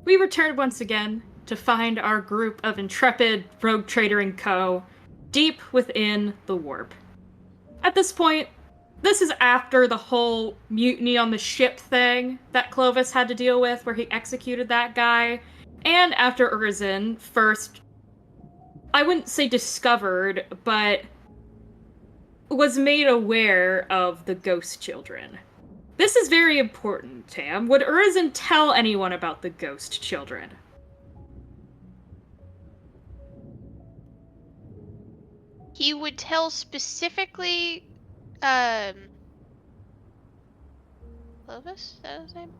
we returned once again to find our group of intrepid rogue trader and co. deep within the warp. At this point, this is after the whole mutiny on the ship thing that Clovis had to deal with, where he executed that guy, and after Urzin first, I wouldn't say discovered, but was made aware of the ghost children. This is very important, Tam. Would Urzin tell anyone about the ghost children? He would tell specifically, Clovis? Is that his name?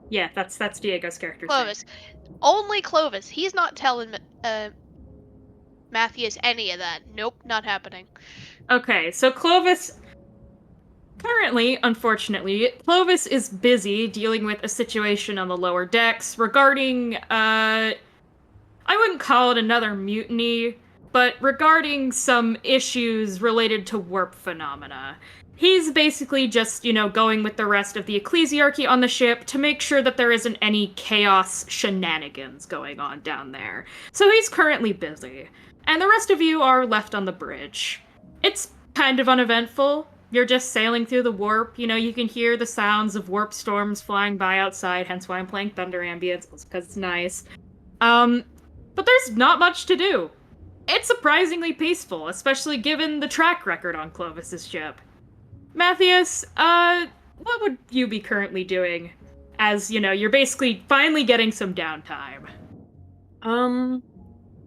Yeah, that's Diego's character's Clovis. name. Only Clovis. He's not telling Matthias any of that. Nope, not happening. Okay, so Clovis currently, unfortunately, Clovis is busy dealing with a situation on the lower decks regarding, I wouldn't call it another mutiny, but regarding some issues related to warp phenomena. He's basically just, going with the rest of the ecclesiarchy on the ship to make sure that there isn't any chaos shenanigans going on down there. So he's currently busy. And the rest of you are left on the bridge. It's kind of uneventful. You're just sailing through the warp. You can hear the sounds of warp storms flying by outside, hence why I'm playing Thunder Ambience, because it's nice. But there's not much to do. It's surprisingly peaceful, especially given the track record on Clovis's ship. Matthias, what would you be currently doing as, you're basically finally getting some downtime?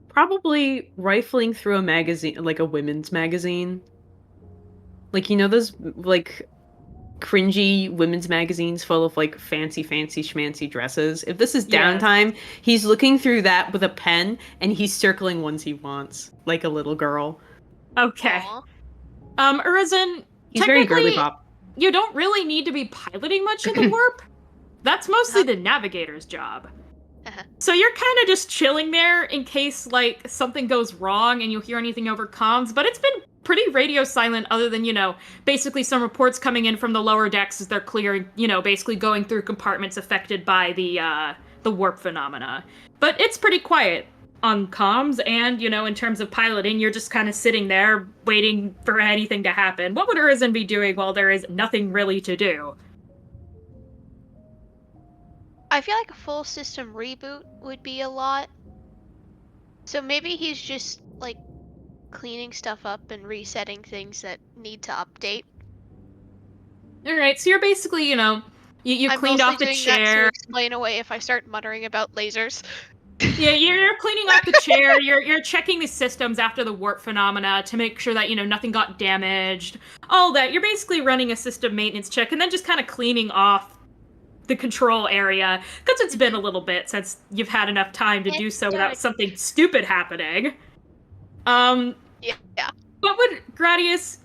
Probably rifling through a magazine, like a women's magazine. Like, those, like, cringy women's magazines full of, like, fancy schmancy dresses. If this is downtime, yes. He's looking through that with a pen, and he's circling ones he wants, like a little girl. Okay. Urzin, he's very girly pop. You don't really need to be piloting much in the warp. That's mostly the navigator's job. So you're kind of just chilling there in case, like, something goes wrong and you'll hear anything over comms, but it's been pretty radio silent other than, basically some reports coming in from the lower decks as they're clearing, basically going through compartments affected by the warp phenomena. But it's pretty quiet on comms, and, in terms of piloting, you're just kind of sitting there waiting for anything to happen. What would Urzin be doing while there is nothing really to do? I feel like a full system reboot would be a lot. So maybe he's just, like, cleaning stuff up and resetting things that need to update. Alright, so you're basically, you cleaned off the chair. I'm that to explain away if I start muttering about lasers. Yeah, you're cleaning off the chair, you're checking the systems after the warp phenomena to make sure that, nothing got damaged, all that. You're basically running a system maintenance check and then just kind of cleaning off the control area, because it's been a little bit since you've had enough time to do so without something stupid happening. Yeah. What would Gradius...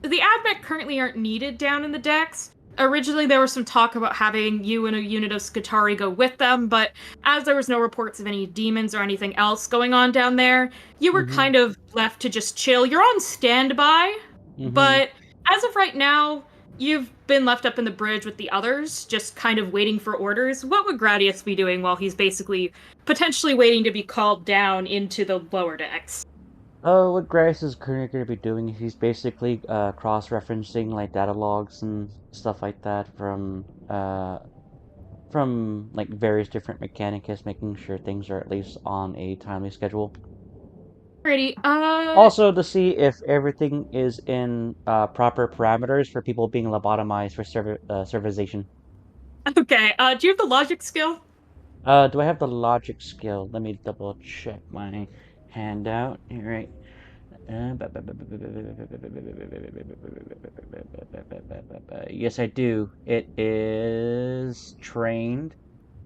The admech currently aren't needed down in the decks. Originally, there was some talk about having you and a unit of Skitarii go with them, but as there was no reports of any demons or anything else going on down there, you were kind of left to just chill. You're on standby, but as of right now, you've been left up in the bridge with the others, just kind of waiting for orders. What would Gradius be doing while he's basically potentially waiting to be called down into the lower decks? What Gradius is currently going to be doing is he's basically cross-referencing like data logs and stuff like that from like various different mechanicus, making sure things are at least on a timely schedule. Pretty. Also to see if everything is in proper parameters for people being lobotomized for servization. Okay. Do you have the logic skill? Do I have the logic skill? Let me double check my handout. All right. Yes, I do. It is trained.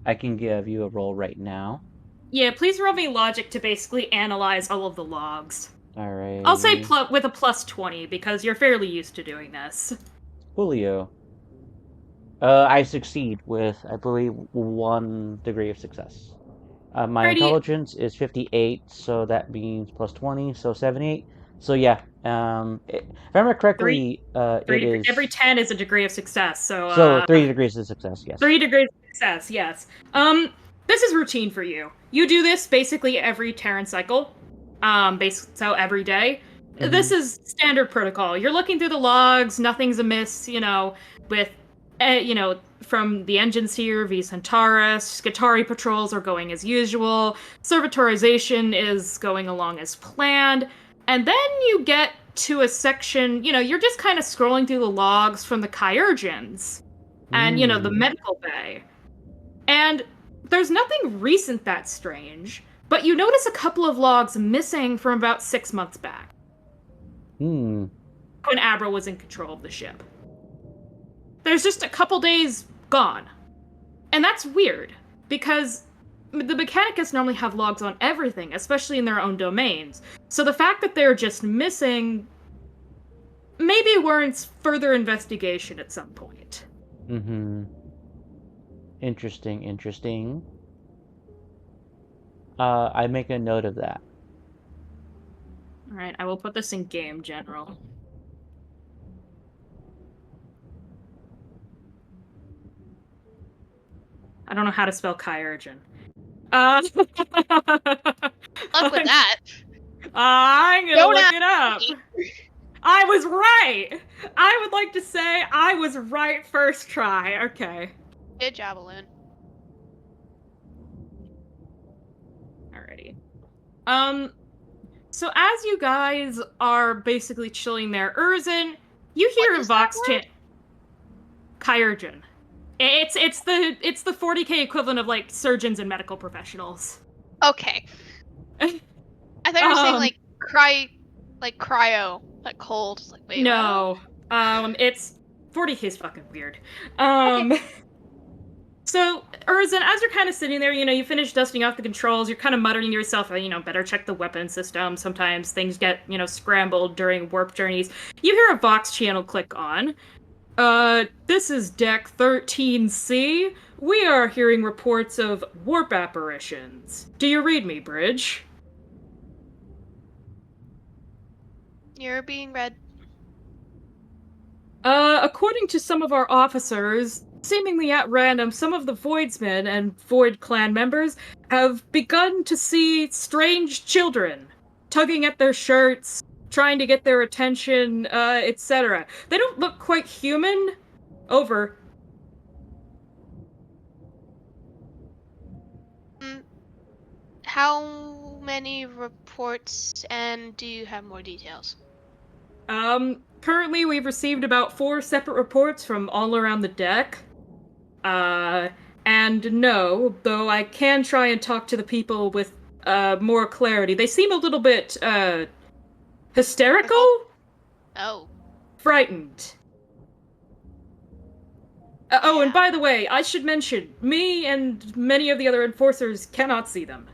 I can give you a roll right now. Yeah, please roll me logic to basically analyze all of the logs. Alright. I'll say with a plus 20, because you're fairly used to doing this. Julio. I succeed with, I believe, 1 degree of success. My intelligence is 58, so that means plus 20, so 78. So yeah, if I remember correctly, it is... Every 10 is a degree of success, so... So 3 degrees of success, yes. 3 degrees of success, yes. this is routine for you. You do this basically every Terran cycle, so every day. Mhm. This is standard protocol. You're looking through the logs, nothing's amiss, with, from the engines here, V Centaurus, Skitarii patrols are going as usual, servitorization is going along as planned, and then you get to a section, you're just kind of scrolling through the logs from the Kyurgens, and, the medical bay. And there's nothing recent that's strange, but you notice a couple of logs missing from about 6 months back. Hmm. When Abra was in control of the ship. There's just a couple days gone. And that's weird, because the Mechanicus normally have logs on everything, especially in their own domains. So the fact that they're just missing maybe warrants further investigation at some point. Mm-hmm. Interesting. I make a note of that. Alright, I will put this in game general. I don't know how to spell Kyurgen. Luck with that. I'm gonna Don't look ask it up. me. I was right! I would like to say I was right first try. Okay. Good job, Balloon. Alrighty. So as you guys are basically chilling there, Urzin, you hear a Vox chant. Kyurgen. It's the 40k equivalent of like surgeons and medical professionals. Okay. I thought you were saying like cryo, like cold. Like wait. No. It's 40k is fucking weird. Okay. So, Urzin, as you're kind of sitting there, you finish dusting off the controls, you're kind of muttering to yourself, better check the weapon system. Sometimes things get, scrambled during warp journeys. You hear a Vox channel click on. This is Deck 13C. We are hearing reports of warp apparitions. Do you read me, Bridge? You're being read. According to some of our officers, seemingly at random, some of the Voidsmen and Void clan members have begun to see strange children tugging at their shirts, trying to get their attention, etc. They don't look quite human. Over. How many reports, and do you have more details? Currently we've received about 4 separate reports from all around the deck. And no, though I can try and talk to the people with, more clarity. They seem a little bit, hysterical? Oh. Frightened. Oh, and by the way, I should mention, me and many of the other enforcers cannot see them.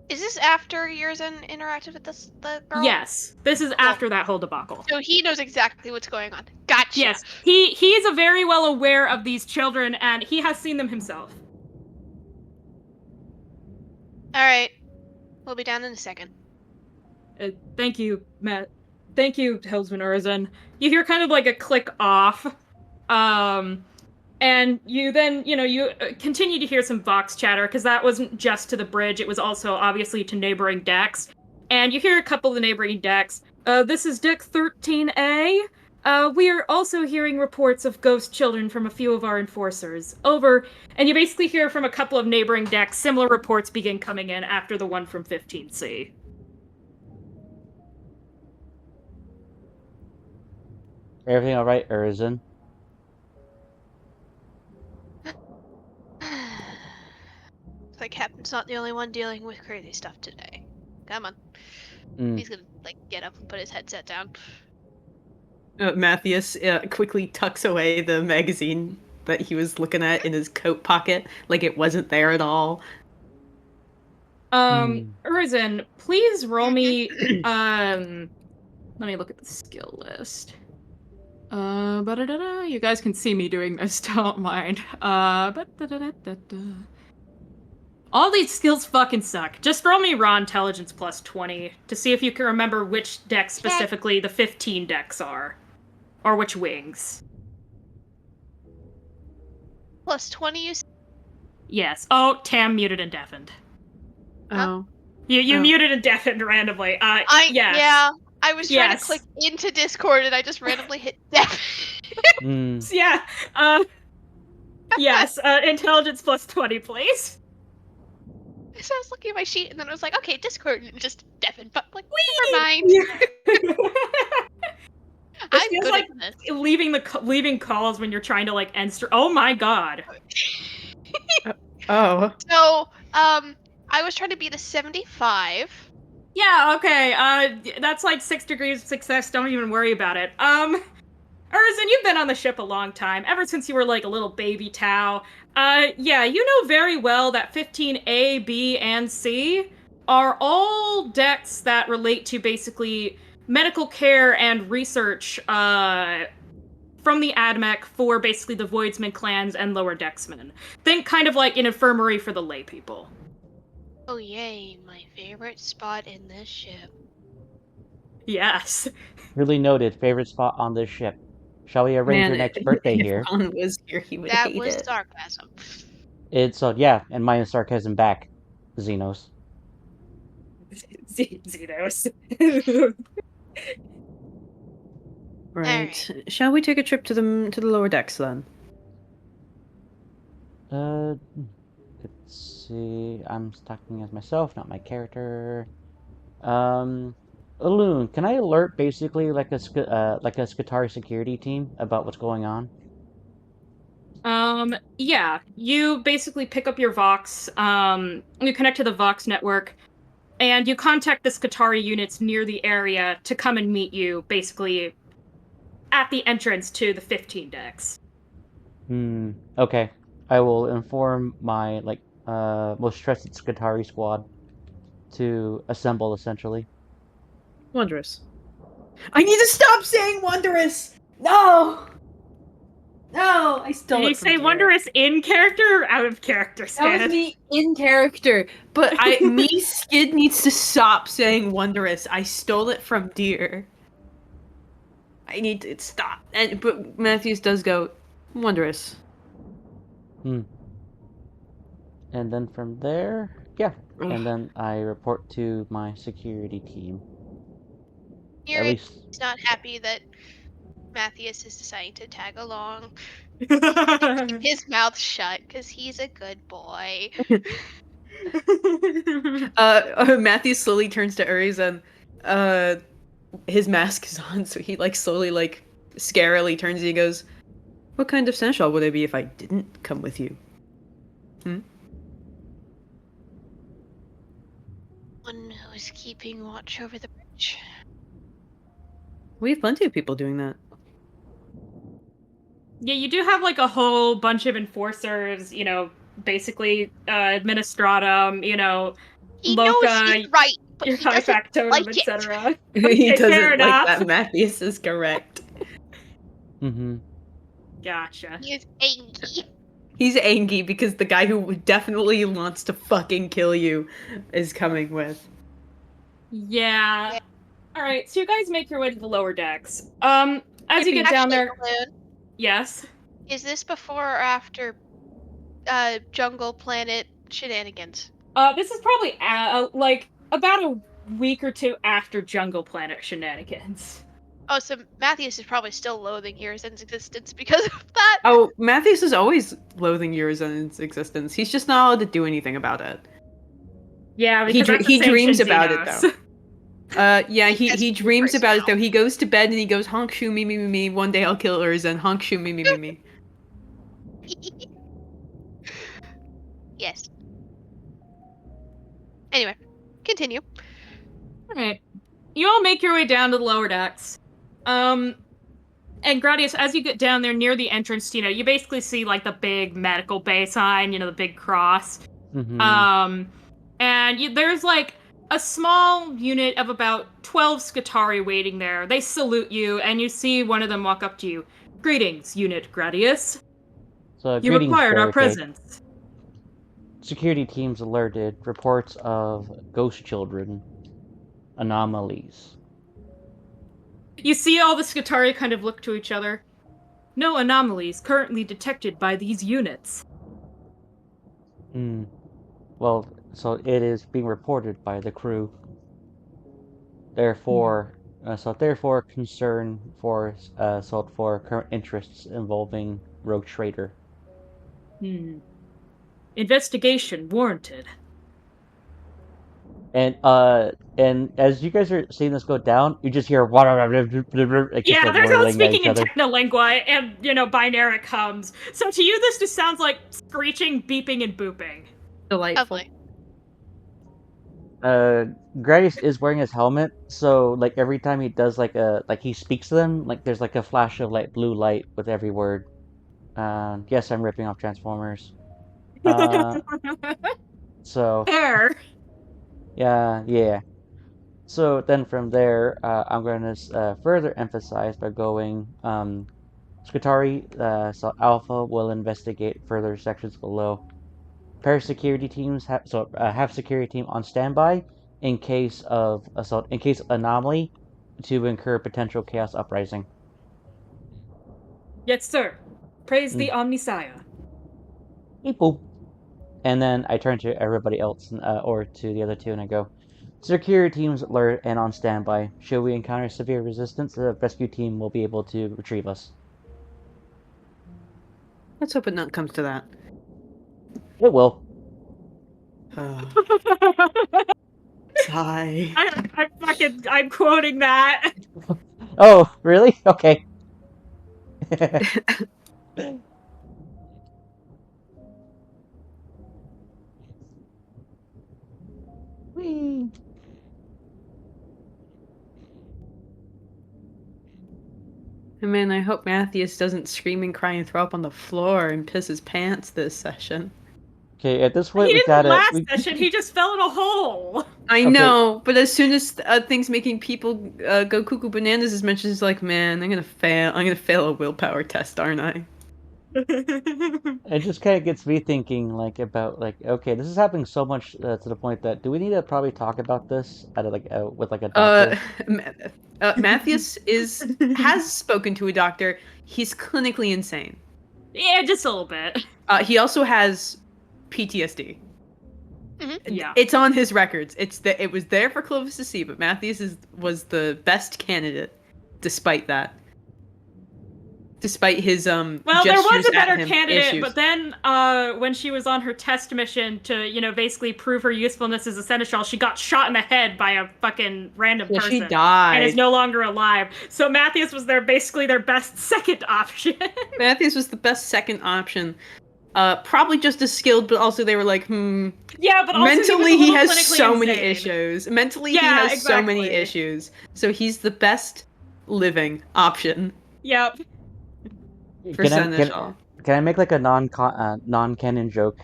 Is this after Yurzin interacted with the girl? Yes, this is after that whole debacle. So he knows exactly what's going on. Gotcha. Yes, he's a very well aware of these children, and he has seen them himself. Alright. We'll be down in a second. Thank you, Matt. Thank you, Helmsman Urzin. You hear kind of like a click off. And you then, you continue to hear some Vox chatter, because that wasn't just to the bridge, it was also obviously to neighboring decks. And you hear a couple of the neighboring decks. This is Deck 13A. We are also hearing reports of ghost children from a few of our enforcers. Over. And you basically hear from a couple of neighboring decks, similar reports begin coming in after the one from 15C. Everything all right, Urzin? The captain's not the only one dealing with crazy stuff today. Come on. He's gonna get up and put his headset down. Matthias quickly tucks away the magazine that he was looking at in his coat pocket, like it wasn't there at all. Urzin, please roll me, let me look at the skill list. You guys can see me doing this, don't mind. All these skills fucking suck. Just roll me raw intelligence plus 20 to see if you can remember which decks specifically the 15 decks are. Or which wings. Plus 20, you said? Yes. Oh, Tam muted and deafened. Oh. You Oh. muted and deafened randomly. Yes. Yeah. I was trying to Yes. click into Discord and I just randomly hit deaf. Mm. Yeah. Yes. Intelligence plus 20, please. So I was looking at my sheet and then I was like, okay, Discord, and just deafened. But like, never mind. It I'm feels good like at this. leaving calls when you're trying to like end. Oh my god. Oh. So, I was trying to beat a 75. Yeah. Okay. That's like 6 degrees of success. Don't even worry about it. Urzen, you've been on the ship a long time, ever since you were like a little baby Tau. Yeah, you know very well that 15A, B, and C are all decks that relate to basically medical care and research, from the AdMech for basically the Voidsman clans and Lower Decksmen. Think kind of like an infirmary for the lay people. Oh yay, my favorite spot in this ship. Yes. Really noted. Favorite spot on this ship. Shall we arrange your next birthday if here? Ron was here, he would That hate was it. sarcasm. It's yeah, and minus sarcasm back, Xenos. Xenos. Right. Shall we take a trip to the lower decks then? Let's see. I'm talking as myself, not my character. Loon, can I alert basically like a Skatari security team about what's going on? Yeah. You basically pick up your Vox, you connect to the Vox network, and you contact the Skatari units near the area to come and meet you, basically, at the entrance to the 15 decks. Okay. I will inform my most trusted Skatari squad to assemble essentially. Wondrous. I need to stop saying wondrous! No! No! I stole Did you it from say Dear. wondrous in character or out of character, Skid? That was me in character, but Skid needs to stop saying wondrous. I stole it from Dear. I need to stop. But Matthews does go wondrous. And then from there, yeah. And then I report to my security team. At least He's not happy that Matthias is deciding to tag along. His mouth shut because he's a good boy. Matthews slowly turns to Uriz and his mask is on, so he slowly scarily turns and he goes, "What kind of seneschal would I be if I didn't come with you?" One who is keeping watch over the bridge. We have plenty of people doing that. Yeah, you do have a whole bunch of enforcers, basically administratum, He Loca, knows he's right, but your he high doesn't factotum, like it. etc. He Okay, doesn't fair like enough. that Matthews is correct. Gotcha. He is angry. He's angry because the guy who definitely wants to fucking kill you is coming with. Yeah. Alright, so you guys make your way to the lower decks. As you get down there... Balloon, Yes? is this before or after Jungle Planet shenanigans? This is probably, about a week or two after Jungle Planet shenanigans. Oh, so Matthias is probably still loathing Urizen's existence because of that. Oh, Matthews is always loathing Urizen's existence. He's just not allowed to do anything about it. Yeah, because he dreams about it Xenos. though. Yeah, he That's dreams about it now. though. He goes to bed and he goes, honk shoo me me me me. One day I'll kill Urizen. Honk shoo me me me me. Yes. Anyway, continue. Alright. You all make your way down to the lower decks. And Gradius, as you get down there near the entrance, you basically see the big medical bay sign, the big cross. And there's a small unit of about 12 Skatari waiting there. They salute you, and you see one of them walk up to you. Greetings, Unit Gradius. So You required our presence. Security teams alerted. Reports of ghost children. Anomalies. You see all the Skatari kind of look to each other. No anomalies currently detected by these units. Well, so it is being reported by the crew. Therefore, concern for for current interests involving Rogue Trader. Investigation warranted. And as you guys are seeing this go down, you just hear like just Yeah, like they're not whirling at speaking each in other. technolingua, and, binaric hums. So to you, this just sounds like screeching, beeping, and booping. Delightful. Lovely. Gradius is wearing his helmet, so like every time he does like he speaks to them, like there's like a flash of like blue light with every word. Yes, I'm ripping off Transformers. So There. yeah. So then from there, I'm going to further emphasize by going, Skitari, so Alpha will investigate further sections below. Parasecurity teams have security team on standby in case of assault, in case of anomaly, to incur potential chaos uprising. Yes, sir. Praise the Mm. Omnisaya. Beep boop. And then I turn to everybody else, or to the other two, and I go, security teams alert and on standby. Should we encounter severe resistance, the rescue team will be able to retrieve us. Let's hope it not comes to that. It will. Sigh. I'm quoting that. Oh, really? Okay. Whee. Man, I hope Matthias doesn't scream and cry and throw up on the floor and piss his pants this session. Okay, at this point He we didn't gotta. last session. He just fell in a hole. I Okay. know, but as soon as things making people go cuckoo bananas is mentioned, it's like, man, I'm gonna fail. I'm gonna fail a willpower test, aren't I? It just kind of gets me thinking, like about like, okay, this is happening so much to the point that do we need to probably talk about this at with like a doctor? Matthias has spoken to a doctor. He's clinically insane. Yeah, just a little bit. He also has PTSD. Yeah. It's on his records. It was there for Clovis to see, but Matthias was the best candidate, despite that. Despite his well, there was gestures a better at him candidate, issues. but then when she was on her test mission to basically prove her usefulness as a seneschal, she got shot in the head by a fucking random person. She died and is no longer alive. So Matthias was basically their best second option. Matthias was the best second option. Probably just as skilled, but also they were like, Yeah, but also mentally he has so insane. many issues. Mentally he has so many issues. So he's the best living option. Yep. For Seneschal. Can I make like a non-canon joke?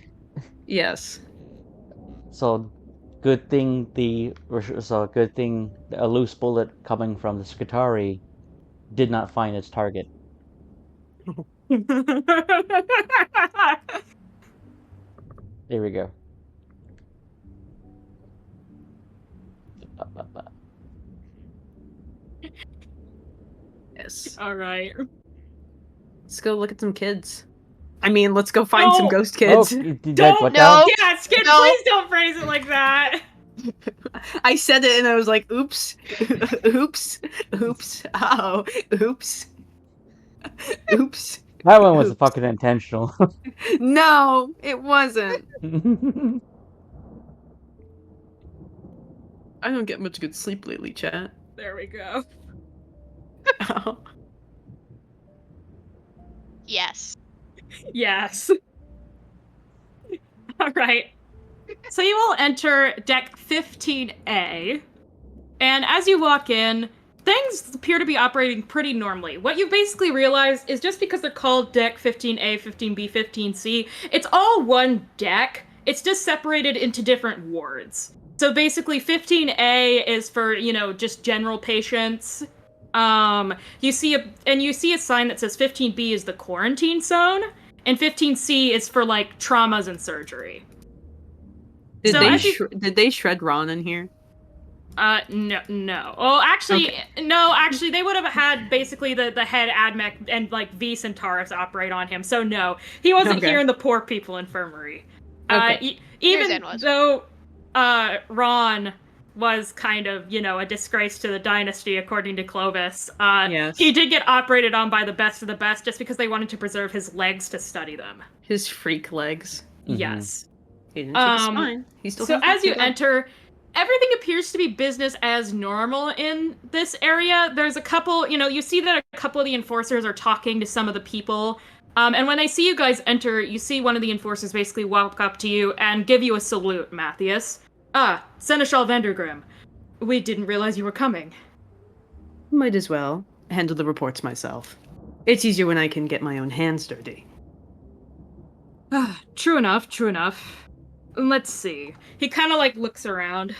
Yes. So good thing a loose bullet coming from the Skitari did not find its target. There we go. Yes. All right. Let's go look at some kids. I mean, let's go find some ghost kids. Don't. No. Yeah, Skid, No. please don't phrase it like that. I said it and I was like, oops. Oops. Oops. Oh. Oops. Oops. That one was fucking intentional. No, it wasn't. I don't get much good sleep lately, chat. There we go. Oh. Yes. Yes. All right. So you all enter deck 15A, and as you walk in, things appear to be operating pretty normally. What you basically realize is just because they're called deck 15A, 15B, 15C, it's all one deck. It's just separated into different wards. So basically 15A is for, just general patients. You see a sign that says 15B is the quarantine zone, and 15C is for like traumas and surgery. Did they shred Ron in here? No. Well, actually, no. Actually, they would have had basically the head admech and like V Centaurus operate on him. So no, he wasn't here in the poor people infirmary. Okay. Even Zen was. though Ron was kind of, a disgrace to the dynasty, according to Clovis, Yes. he did get operated on by the best of the best just because they wanted to preserve his legs to study them. His freak legs. Yes. He didn't take his spine. He still So has as you that. enter, everything appears to be business as normal in this area. There's a couple, you see that a couple of the enforcers are talking to some of the people. And when they see you guys enter, you see one of the enforcers basically walk up to you and give you a salute, Matthias. Ah, Seneschal Vandergrim. We didn't realize you were coming. Might as well handle the reports myself. It's easier when I can get my own hands dirty. True enough, true enough. Let's see. He kind of looks around.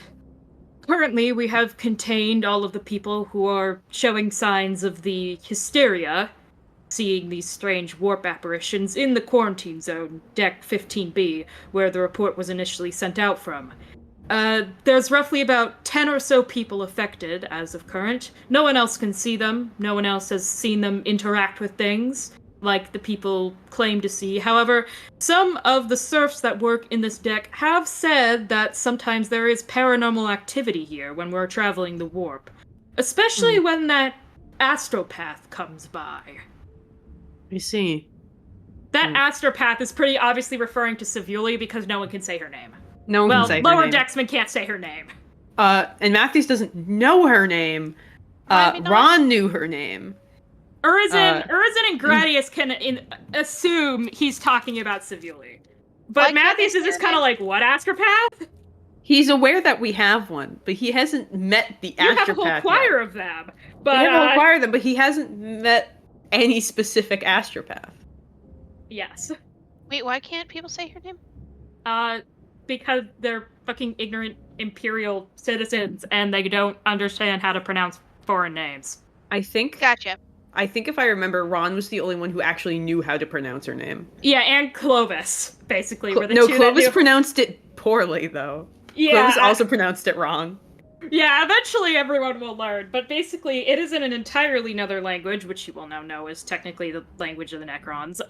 Currently, we have contained all of the people who are showing signs of the hysteria, seeing these strange warp apparitions in the quarantine zone, Deck 15B, where the report was initially sent out from. There's roughly about 10 or so people affected as of current. No one else can see them. No one else has seen them interact with things like the people claim to see. However, some of the serfs that work in this deck have said that sometimes there is paranormal activity here when we're traveling the warp. Especially when that astropath comes by. I see. That astropath is pretty obviously referring to Savuli because no one can say her name. No one can say her lower name. decksmen can't say her name. And Matthews doesn't know her name. Ron knew her name. Urizen and Gradius can assume he's talking about Savuli. But Matthews is just kind of like, what astropath? He's aware that we have one, but he hasn't met the astropath. You have a whole choir of them. But, we have a whole choir of them, but he hasn't met any specific astropath. Yes. Wait, why can't people say her name? Because they're fucking ignorant imperial citizens and they don't understand how to pronounce foreign names. Gotcha. I think if I remember, Ron was the only one who actually knew how to pronounce her name. Yeah, and Clovis, basically. Clovis pronounced it poorly, though. Yeah, Clovis also pronounced it wrong. Yeah, eventually everyone will learn, but basically it is in an entirely another language, which you will now know is technically the language of the Necrons.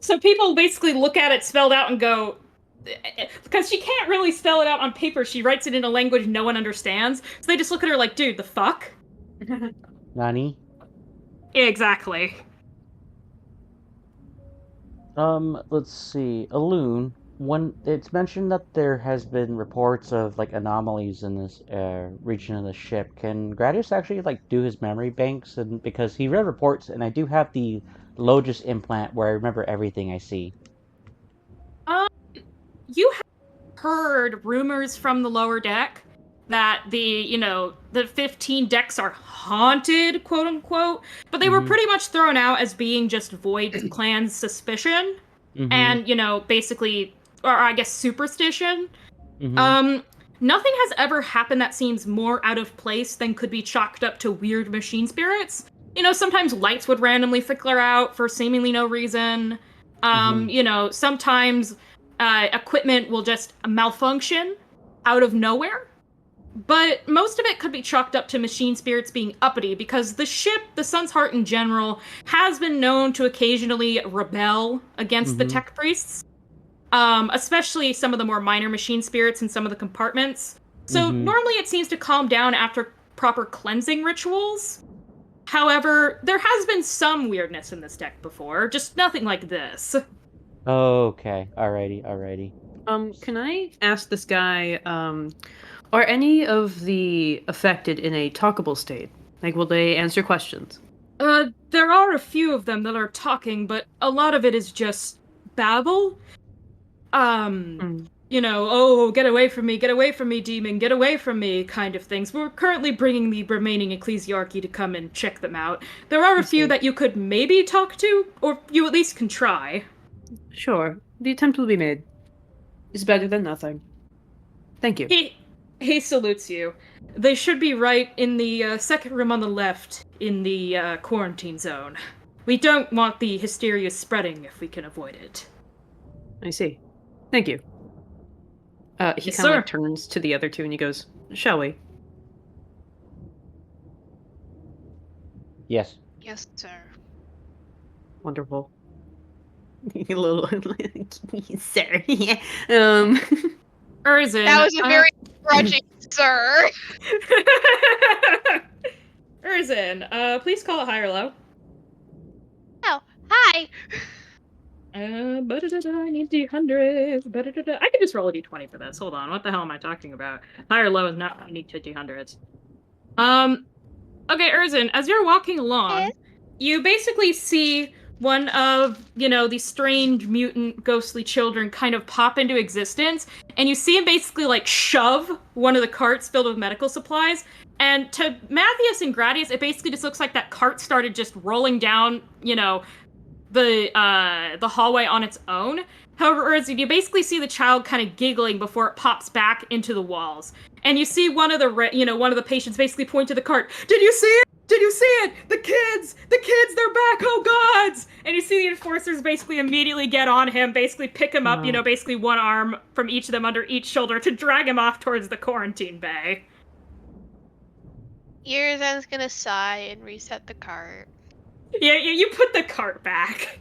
So people basically look at it spelled out and go, because she can't really spell it out on paper, she writes it in a language no one understands, so they just look at her like, dude, the fuck? Nani? Exactly. Let's see. Alun, when it's mentioned that there has been reports of anomalies in this region of the ship, can Gradius actually do his memory banks? And because he read reports, and I do have the Logis implant where I remember everything I see. You have heard rumors from the lower deck that the 15 decks are haunted, quote unquote, but they were pretty much thrown out as being just Void Clan's suspicion and, basically, or I guess superstition. Nothing has ever happened that seems more out of place than could be chalked up to weird machine spirits. Sometimes lights would randomly flicker out for seemingly no reason. Sometimes equipment will just malfunction out of nowhere. But most of it could be chalked up to machine spirits being uppity, because the ship, the Sun's Heart in general, has been known to occasionally rebel against the tech priests. Especially some of the more minor machine spirits in some of the compartments. So normally it seems to calm down after proper cleansing rituals. However, there has been some weirdness in this deck before, just nothing like this. Okay, alrighty. Can I ask this guy, are any of the affected in a talkable state? Will they answer questions? There are a few of them that are talking, but a lot of it is just babble. Oh, get away from me, demon, get away from me, kind of things. We're currently bringing the remaining ecclesiarchy to come and check them out. There are a few that you could maybe talk to, or you at least can try. Sure, the attempt will be made. It's better than nothing. Thank you. He salutes you. They should be right in the second room on the left in the quarantine zone. We don't want the hysteria spreading if we can avoid it. I see. Thank you. He kind of turns to the other two and he goes, "Shall we?" Yes. Yes, sir. Wonderful. You little sir. Urzin. That was a very grudging sir. Urzin, please call it high or low. Oh, hi. I need D100s. I could just roll a D20 for this. Hold on. What the hell am I talking about? High or low is not unique to D100s. Okay, Urzin, as you're walking along, Yes? you basically see one of, these strange mutant ghostly children kind of pop into existence, and you see him basically like shove one of the carts filled with medical supplies. And to Matthias and Gradius, it basically just looks like that cart started just rolling down, the hallway on its own. However, Urzin, you basically see the child kind of giggling before it pops back into the walls. And you see one of the patients basically point to the cart. Did you see it? Did you see it? The kids, they're back. Oh gods! And you see the enforcers basically immediately get on him, basically pick him up, Wow. basically one arm from each of them under each shoulder to drag him off towards the quarantine bay. Urzen's gonna sigh and reset the cart. Yeah, you put the cart back.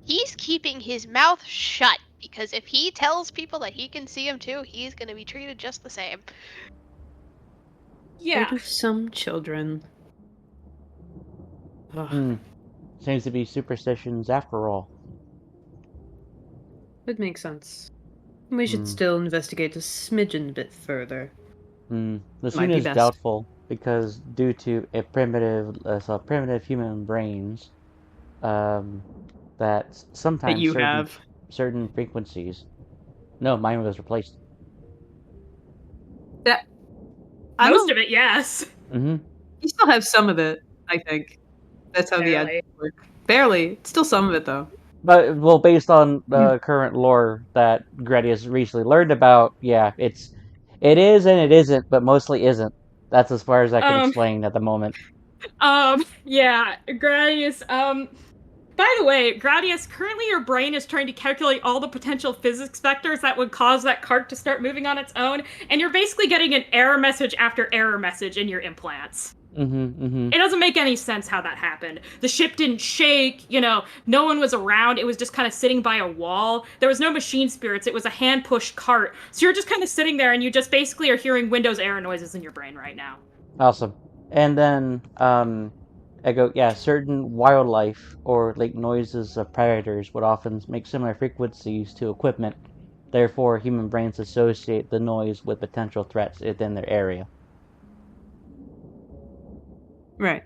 He's keeping his mouth shut because if he tells people that he can see him too, he's gonna be treated just the same. Yeah. What of some children? Ugh. Seems to be superstitions after all. Would make sense. We should still investigate a smidgen bit further. The Might scene be is best. doubtful because due to a primitive human brains, that sometimes That you have. certain frequencies. No, mine was replaced. That Most of it, yes. Mm-hmm. You still have some of it, I think. That's how the ads Barely. work. Barely. Still some of it, though. But well, based on the current lore that Gradius recently learned about, yeah, it is and it isn't, but mostly isn't. That's as far as I can explain at the moment. Yeah, Gradius, by the way, Gradius, currently your brain is trying to calculate all the potential physics vectors that would cause that cart to start moving on its own, and you're basically getting an error message after error message in your implants. It doesn't make any sense how that happened. The ship didn't shake, no one was around, it was just kind of sitting by a wall. There was no machine spirits, it was a hand-pushed cart. So you're just kind of sitting there and you just basically are hearing Windows error noises in your brain right now. Awesome. And then, I go, yeah, certain wildlife or like noises of predators would often make similar frequencies to equipment. Therefore, human brains associate the noise with potential threats within their area. Right.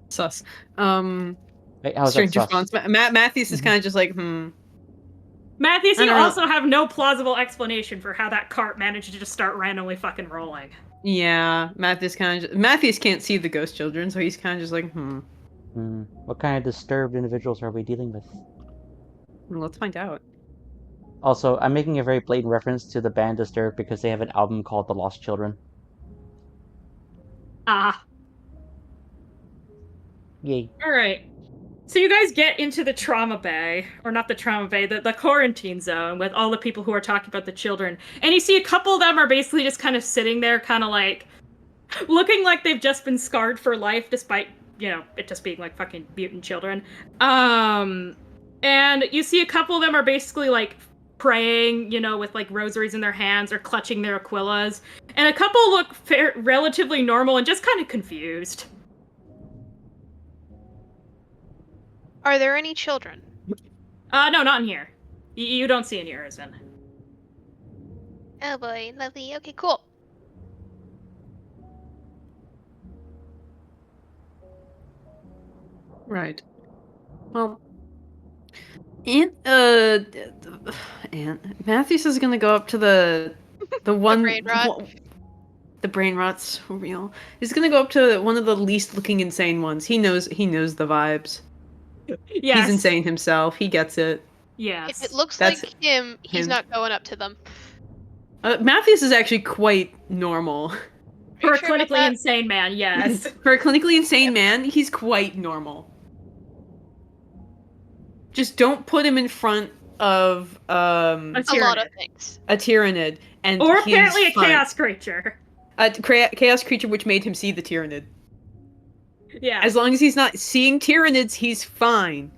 Sus. Wait, how's Strange that sus? response. Matthews is kind of just like, Matthews, I you don't know. also have no plausible explanation for how that cart managed to just start randomly fucking rolling. Yeah, Matthews can't see the ghost children, so he's kind of just like, What kind of disturbed individuals are we dealing with? Well, let's find out. Also, I'm making a very blatant reference to the band Disturbed because they have an album called The Lost Children. Yay. Alright. So you guys get into the trauma bay, or not the trauma bay, the quarantine zone with all the people who are talking about the children. And you see a couple of them are basically just kind of sitting there, kind of like, looking like they've just been scarred for life, despite, it just being like fucking mutant children. And you see a couple of them are basically like praying, with like rosaries in their hands or clutching their aquillas. And a couple look relatively normal and just kind of confused. Are there any children? No, not in here. You don't see any Urzin. Oh boy, lovely. Okay, cool. Right. Well, Aunt Matthews is gonna go up to the one brain rot. The brain rot's real. He's gonna go up to one of the least looking insane ones. He knows the vibes. Yes. He's insane himself. He gets it. Yes. If it looks That's like him, he's him. not going up to them. Matthews is actually quite normal. For a sure about clinically that? insane man, yes. For a clinically insane man, he's quite normal. Just don't put him in front of A A lot of things. a tyrannid, and Or he's apparently a fine. chaos creature. A chaos creature which made him see the tyrannid. Yeah. As long as he's not seeing Tyranids, he's fine.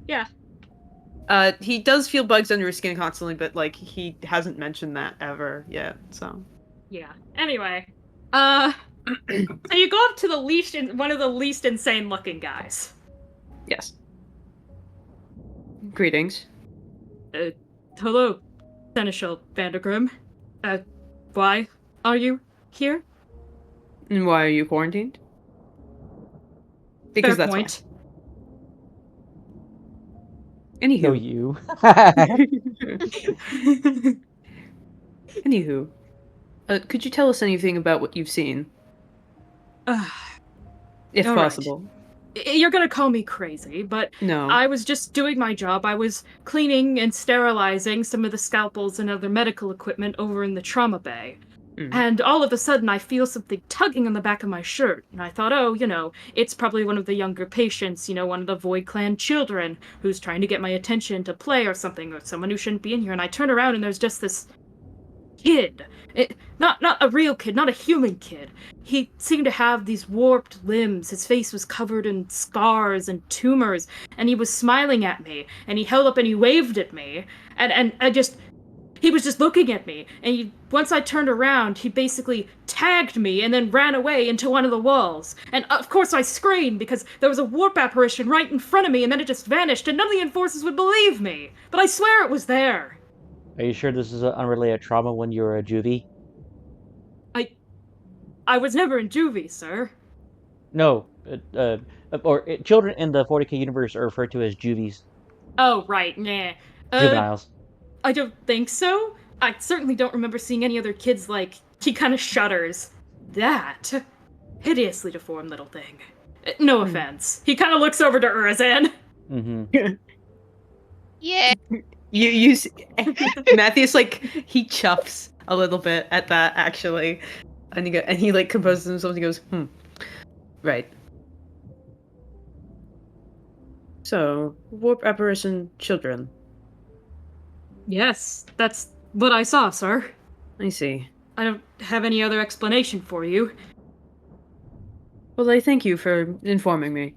Yeah. He does feel bugs under his skin constantly, but like he hasn't mentioned that ever yet. So Yeah. Anyway, so you go up to one of the least insane looking guys. yes. Greetings. Hello, Seneschal Vandergrim. Why are you here? And why are you quarantined? Because Fair that's point. why. Anywho. No, you. Anywho. Could you tell us anything about what you've seen? If all right. possible. You're gonna call me crazy, but No. I was just doing my job. I was cleaning and sterilizing some of the scalpels and other medical equipment over in the trauma bay. And all of a sudden, I feel something tugging on the back of my shirt. And I thought, oh, it's probably one of the younger patients, one of the Void Clan children who's trying to get my attention to play or something, or someone who shouldn't be in here. And I turn around and there's just this kid. Not a real kid, not a human kid. He seemed to have these warped limbs. His face was covered in scars and tumors. And he was smiling at me. And he held up and he waved at me. And he was just looking at me, and once I turned around, he basically tagged me and then ran away into one of the walls. And of course I screamed because there was a warp apparition right in front of me, and then it just vanished, and none of the enforcers would believe me. But I swear it was there. Are you sure this is an unrelated trauma when you were a juvie? I was never in juvie, sir. No, children in the 40K universe are referred to as juvies. Oh, right, nah. Juveniles. I don't think so. I certainly don't remember seeing any other kids like... He kind of shudders. That hideously deformed little thing. No offense. He kind of looks over to Urazan. Mm-hmm. Yeah. You Matthews, like, he chuffs a little bit at that, actually. And he like composes himself and he goes, right. So, warp apparition children. Yes, that's what I saw, sir. I see. I don't have any other explanation for you. Well, I thank you for informing me.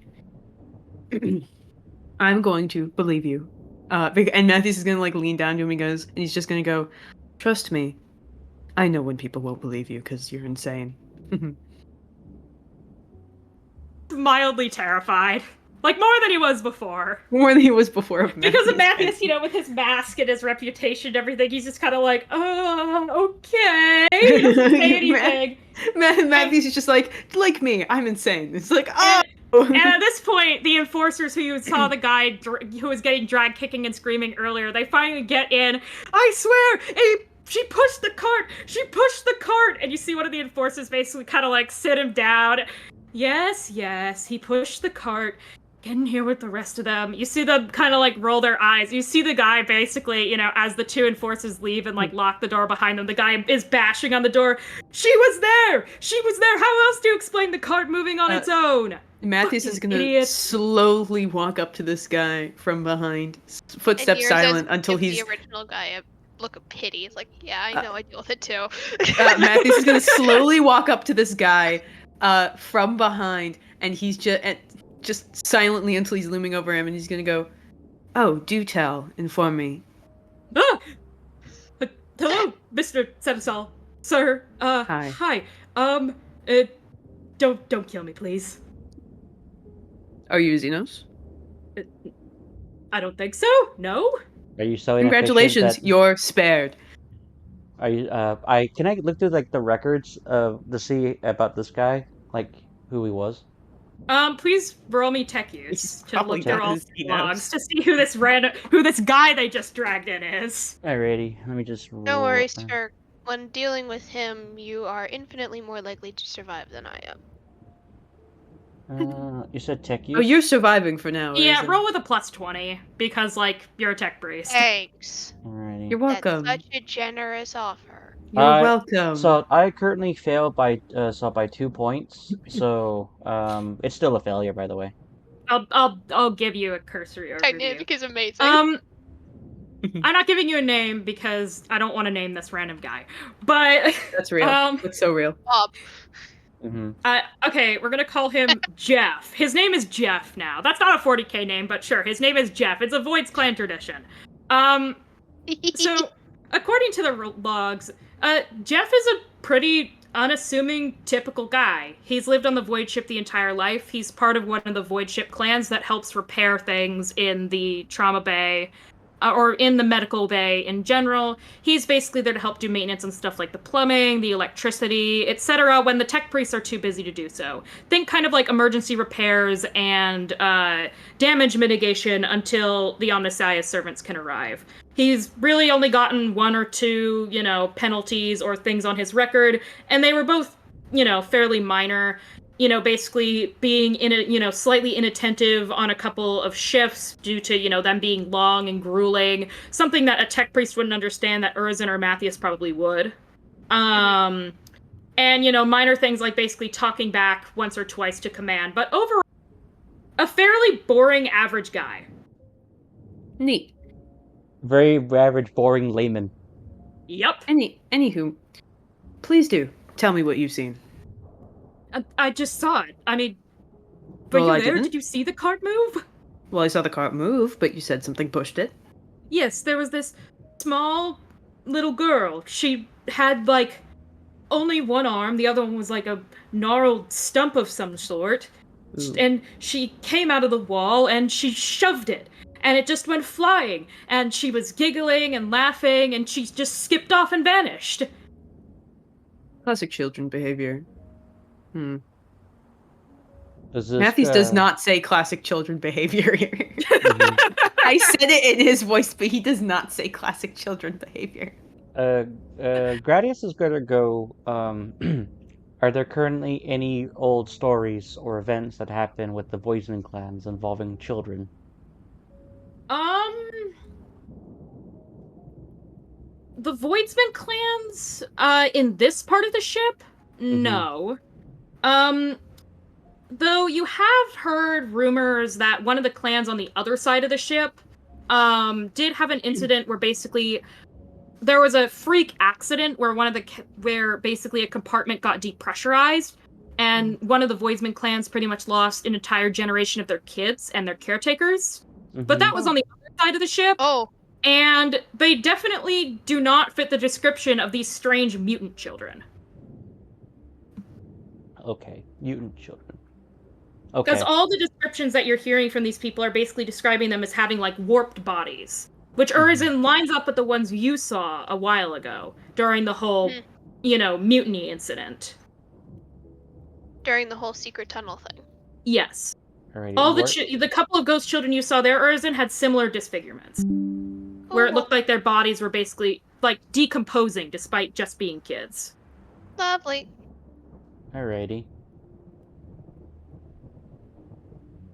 I'm going to believe you. And Matthews is gonna like lean down to him and he's just gonna go, trust me. I know when people won't believe you because you're insane. Mildly terrified. Like, more than he was before. More than he was before. Because of Matthews, with his mask and his reputation and everything, he's just kind of like, okay. He doesn't say anything. Matthews is just like me, I'm insane. It's like, oh! And at this point, the enforcers who saw the guy who was getting dragged kicking and screaming earlier, they finally get in. I swear, she pushed the cart! She pushed the cart! And you see one of the enforcers basically kind of like sit him down. Yes, he pushed the cart. Get in here with the rest of them. You see them kind of like roll their eyes. You see the guy basically, as the two enforcers leave and like lock the door behind them, the guy is bashing on the door. She was there! She was there! How else do you explain the cart moving on its own? Matthews is gonna idiot. slowly walk up to this guy from behind, footsteps silent until he's... the original guy a look of pity. It's like, yeah, I know, I deal with it too. Matthews is gonna slowly walk up to this guy from behind, and he's just silently until he's looming over him, and he's gonna go, oh, do tell, inform me. Hello, Mr. Seneschal. Sir, Hi. Don't kill me, please. Are you Xenos? I don't think so, no? Are you so Congratulations, inefficient you're spared. Are you, can I look through, like, the records to see about this guy? Like, who he was? Please roll me tech use to Probably look through all does, he logs knows. to see who this guy they just dragged in is. Alrighty, let me just roll. No worries, sir. When dealing with him, you are infinitely more likely to survive than I am. You said tech use? Oh, you're surviving for now. Yeah, isn't- roll with a plus 20, because, like, you're a tech priest. Thanks. Alrighty. You're welcome. That's such a generous offer. You're welcome. So I currently failed by 2 points. So it's still a failure, by the way. I'll give you a cursory overview. Dynamic is amazing. I'm not giving you a name because I don't want to name this random guy. But That's real. That's so real. Bob. Mm-hmm. Okay, we're gonna call him Jeff. His name is Jeff now. That's not a 40k name, but sure, his name is Jeff. It's a Void's clan tradition. So, according to the logs, Jeff is a pretty unassuming, typical guy. He's lived on the Void ship the entire life. He's part of one of the Void ship clans that helps repair things in the trauma bay, or in the medical bay in general. He's basically there to help do maintenance on stuff like the plumbing, the electricity, etc. when the tech priests are too busy to do so. Think kind of like emergency repairs and damage mitigation until the Omnissiah's servants can arrive. He's really only gotten 1 or 2, penalties or things on his record, and they were both, fairly minor. Basically being slightly inattentive on a couple of shifts due to, them being long and grueling, something that a tech priest wouldn't understand that Urizen or Matthias probably would. And, minor things like basically talking back once or twice to command, but overall, a fairly boring average guy. Neat. Very average, boring layman. Yep. Anywho, please do tell me what you've seen. I just saw it. I mean, were Well, you I there? didn't. Did you see the cart move? Well, I saw the cart move, but you said something pushed it. Yes, there was this small little girl. She had, only one arm. The other one was like a gnarled stump of some sort. Ooh. And she came out of the wall and she shoved it. And it just went flying. And she was giggling and laughing and she just skipped off and vanished. Classic children behavior. Does this, Matthews does not say classic children behavior here. Mhm. I said it in his voice, but he does not say classic children behavior. Gradius is gonna go. Are there currently any old stories or events that happen with the Voidsman clans involving children? The Voidsman clans, in this part of the ship? No. Though you have heard rumors that one of the clans on the other side of the ship, did have an incident where basically there was a freak accident where where basically a compartment got depressurized, and one of the Voidsman clans pretty much lost an entire generation of their kids and their caretakers. But that was on the other side of the ship. Oh. And they definitely do not fit the description of these strange mutant children. Okay, mutant children. Okay. Because all the descriptions that you're hearing from these people are basically describing them as having, warped bodies. Which Urizen lines up with the ones you saw a while ago during the whole, mutiny incident. During the whole secret tunnel thing. Yes. Alrighty, All the couple of ghost children you saw there, Urizen, had similar disfigurements. Where it looked like their bodies were basically, decomposing despite just being kids. Lovely. Alrighty.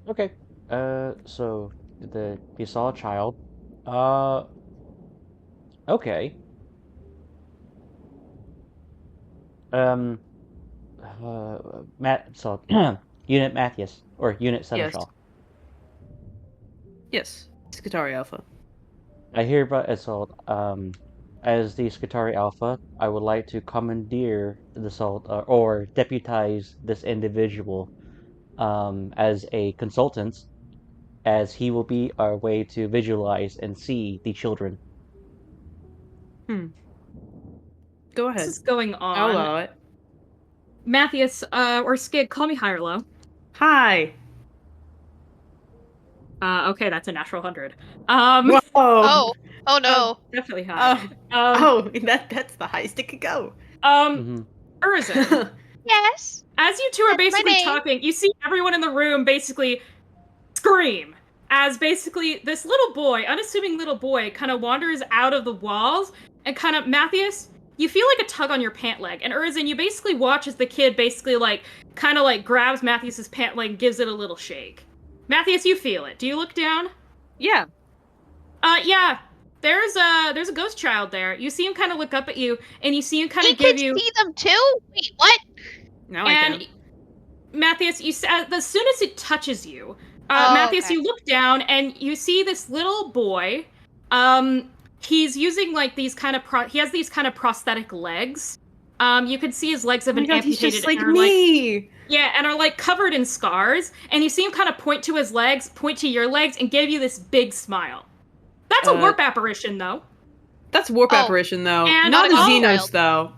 Okay. So you saw a child. Okay. Unit Matthias or Unit Seneschal. Yes, Skitari Alpha. I hereby assault. As the Skitari Alpha, I would like to commandeer the assault or deputize this individual as a consultant, as he will be our way to visualize and see the children. Go ahead. This is going on. I'll allow it. Matthias, or Skid, call me high or low. Hi. Okay, that's a natural 100. Whoa. Oh no. Definitely high. That's the highest it could go. Urizen, Yes. as you two are That's my basically name. talking, you see everyone in the room basically scream as basically this little boy, unassuming little boy, kind of wanders out of the walls and kind of, Matthias, you feel like a tug on your pant leg. And Urizen, you basically watch as the kid basically grabs Matthias's pant leg and gives it a little shake. Matthias, you feel it. Do you look down? Yeah. Yeah. There's a ghost child there. You see him kind of look up at you, and you see him kind He of give can you. see them too? Wait, what? Now I And can. Matthias, as soon as it touches you, Oh, Matthias, okay. you look down and you see this little boy. He's using these kind of prosthetic legs, You can see his legs have Oh my been god, he's amputated just like and are like me! yeah, and are like covered in scars. And you see him kind of point to his legs, point to your legs, and give you this big smile. That's a Uh, warp apparition, though. That's warp Oh, apparition, though. and Not a also Xenos, wild. though.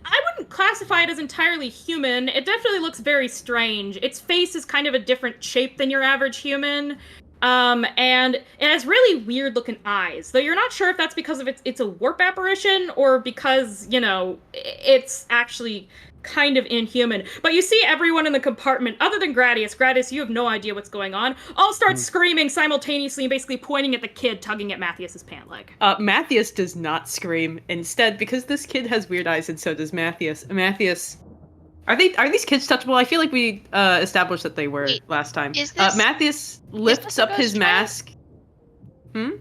I wouldn't classify it as entirely human. It definitely looks very strange. Its face is kind of a different shape than your average human. And it has really weird looking eyes. Though you're not sure if that's because of it's a warp apparition or because, you know, it's actually kind of inhuman. But you see everyone in the compartment, other than Gradius. Gradius, you have no idea what's going on. All start screaming simultaneously and basically pointing at the kid tugging at Matthias's pant leg. Matthias does not scream. Instead, because this kid has weird eyes, and so does Matthias. Matthias, are these kids touchable? I feel like we established that they were Wait, last time. is this- Matthias lifts a up his ghost child? mask.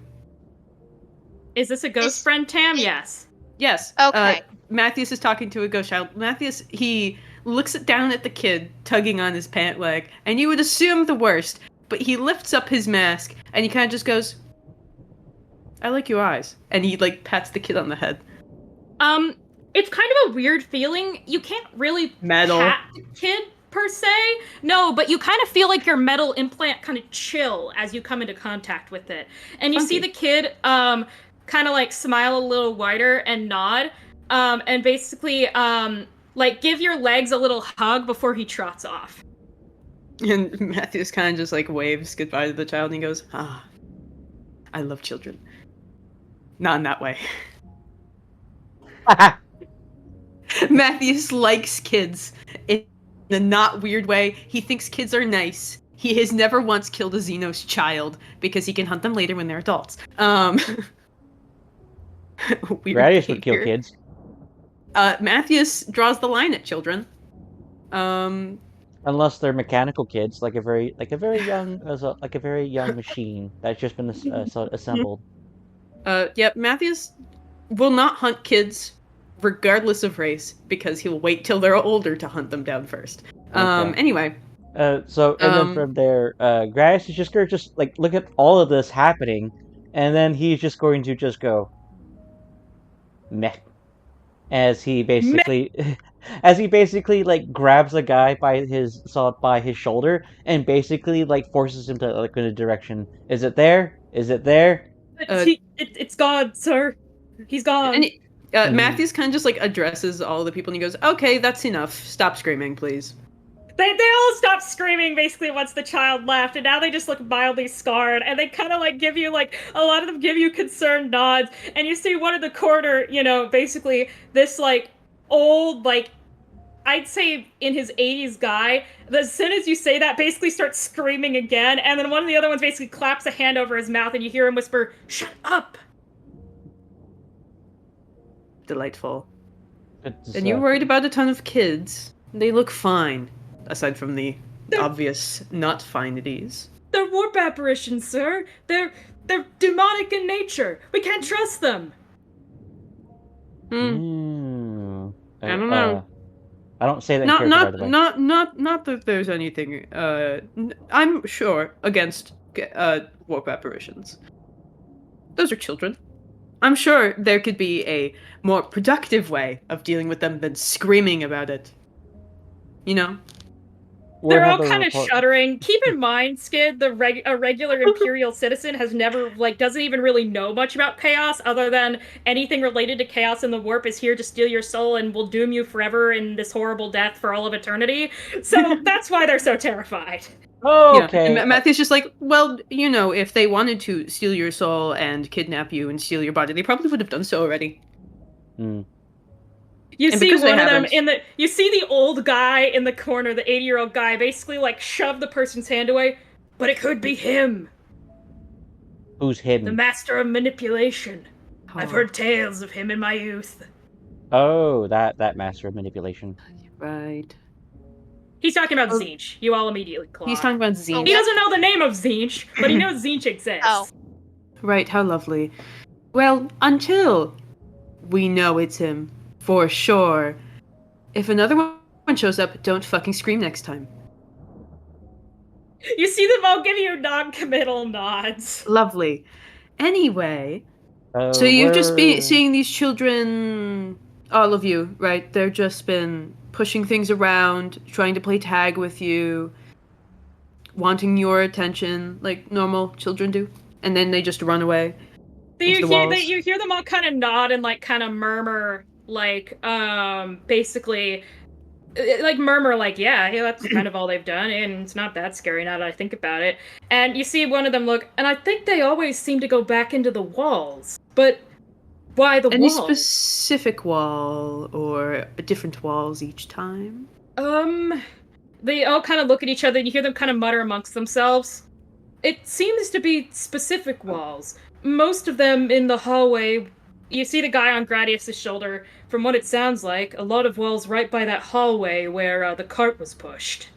Is this a ghost Is- friend, Tam? it- Yes. Yes. Okay. Matthias is talking to a ghost child. Matthias, he looks down at the kid tugging on his pant leg, and you would assume the worst, but he lifts up his mask and he kind of just goes, "I like your eyes," and he like pats the kid on the head. It's kind of a weird feeling. You can't really Metal. pat the kid per se. No, but you kind of feel like your metal implant kind of chill as you come into contact with it. And you see Funky. the kid kind of like smile a little wider and nod. And basically like give your legs a little hug before he trots off. And Matthias kind of just like waves goodbye to the child and he goes, "Ah, I love children." Not in that way. Matthias likes kids in a not weird way. He thinks kids are nice. He has never once killed a Xenos child because he can hunt them later when they're adults. Weird Gradius would kill behavior. kids. Matthias draws the line at children. Unless they're mechanical kids, like a very young machine that's just been assembled. Matthias will not hunt kids regardless of race because he'll wait till they're older to hunt them down first. Okay. Anyway. Then from there, Gradius is just going to like look at all of this happening, and then he's just going to just go meh, as he basically like grabs the guy by his shoulder and basically like forces him to like in a direction. Is it there? Is it there? It's gone, sir. He's gone. And Matthias kind of just like addresses all the people and he goes, "Okay, that's enough. Stop screaming, please." They all stopped screaming basically once the child left, and now they just look mildly scarred, and they kind of like give you like a lot of them give you concerned nods, and you see one in the corner, you know, basically this like old like I'd say in his 80s guy, as soon as you say that, basically starts screaming again, and then one of the other ones basically claps a hand over his mouth, and you hear him whisper, "Shut up!" Delightful. And you're worried about a ton of kids. They look fine, aside from the obvious not finities. They're warp apparitions, sir. They're demonic in nature. We can't trust them. I don't know. I don't say that. Not that there's anything. I'm sure against warp apparitions. Those are children. I'm sure there could be a more productive way of dealing with them than screaming about it. You know? They're all kind of shuddering. Keep in mind, Skid, a regular Imperial citizen has never, like, doesn't even really know much about chaos other than anything related to chaos in the warp is here to steal your soul and will doom you forever in this horrible death for all of eternity. So that's why they're so terrified. Oh, okay. Yeah. And Matthew's just like, well, you know, if they wanted to steal your soul and kidnap you and steal your body, they probably would have done so already. You see one of them you see the old guy in the corner, the 80-year-old guy, basically like shove the person's hand away, but it could be him. Who's hidden? The master of manipulation. Oh. I've heard tales of him in my youth. Oh, that master of manipulation. Right. He's talking about Tzeentch. You all immediately claw. He's talking about Tzeentch. He doesn't know the name of Tzeentch, but he knows Tzeentch exists. Oh. Right, how lovely. Well, until we know it's him, for sure. If another one shows up, don't fucking scream next time. You see them all give you non-committal nods. Lovely. Anyway, so you've just been seeing these children All of you, right? They've just been pushing things around, trying to play tag with you, wanting your attention like normal children do, and then they just run away into the walls. You hear them all kind of nod and like kind of murmur like basically like murmur like yeah, that's kind of all they've done and it's not that scary now that I think about it. And you see one of them look and I think they always seem to go back into the walls. But why the Any walls? specific wall or different walls each time? They all kind of look at each other and you hear them kind of mutter amongst themselves. It seems to be specific walls. Most of them in the hallway. You see the guy on Gradius's shoulder. From what it sounds like, a lot of walls right by that hallway where the cart was pushed.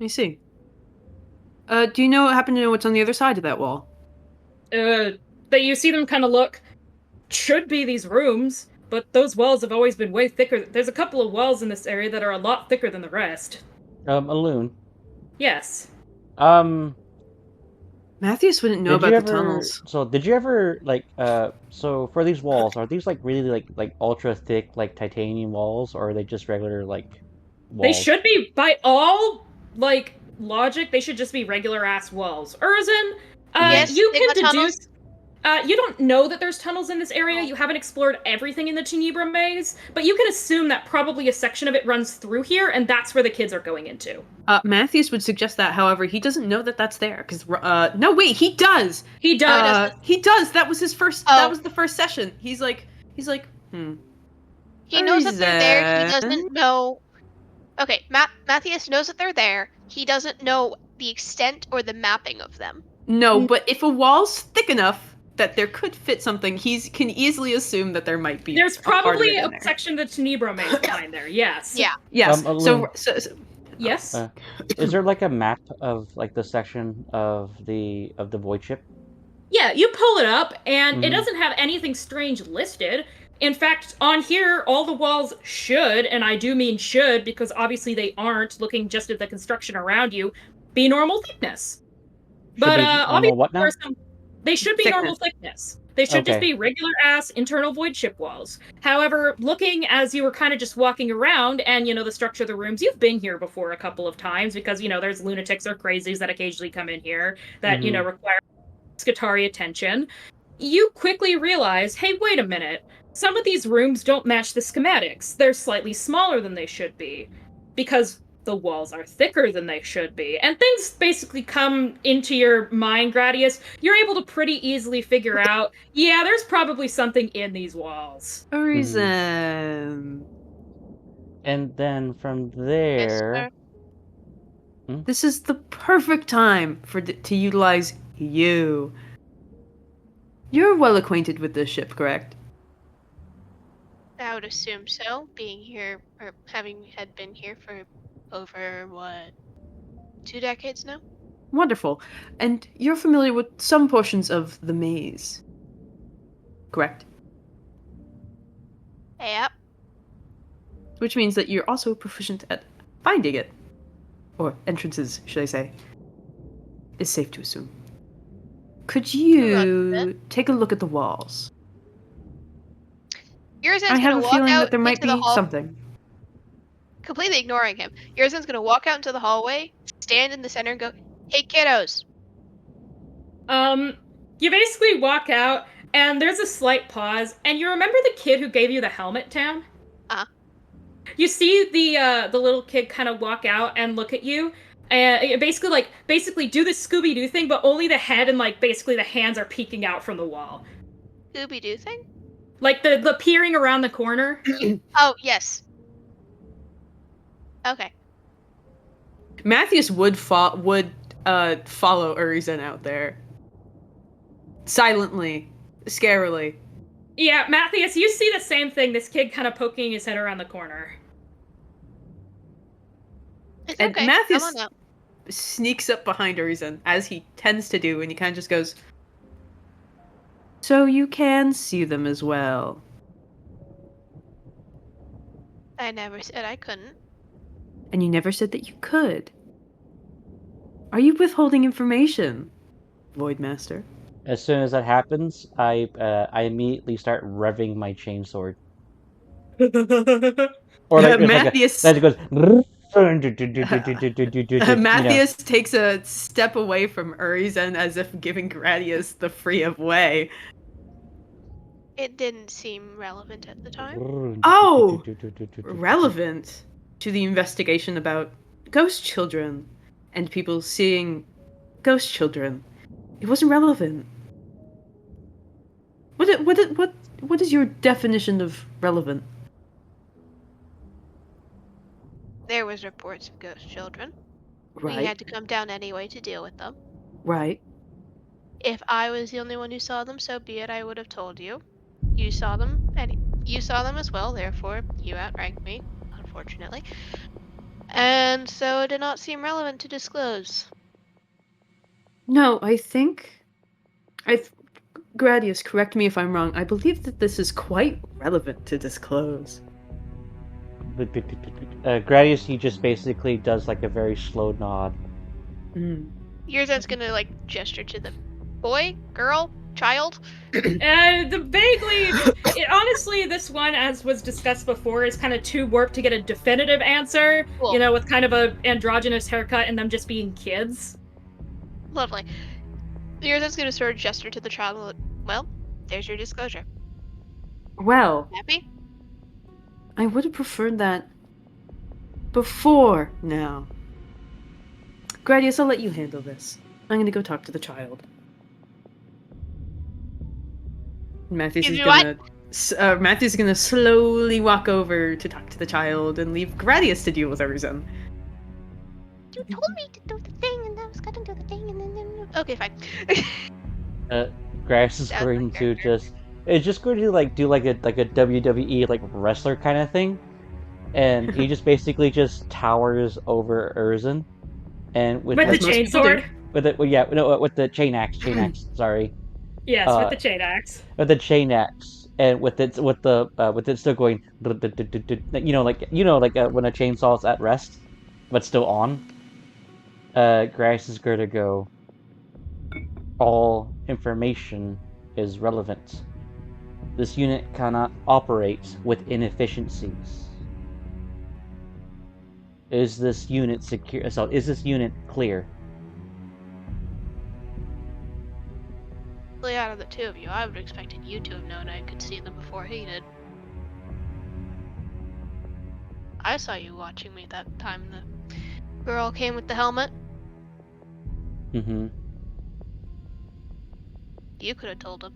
I see. Do you happen to know what's on the other side of that wall? That you see them kind of look. Should be these rooms, but those walls have always been way thicker. There's a couple of walls in this area that are a lot thicker than the rest. Alune. Yes. Matthias wouldn't know about the tunnels. So did you ever so for these walls, are these like really like ultra thick like titanium walls, or are they just regular like walls? They should be by all like logic. They should just be regular ass walls. Urzen, Yes, you they can got tunnels. deduce. You don't know that there's tunnels in this area. You haven't explored everything in the Tenebra maze, but you can assume that probably a section of it runs through here, and that's where the kids are going into. Matthias would suggest that, however, he doesn't know that that's there. Because, no, wait, he does! He does. He does! That was his first, Oh. that was the first session. He's like, He knows that they're there, he Urzen? doesn't know... Okay, Matthias knows that they're there, he doesn't know the extent or the mapping of them. No, but if a wall's thick enough that there could fit something, he can easily assume that there might be. There's part of probably it in a there. section of the Tenebra maze behind there. Yes. Yeah. Yes. Alune. So Yes. Is there like a map of like the section of the void ship? Yeah, you pull it up, and it Mhm. doesn't have anything strange listed. In fact, on here, all the walls should, and I do mean should, because obviously they aren't, looking just at the construction around you, be normal thickness. But obviously, what now? they should be Thickness. normal thickness. They should just Okay. be regular ass internal void ship walls. However, looking as you were kind of just walking around and, the structure of the rooms, you've been here before a couple of times because, there's lunatics or crazies that occasionally come in here that, Mhm. require Scutari attention. You quickly realize, hey, wait a minute. Some of these rooms don't match the schematics. They're slightly smaller than they should be because the walls are thicker than they should be. And things basically come into your mind, Gradius. You're able to pretty easily figure out, yeah, there's probably something in these walls. Urzen. And then from Yes, there, sir. This is the perfect time to utilize you. You're well acquainted with this ship, correct? I would assume so, being here, or had been here for over, 2 decades now? Wonderful. And you're familiar with some portions of the maze, correct? Yep. Which means that you're also proficient at finding it. Or entrances, should I say. Is safe to assume. Could you take a look at the walls? Urzen's I have gonna a walk feeling out that there might into the be hall, something. completely ignoring him. Urzen's gonna walk out into the hallway, stand in the center, and go, "Hey, kiddos." You basically walk out, and there's a slight pause, and you remember the kid who gave you the helmet, Tam? You see the little kid kind of walk out and look at you, and basically do the Scooby-Doo thing, but only the head and basically the hands are peeking out from the wall. Scooby-Doo thing? Like the peering around the corner. Oh, yes. Okay. Matthias would follow Urizen out there. Silently. Scarily. Yeah, Matthias, you see the same thing, this kid kind of poking his head around the corner. It's And okay. Matthias Come on out. sneaks up behind Urizen, as he tends to do, and he kind of just goes, "So you can see them as well." I never said I couldn't. And you never said that you could. Are you withholding information, Voidmaster? as soon as that happens, I immediately start revving my chainsword. Or like there's Matthias, like a that goes. You know, Matthias takes a step away from Urizen as if giving Gradius the free of way. It didn't seem relevant at the time. Oh! Relevant to the investigation about ghost children and people seeing ghost children. It wasn't relevant. What is your definition of relevant? There was reports of ghost children. We Right. had to come down anyway to deal with them. Right. If I was the only one who saw them, so be it. I would have told you. You saw them, and you saw them as well. Therefore, you outranked me, unfortunately. And so it did not seem relevant to disclose. No, I think Gradius, correct me if I'm wrong. I believe that this is quite relevant to disclose. Gradius, he just basically does like a very slow nod. Yurzan's gonna like gesture to the boy, girl, child. Honestly, this one, as was discussed before, is kind of too warped to get a definitive answer. Cool. You know, with kind of a androgynous haircut and them just being kids. Lovely. Yurzan's gonna sort of gesture to the child. Well, there's your disclosure. Well, Happy? I would have preferred that before now. Gradius, I'll let you handle this. I'm gonna go talk to the child. Matthews is gonna slowly walk over to talk to the child and leave Gradius to deal with Urizen. You told me to do the thing, and I was gonna do the thing, and then. Okay, fine. Gradius is going to just going to like do like a WWE like wrestler kind of thing, and he just basically just towers over Urizen, and with the chainsword. With the chain axe. Sorry. Yes, with the chain axe. With the chain axe, and with it still going, like when a chainsaw's at rest, but still on. Gradius is going to go. All information is relevant. This unit cannot operate with inefficiencies. Is this unit secure? So, is this unit clear? Out of the two of you, I would have expected you to have known I could see them before he did. I saw you watching me that time the girl came with the helmet. Mm-hmm. You could have told him.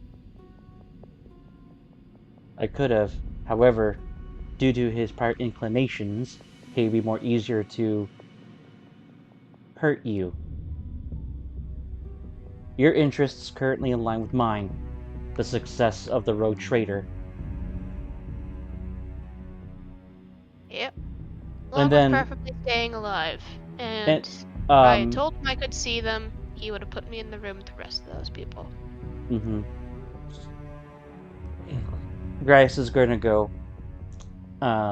I could have. However, due to his prior inclinations, he'd be more easier to hurt you. Your interests currently align with mine. The success of the rogue trader. Yep. And then perfectly staying alive. And I told him I could see them. He would have put me in the room with the rest of those people. Mm-hmm. Gradius is going to go.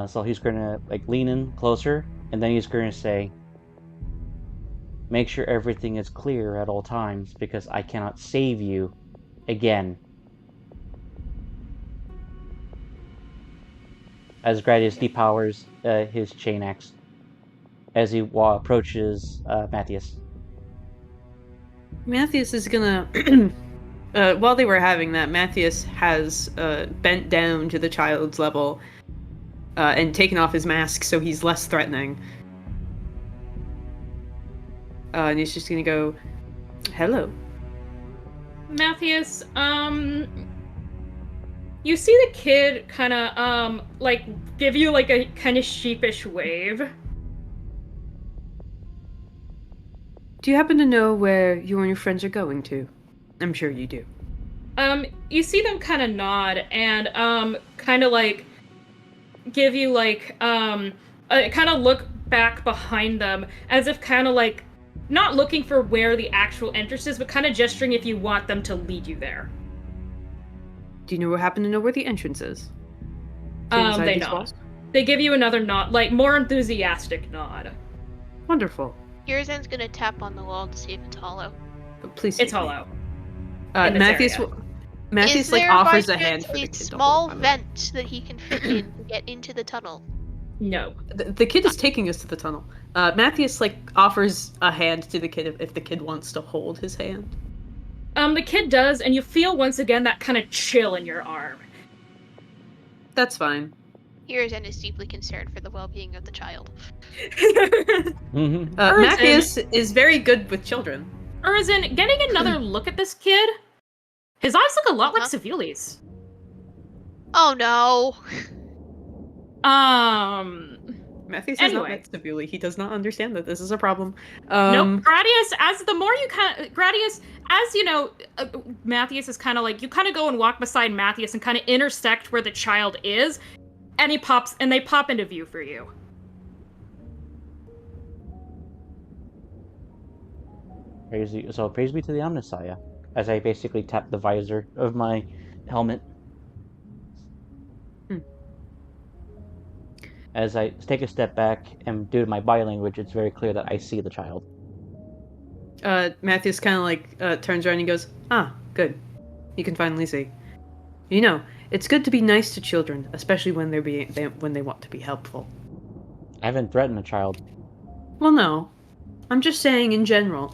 So he's going to like lean in closer, and then he's going to say, "Make sure everything is clear at all times, because I cannot save you again." As Gradius depowers his chain axe, as he approaches Matthias. Matthias is gonna. While they were having that, Matthias has bent down to the child's level and taken off his mask so he's less threatening. And he's just gonna go, "Hello." Matthias, you see the kid kind of, like, give you, like, a kind of sheepish wave. Do you happen to know where you and your friends are going to? I'm sure you do. You see them kind of nod and, kind of, like, give you, like, kind of look back behind them as if kind of, like, not looking for where the actual entrance is, but kind of gesturing if you want them to lead you there. Do you happen to know where the entrance is? They nod. They give you another nod, like, more enthusiastic nod. Wonderful. Yurzan's gonna tap on the wall to see if it's hollow. Please. It's hollow. Matthews Is like there offers by a hand chance for the a kid to small hold. vent that he can fit in to get into the tunnel? No. The kid is taking us to the tunnel. Matthews like offers a hand to the kid if the kid wants to hold his hand. The kid does, and you feel once again that kind of chill in your arm. That's fine. Urizen is deeply concerned for the well-being of the child. Mhm. Matthews is very good with children. Urizen, getting another look at this kid, his eyes look a lot like Sevili's. Oh no. Matthews has not Anyway. met Stabuli. He does not understand that this is a problem. Nope. Gradius, as the more you Gradius, as you know, Mathias is kind of like, you kind of go and walk beside Mathias and kind of intersect where the child is, and they pop into view for you. Praise be to the Omnissiah, as I basically tap the visor of my helmet. As I take a step back, and due to my body language, it's very clear that I see the child. Matthews kind of like turns around and goes, "Ah, good. You can finally see. You know, it's good to be nice to children, especially when when they want to be helpful." I haven't threatened a child. Well, no. I'm just saying in general.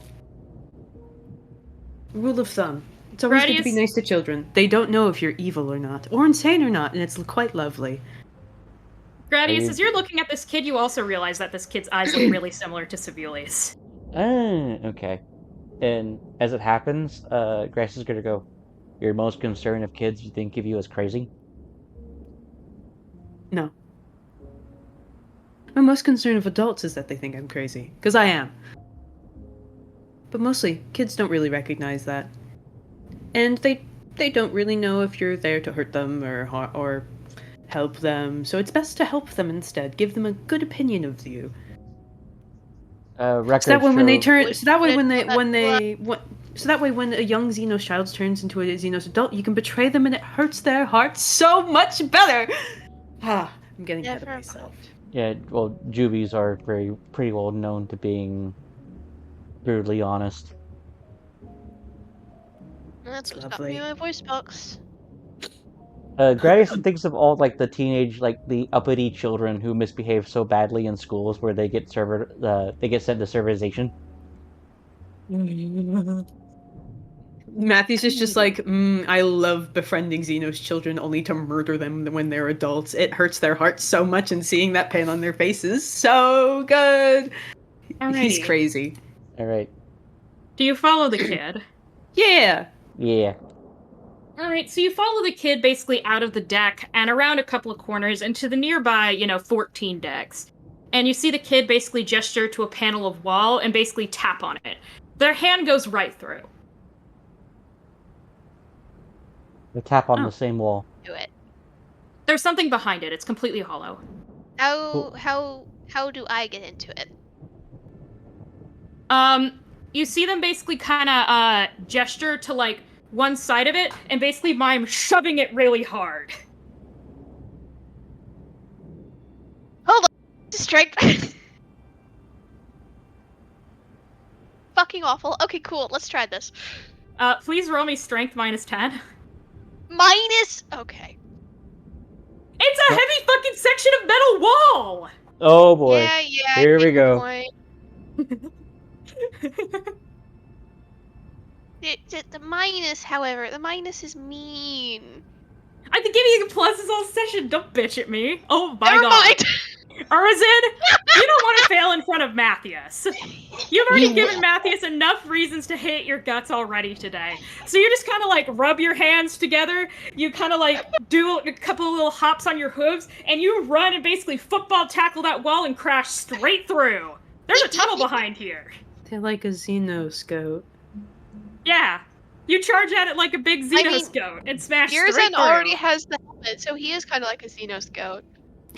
Rule of thumb. It's always good to be Gradius- nice to children. They don't know if you're evil or not, or insane or not, and it's quite lovely. Gradius, as you're looking at this kid, you also realize that this kid's eyes look really similar to Sevili's. Okay. And as it happens, Grace is gonna go, "You're most concerned if kids think of you as crazy?" No. My most concern of adults is that they think I'm crazy, because I am. But mostly, kids don't really recognize that. And they don't really know if you're there to hurt them or help them, so it's best to help them instead. Give them a good opinion of you. So that way when when a young Xenos child turns into a Xenos adult, you can betray them and it hurts their hearts so much better. I'm getting ahead of myself. Yeah, well, Juvies are pretty well known to being brutally honest. That's what's got lovely. me in my voice box. Grayson thinks of all like the teenage, like the uppity children who misbehave so badly in schools where they get sent to serverization. Matthews is just like, I love befriending Xenos children only to murder them when they're adults. It hurts their hearts so much, and seeing that pain on their faces so good. Alrighty. He's crazy. All right. Do you follow the kid? Yeah. Yeah. Alright, so you follow the kid basically out of the deck and around a couple of corners into the nearby, 14 decks. And you see the kid basically gesture to a panel of wall and basically tap on it. Their hand goes right through. They tap on the same wall. Do it. There's something behind it. It's completely hollow. How do I get into it? You see them basically kind of gesture to like one side of it and basically mime shoving it really hard. Hold on. Strength. Fucking awful. Okay, cool. Let's try this. Please roll me strength -10. Okay. It's a heavy fucking section of metal wall! Oh boy. Yeah. Here we go. The minus, however, the minus is mean. I've been giving you pluses all session. Don't bitch at me. Oh my Never god. mind. Arizin, you don't want to fail in front of Matthias. You've already given Matthias enough reasons to hate your guts already today. So you just kind of like rub your hands together, you kind of like do a couple of little hops on your hooves, and you run and basically football tackle that wall and crash straight through. There's a tunnel behind here. They're like a Xenoscope. Yeah. You charge at it like a big Xenoscope and smash straight Urizen through. already has the helmet, so he is kind of like a Xenoscope.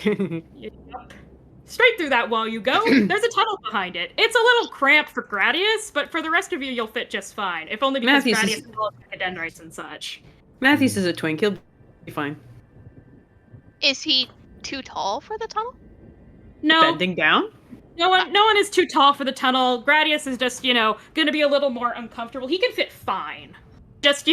Yep. Straight through that wall you go. There's a tunnel behind it. It's a little cramped for Gradius, but for the rest of you, you'll fit just fine. If only because Matthews Gradius is- is all dendrites and such. Matthews is a twink. He'll be fine. Is he too tall for the tunnel? No, Bending down? no one is too tall for the tunnel. Gradius is just, gonna be a little more uncomfortable. He can fit fine. Just,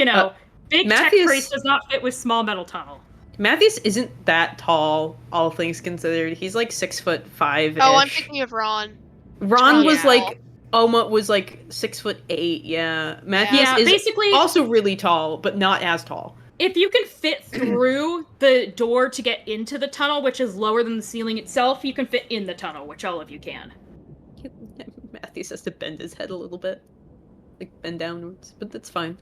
Big tech priest does not fit with small metal tunnel. Matthias isn't that tall, all things considered. He's like 6'5". Oh, I'm thinking of Ron. Ron was yeah. like Oma was like 6'8". Yeah, Matthias Yeah, is basically also really tall, but not as tall. If you can fit through the door to get into the tunnel, which is lower than the ceiling itself, you can fit in the tunnel, which all of you can. Matthias has to bend his head a little bit, like bend downwards, but that's fine.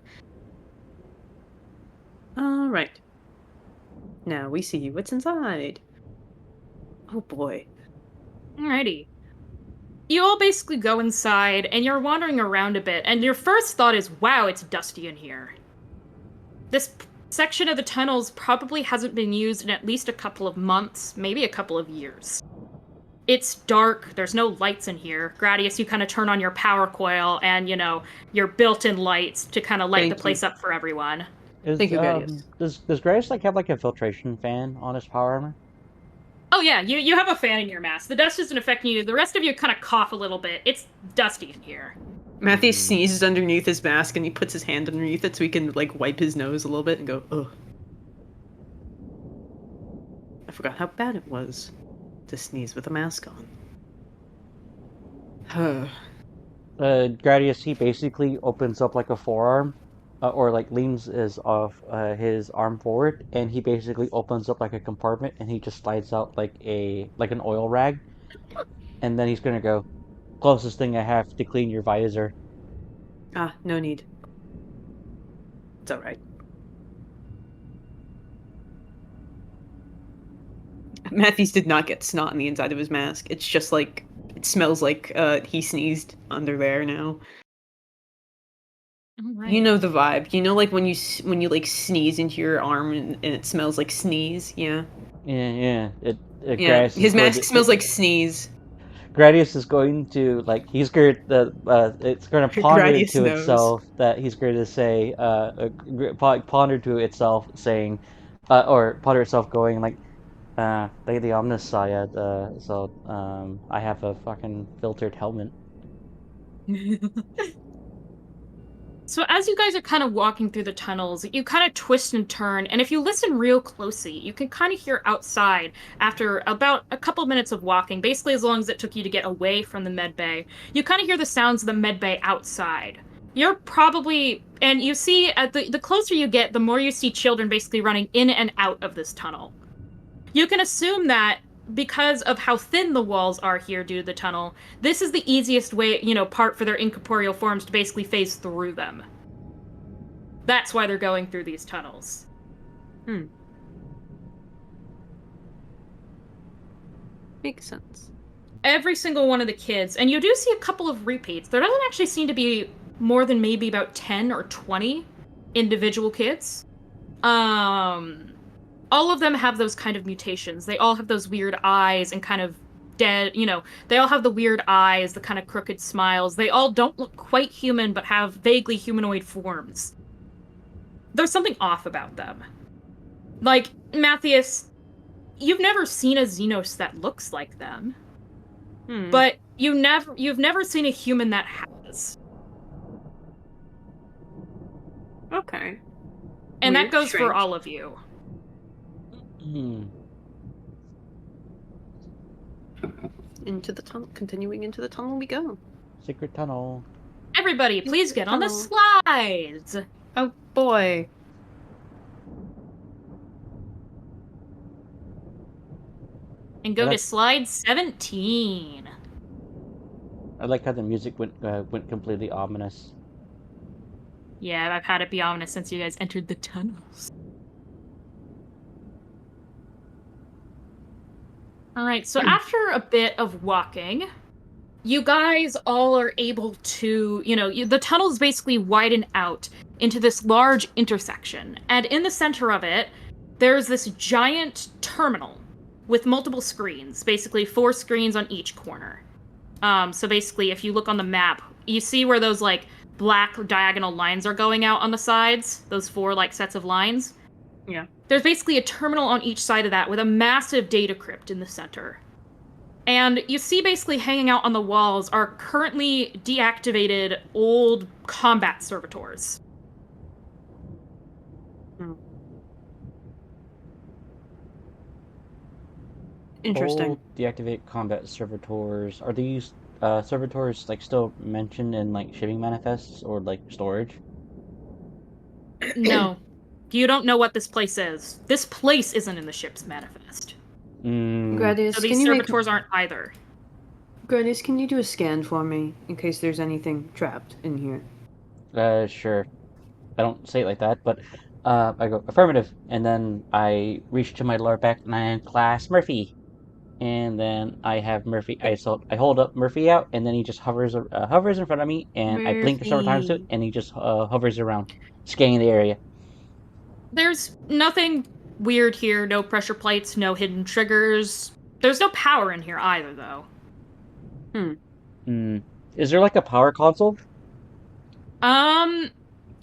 All right. Now we see what's inside. Oh boy. Alrighty. You all basically go inside, and you're wandering around a bit, and your first thought is, wow, it's dusty in here. This section of the tunnels probably hasn't been used in at least a couple of months, maybe a couple of years. It's dark, there's no lights in here. Gradius, you kind of turn on your power coil and, your built-in lights to kind of light the place up for everyone. Thank you, Gradius. Does Gradius like have like a filtration fan on his power armor? Oh yeah, you have a fan in your mask. The dust isn't affecting you. The rest of you kind of cough a little bit. It's dusty in here. Matthias sneezes underneath his mask and he puts his hand underneath it so he can like wipe his nose a little bit and go, ugh. I forgot how bad it was to sneeze with a mask on. Gradius, he basically opens up like a forearm, or like leans his arm forward, and he basically opens up like a compartment, and he just slides out like an oil rag, and then he's gonna go, closest thing I have to clean your visor. Ah, no need. It's alright. Matthews did not get snot on the inside of his mask. It's just like, it smells like he sneezed under there now. Right. You know the vibe. You know, like when you like sneeze into your arm and it smells like sneeze. Yeah. Yeah. Yeah. His mask smells like sneeze. Gradius is going to it's going to ponder Gradius to knows. itself that he's going to say ponder to itself saying, or ponder itself going like, Lady Omniscience, so I have a fucking filtered helmet. So as you guys are kind of walking through the tunnels, you kind of twist and turn, and if you listen real closely, you can kind of hear outside after about a couple minutes of walking, basically as long as it took you to get away from the medbay, you kind of hear the sounds of the medbay outside. You're probably, and you see, the closer you get, the more you see children basically running in and out of this tunnel. You can assume that because of how thin the walls are here due to the tunnel, this is the easiest way, part for their incorporeal forms to basically phase through them. That's why they're going through these tunnels. Makes sense. Every single one of the kids, and you do see a couple of repeats. There doesn't actually seem to be more than maybe about 10 or 20 individual kids. All of them have those kind of mutations. They all have those weird eyes and kind of dead, they all have the weird eyes, the kind of crooked smiles. They all don't look quite human, but have vaguely humanoid forms. There's something off about them. Like, Matthias, you've never seen a Xenos that looks like them. But you've never seen a human that has. Okay. And Weird, that goes strange. for all of you. Into the tunnel. Continuing into the tunnel we go. Secret tunnel. Everybody, please get on the Tunnel. slides! Oh boy. And go to slide 17. I like how the music went completely ominous. Yeah, I've had it be ominous since you guys entered the tunnels. Alright, so after a bit of walking, you guys all are able to, the tunnels basically widen out into this large intersection. And in the center of it, there's this giant terminal with multiple screens, basically 4 screens on each corner. So basically, if you look on the map, you see where those, black diagonal lines are going out on the sides? Those 4, sets of lines? Yeah. There's basically a terminal on each side of that with a massive data crypt in the center. And you see basically hanging out on the walls are currently deactivated old combat servitors. Interesting. Old deactivate combat servitors. Are these servitors like still mentioned in like shipping manifests or like storage? No. You don't know what this place is. This place isn't in the ship's manifest. Gradius, So these servitors aren't either. Gradius, can you do a scan for me in case there's anything trapped in here? Sure. I don't say it like that, but I go affirmative, and then I reach to my lower back and I class Murphy, and then I have Murphy. I hold up Murphy out, and then he just hovers in front of me, and I blink several times to it, Murphy. and he just hovers around, scanning the area. There's nothing weird here. No pressure plates, no hidden triggers. There's no power in here either, though. Is there like a power console?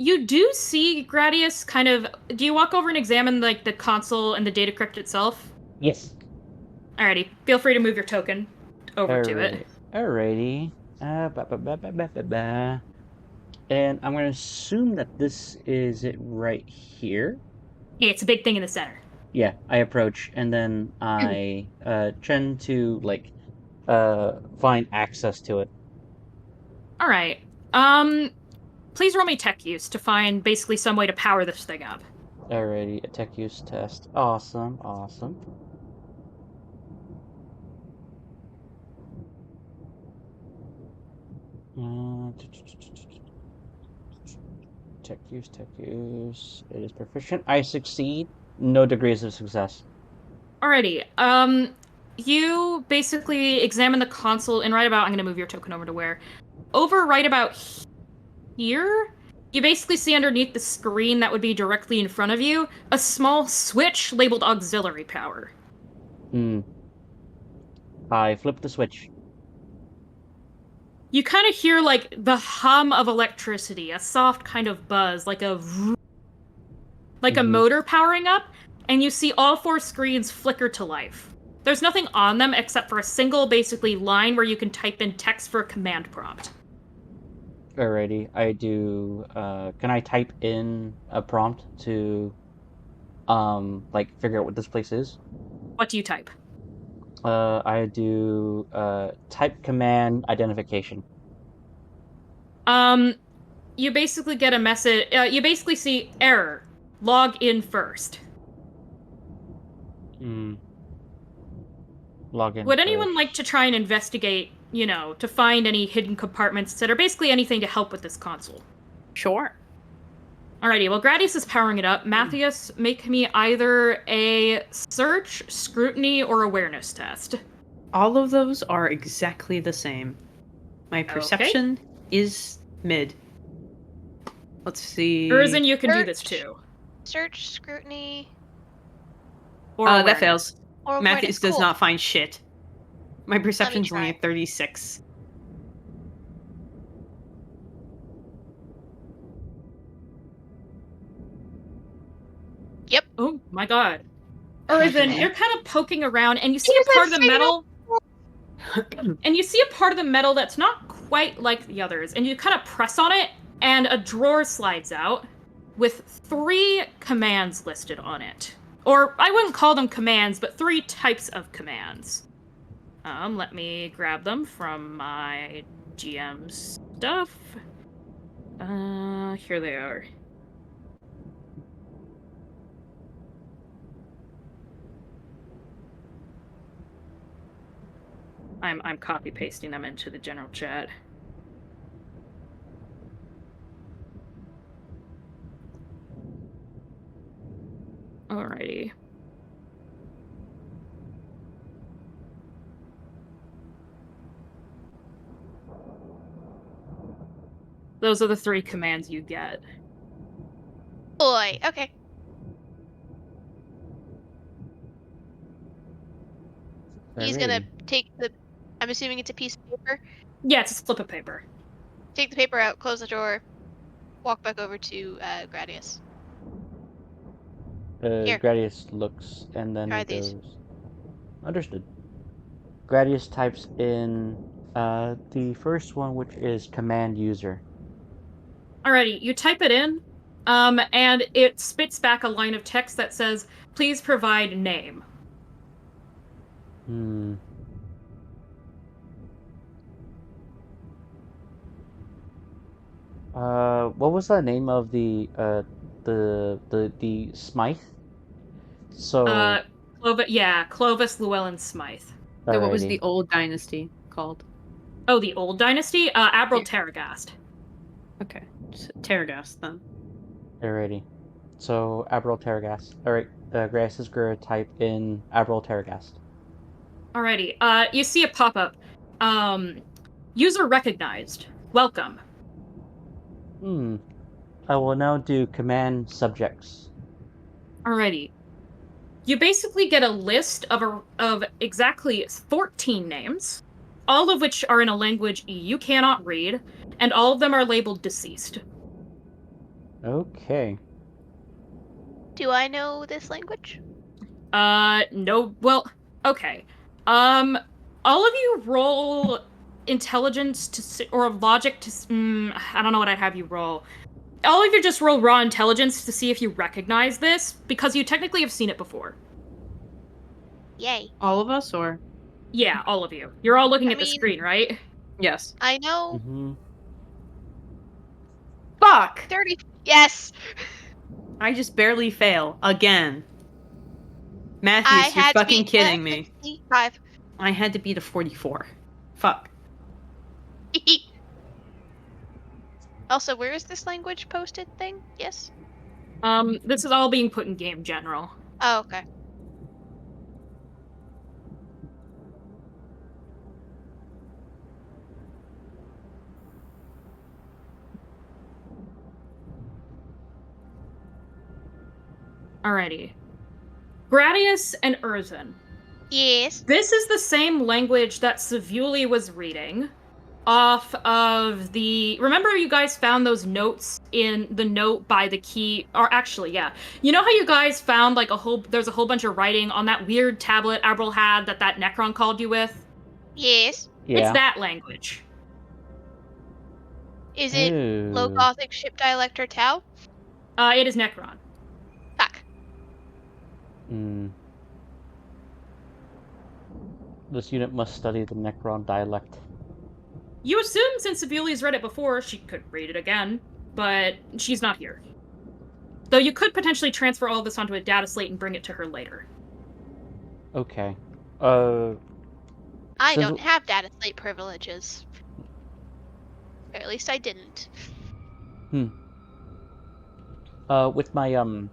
You do see Gradius kind of. Do you walk over and examine like the console and the data crypt itself? Yes. Alrighty. Feel free to move your token over to it. Alrighty. And I'm gonna assume that this is it right here. Yeah, it's a big thing in the center. Yeah, I approach and then I tend to like find access to it. All right. Please roll me tech use to find basically some way to power this thing up. Alrighty, a tech use test. Awesome. Tech use. It is proficient. I succeed. No degrees of success. Alrighty. You basically examine the console and right about. I'm gonna move your token over to where. Over right about here, you basically see underneath the screen that would be directly in front of you a small switch labeled auxiliary power. I flip the switch. You kind of hear like the hum of electricity, a soft kind of buzz, like a motor powering up, and you see all 4 screens flicker to life. There's nothing on them except for a single basically line where you can type in text for a command prompt. Alrighty, I do. Can I type in a prompt to, like figure out what this place is? What do you type? I do type command identification. You basically get a message. You basically see error. Log in first. Log in. Would anyone like to try and investigate? To find any hidden compartments, etc. Basically anything to help with this console. Sure. Alrighty, well, Gradius is powering it up. Matthias, make me either a search, scrutiny, or awareness test. All of those are exactly the same. My perception is mid. Let's see. Urizen, you can do this too. Search, scrutiny. Or that fails. Or Matthias does not find shit. My perception's try. only at 36. Yep. Oh my god. Urizen, you're kind of poking around and you see a part of the metal. And you see a part of the metal that's not quite like the others. And you kind of press on it, and a drawer slides out with 3 commands listed on it. Or I wouldn't call them commands, but 3 types of commands. Let me grab them from my GM stuff. Here they are. I'm copy pasting them into the general chat. Alrighty. Those are the 3 commands you get. Boy, okay. He's gonna take the... I'm assuming it's a piece of paper? Yeah, it's a slip of paper. Take the paper out, close the door, walk back over to Gradius. Here. Gradius looks and then Try goes. these. Understood. Gradius types in the first one, which is command user. Alrighty, you type it in. and it spits back a line of text that says, "Please provide name." Hmm. What was the name of the Smythe? So, Clovis Llewellyn Smythe. So what was alrighty, the old dynasty called? Oh, the old dynasty? Abril Yeah. Terragast. Okay. Terragast then. alrighty. So Aberral Terragast. Alright, Grass is gonna type in Aberral Terragast. Alrighty. You see a pop-up. User recognized. Welcome. I will now do command subjects. Alrighty. You basically get a list of exactly 14 names, all of which are in a language you cannot read, and all of them are labeled deceased. Okay. Do I know this language? No, well, okay. All of you roll intelligence or logic to, I don't know what I'd have you roll. All of you just roll raw intelligence to see if you recognize this, because you technically have seen it before. Yay. All of us, or? Yeah, all of you. You're all looking I at the mean- screen, right? Yes. I know Mm-hmm. Fuck! 30. Yes! I just barely fail. Again. I Matthews, you're had to fucking beat kidding me. 65. I had to beat a 44. Fuck. Also, where is this language posted thing? Yes? This is all being put in game general. Oh, okay. Alrighty. Gradius and Urzin. Yes. This is the same language that Savuli was reading off of the... Remember you guys found those notes in the note by the key... Or actually, yeah. You know how you guys found, like, there's a whole bunch of writing on that weird tablet Abril had that Necron called you with? Yes. Yeah. It's that language. Is it Low Ooh. Gothic ship dialect or Tau? It is Necron. Fuck. Hmm. This unit must study the Necron dialect. You assume since Savuli's read it before, she could read it again, but she's not here. Though you could potentially transfer all this onto a data slate and bring it to her later. Okay. I Since- don't have data slate privileges. Or at least I didn't. With my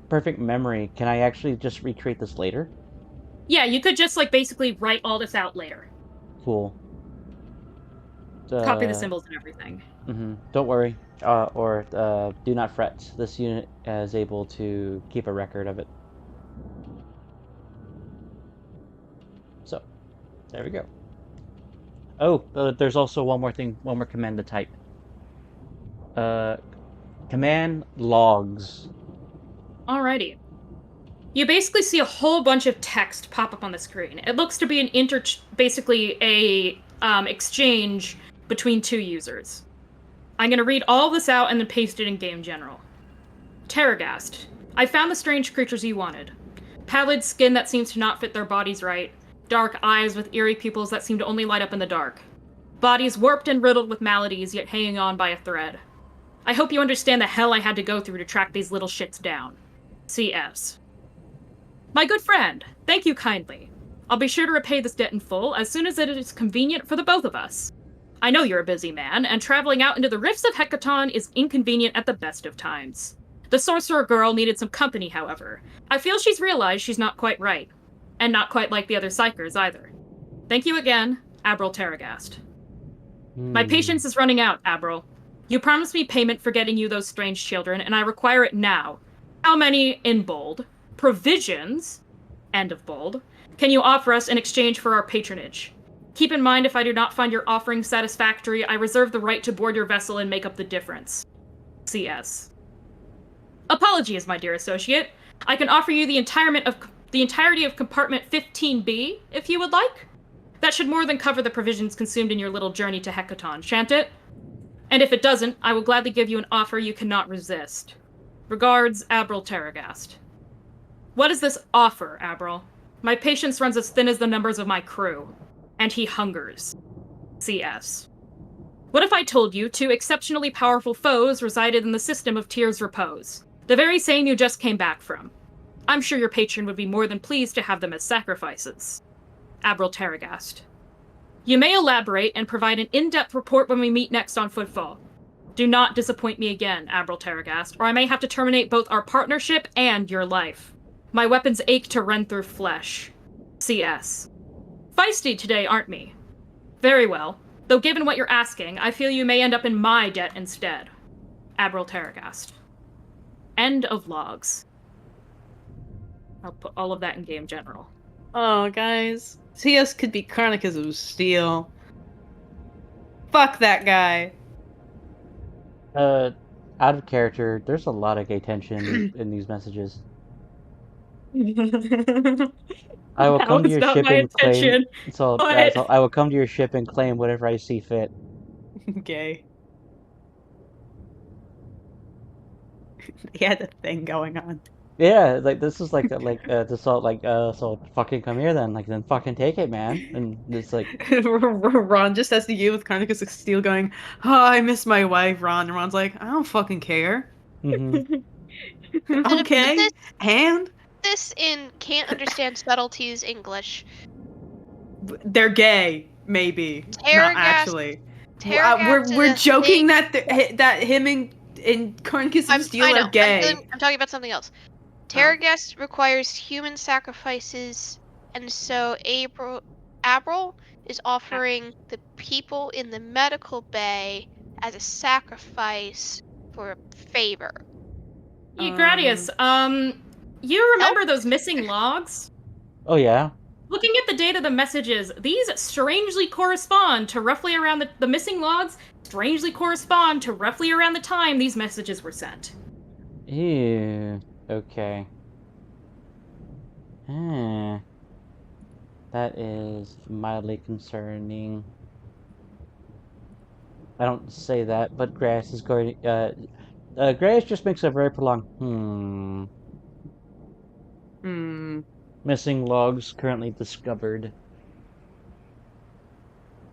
perfect memory, can I actually just recreate this later? Yeah, you could just, like, basically write all this out later. Cool. Copy the symbols and everything. Don't worry, or do not fret. This unit is able to keep a record of it. So, there we go. Oh, there's also one more command to type. Command logs. Alrighty. You basically see a whole bunch of text pop up on the screen. It looks to be basically a exchange between two users. I'm gonna read all this out and then paste it in game general. Terragast. I found the strange creatures you wanted. Pallid skin that seems to not fit their bodies right. Dark eyes with eerie pupils that seem to only light up in the dark. Bodies warped and riddled with maladies, yet hanging on by a thread. I hope you understand the hell I had to go through to track these little shits down. C.S. My good friend, thank you kindly. I'll be sure to repay this debt in full as soon as it is convenient for the both of us. I know you're a busy man, and traveling out into the rifts of Hecaton is inconvenient at the best of times. The sorcerer girl needed some company, however. I feel she's realized she's not quite right. And not quite like the other Psychers, either. Thank you again, Abril Terragast. My patience is running out, Abril. You promised me payment for getting you those strange children, and I require it now. How many, in bold, provisions, end of bold, can you offer us in exchange for our patronage? Keep in mind, if I do not find your offering satisfactory, I reserve the right to board your vessel and make up the difference. C.S. Apologies, my dear associate. I can offer you the entirety of compartment 15B, if you would like. That should more than cover the provisions consumed in your little journey to Hecaton, shan't it? And if it doesn't, I will gladly give you an offer you cannot resist. Regards, Abril Terragast. What is this offer, Abril? My patience runs as thin as the numbers of my crew, and he hungers. CS. What if I told you 2 exceptionally powerful foes resided in the system of Tyr's Repose, the very same you just came back from? I'm sure your patron would be more than pleased to have them as sacrifices. Abril Terragast. You may elaborate and provide an in-depth report when we meet next on Footfall. Do not disappoint me again, Abril Terragast, or I may have to terminate both our partnership and your life. My weapons ache to rend through flesh. CS. Feisty today, aren't me? Very well. Though given what you're asking, I feel you may end up in my debt instead. Abril Terragast. End of logs. I'll put all of that in game general. Oh, guys. CS could be Chronicles of Steel. Fuck that guy. Out of character, there's a lot of gay tension in these messages. I will That come to was your not ship my and claim. intention, but... I will come to your ship and claim whatever I see fit. Gay. He had a thing going on. Yeah, like this is so fucking come here then fucking take it, man. And it's like, Ron just has to deal with Chronicles of Steel going, oh, I miss my wife, Ron. And Ron's like, I don't fucking care. mhm. Okay. And This in can't understand subtleties English. they're gay, maybe. Not Terragast- actually. Terragast We're is a joking thing- that him and Chronicles of Steel are gay. I'm talking about something else. Terragast requires human sacrifices, and so Abril is offering the people in the medical bay as a sacrifice for a favor. Yeah, Gradius, you remember those missing logs? Oh yeah. Looking at the date of the messages, these strangely correspond to roughly around the missing logs strangely correspond to roughly around the time these messages were sent. Ew. Okay. That is mildly concerning. I don't say that, but Grass is going. Grass just makes a very prolonged. Missing logs currently discovered.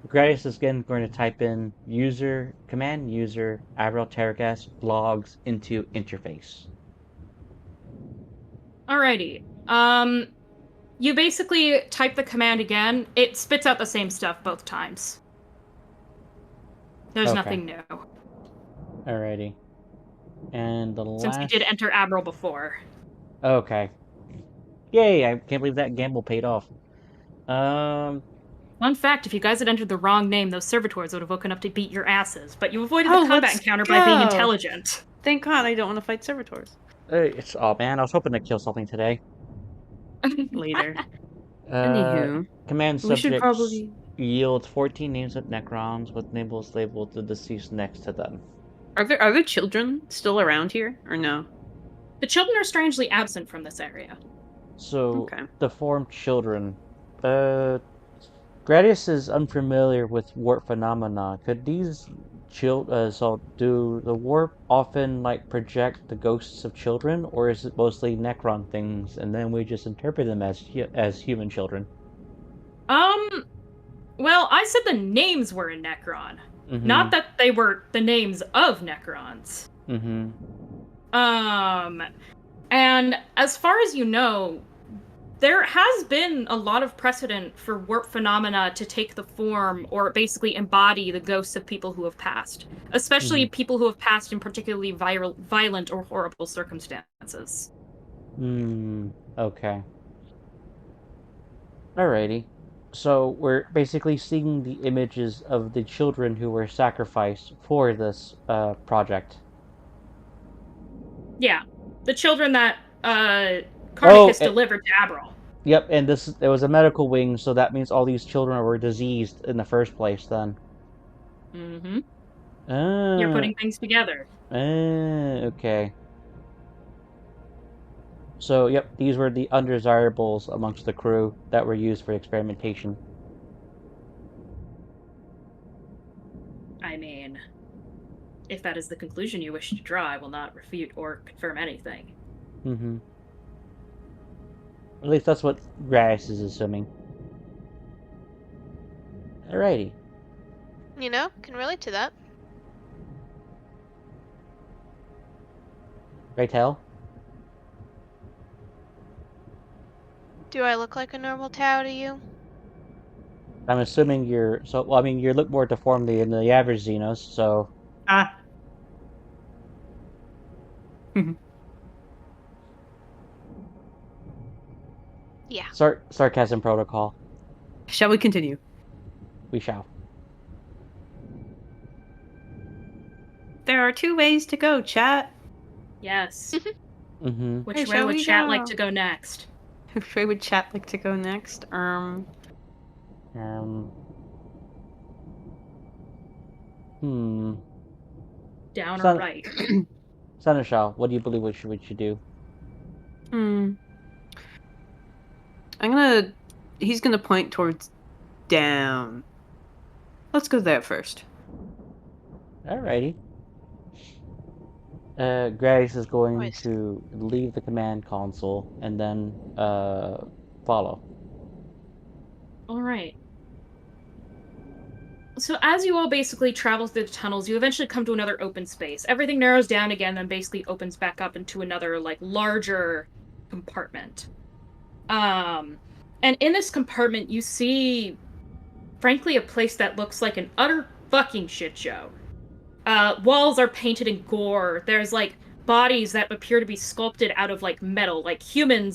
Grace is again going to type in command user Abril Terragast logs into interface. Alrighty. You basically type the command again. It spits out the same stuff both times. There's nothing new. Alrighty. And the last... Since you did enter Abril before. Okay. Yay, I can't believe that gamble paid off. Fun fact, if you guys had entered the wrong name, those servitors would have woken up to beat your asses, but you avoided the combat encounter by being intelligent. Thank God I don't want to fight servitors. Oh man, I was hoping to kill something today. Later. Anywho. Command we should subjects probably... yield 14 names of Necrons with names labeled the deceased next to them. Are there children still around here, or no? The children are strangely absent from this area. So, deformed children. Gradius is unfamiliar with warp phenomena. Could these so do the warp often project the ghosts of children, or is it mostly Necron things, and then we just interpret them as human children? Well, I said the names were in Necron, not that they were the names of Necrons. And as far as you know, there has been a lot of precedent for warp phenomena to take the form or basically embody the ghosts of people who have passed, especially people who have passed in particularly violent or horrible circumstances. Okay. Alrighty. So we're basically seeing the images of the children who were sacrificed for this project. Yeah. The children that Carnicus delivered to Abril. Yep, and it was a medical wing, so that means all these children were diseased in the first place then. You're putting things together. Okay. So, yep, these were the undesirables amongst the crew that were used for experimentation. I mean... if that is the conclusion you wish to draw, I will not refute or confirm anything. Mm-hmm. At least that's what Grass is assuming. Alrighty. You know, can relate to that. Raytel? Do I look like a normal Tao to you? I'm assuming you're well, I mean you look more deformed than the average Xenos, so Ah. Yeah. sarcasm protocol. Shall we continue? We shall. There are 2 ways to go, chat. Yes. Mm-hmm. Which Hey, way shall would we chat go? like to go next? Which way would chat like to go next? Hmm. Down or Son- right? Seneschal, what do you believe we should do? He's gonna point towards down. Let's go there first. Alrighty. Grace is going Nice. to leave the command console and then follow. All right. So as you all basically travel through the tunnels, you eventually come to another open space. Everything narrows down again, then basically opens back up into another, like, larger compartment. And in this compartment, you see, frankly, a place that looks like an utter fucking shit show. Walls are painted in gore. There's, like, bodies that appear to be sculpted out of, like, metal. Like, human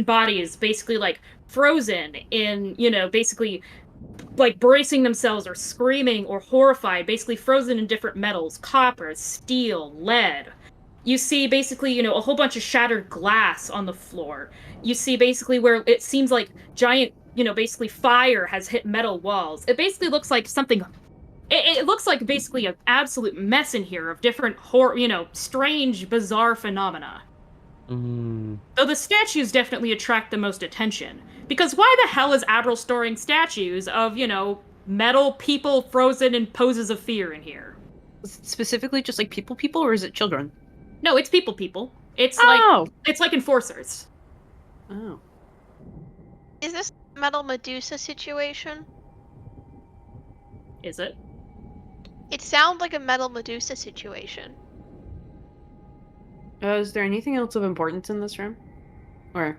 bodies, basically, like, frozen in, basically like bracing themselves or screaming or horrified, basically frozen in different metals, copper, steel, lead. You see basically, a whole bunch of shattered glass on the floor. You see basically where it seems like giant, basically fire has hit metal walls. It basically looks like something. It looks like basically an absolute mess in here of different strange, bizarre phenomena. Though the statues definitely attract the most attention. Because why the hell is Admiral storing statues of, metal people frozen in poses of fear in here? Is it specifically just like people, or is it children? No, it's people. It's Oh! like enforcers. Oh. Is this Metal Medusa situation? Is it? It sounds like a Metal Medusa situation. Is there anything else of importance in this room? Or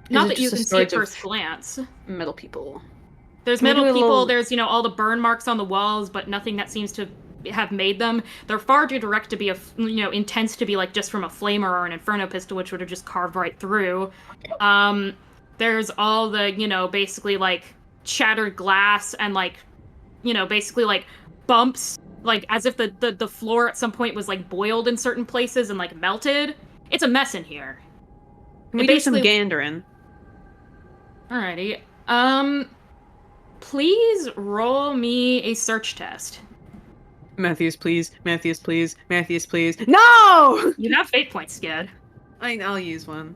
Not it that you just a can see at storage of first glance. metal people? There's Can we metal do a people, little- there's, all the burn marks on the walls, but nothing that seems to have made them. They're far too direct to be, intense to be, like, just from a flamer or an inferno pistol, which would have just carved right through. There's all the, basically, like, shattered glass and, like, basically, like, bumps, like, as if the floor at some point was, like, boiled in certain places and, like, melted. It's a mess in here. Can we do some gandering? Alrighty. Please roll me a search test. Matthews, please. Matthews, please. Matthews, please. No! You have fate points, Skid. I'll use one.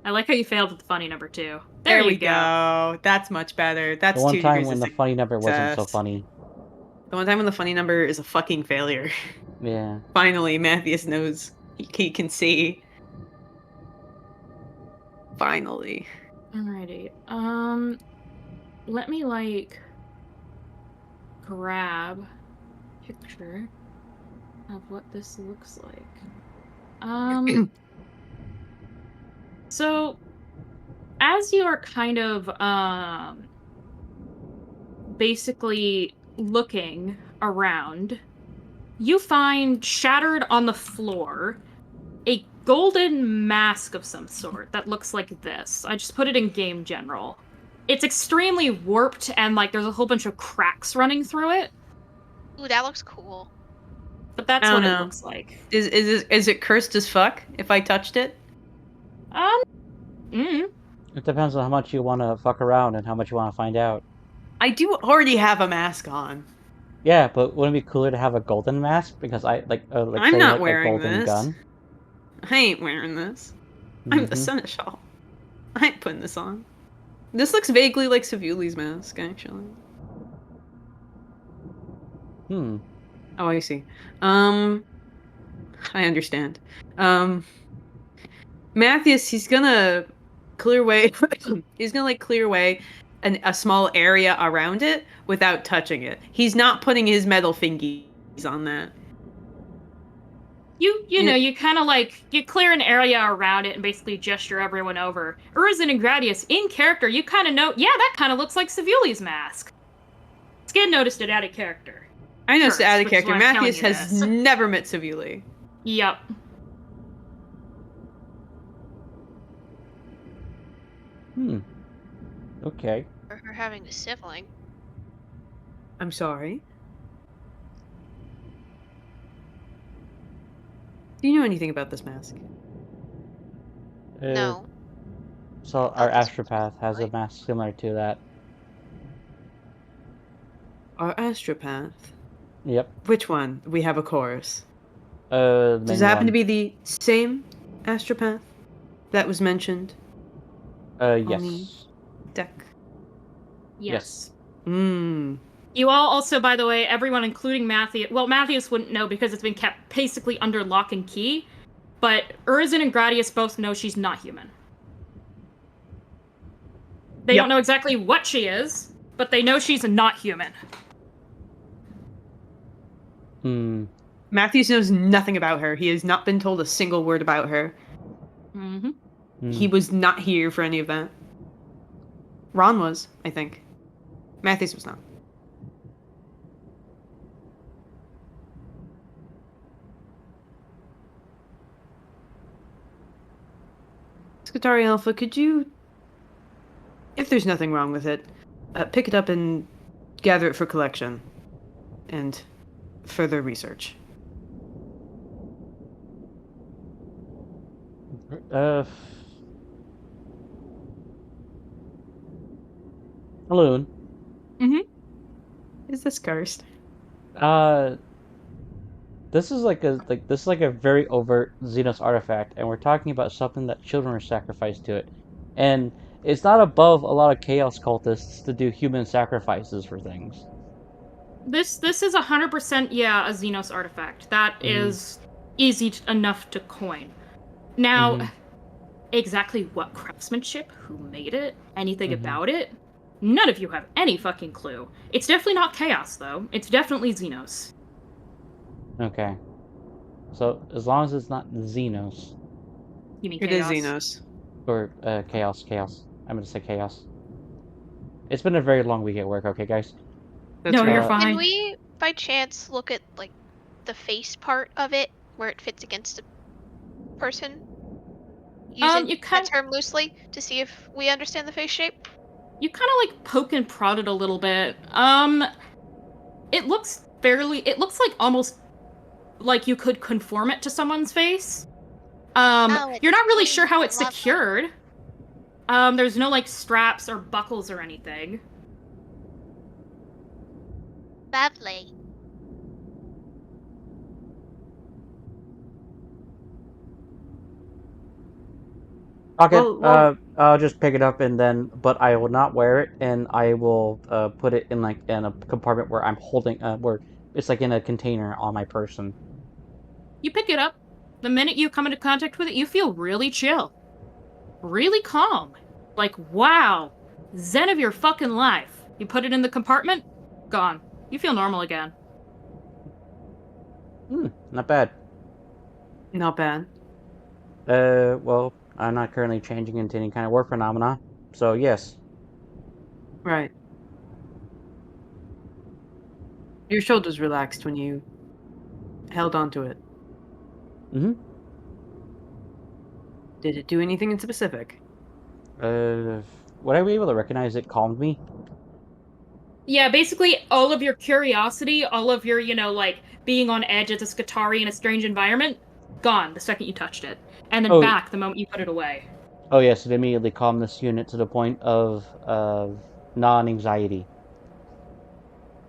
I like how you failed with the funny number 2. There we go. That's much better. That's The one 2 time degrees when of the funny number wasn't so success. funny. The one time when the funny number is a fucking failure. Yeah. Finally, Matthews knows he can see. Finally. Alrighty. Let me, like, grab a picture of what this looks like. So, as you are kind of, basically looking around, you find shattered on the floor a golden mask of some sort that looks like this. I just put it in game general. It's extremely warped and, like, there's a whole bunch of cracks running through it. Ooh, that looks cool. But that's what it looks like. Is it cursed as fuck if I touched it? It depends on how much you want to fuck around and how much you want to find out. I do already have a mask on. Yeah, but wouldn't it be cooler to have a golden mask? Because I'm not like wearing a golden this. gun. I ain't wearing this. I'm the seneschal. I ain't putting this on. This looks vaguely like Savuli's mask, actually. Oh, I see. I understand. Um, Matthias, he's gonna clear away. He's gonna like clear away a small area around it without touching it. He's not putting his metal fingies on that. You know, you kind of like you clear an area around it and basically gesture everyone over. Urizen and Gradius, in character, you kind of know, yeah, that kind of looks like Savuli's mask. Skid noticed it out of character. I know it's First, out of which is character. why I'm telling Matthias you has this. never met Savuli. Yep. Okay. For her having a sibling. I'm sorry. Do you know anything about this mask? No. So I our thought this was astropath has a like- mask similar to that. Our astropath. Yep. Which one? We have a chorus. The Does main it happen one. to be the same astropath that was mentioned on the Yes. deck? Yes. Hmm. You all also, by the way, everyone, including Matthias. Well, Matthias wouldn't know because it's been kept basically under lock and key. But Urizen and Gradius both know she's not human. They Yep. don't know exactly what she is, but they know she's not human. Hmm. Matthews knows nothing about her. He has not been told a single word about her. Mm-hmm. He was not here for any of that. Ron was, I think. Matthews was not. Skitari Alpha, could you, if there's nothing wrong with it, pick it up and gather it for collection and further research? Balloon. Mm-hmm. Is this cursed? This is like a very overt Xenos artifact, and we're talking about something that children are sacrificed to it, and it's not above a lot of chaos cultists to do human sacrifices for things. This is 100%, yeah, a Xenos artifact. That is easy enough to coin. Now, exactly what craftsmanship, who made it, anything about it, none of you have any fucking clue. It's definitely not chaos, though. It's definitely Xenos. Okay. So as long as it's not Xenos You mean It is chaos? Xenos. or chaos. I'm gonna say chaos. It's been a very long week at work. Okay, guys. That's No, right. you're Can fine. we, by chance, look at like the face part of it, where it fits against a person? Using you that kind term loosely to see if we understand the face shape. you kind of like poke and prod it a little bit. It looks like almost like you could conform it to someone's face. Oh, it's You're not really pink. sure how I it's love that. secured. There's no like straps or buckles or anything. Lovely. Okay. Well, I'll just pick it up but I will not wear it, and I will put it in a compartment where I'm holding where it's like in a container on my person. You pick it up. The minute you come into contact with it, you feel really chill. Really calm. Like, wow. Zen of your fucking life. You put it in the compartment, gone. You feel normal again. Not bad. not bad. Well, I'm not currently changing into any kind of war phenomena, so yes. Right. Your shoulders relaxed when you held onto it. Mm-hmm. Did it do anything in specific? Would I be able to recognize it calmed me? Yeah, basically all of your curiosity, all of your, like, being on edge as a Skitari in a strange environment, gone the second you touched it. And then back the moment you put it away. Oh yes, it immediately calmed this unit to the point of non-anxiety.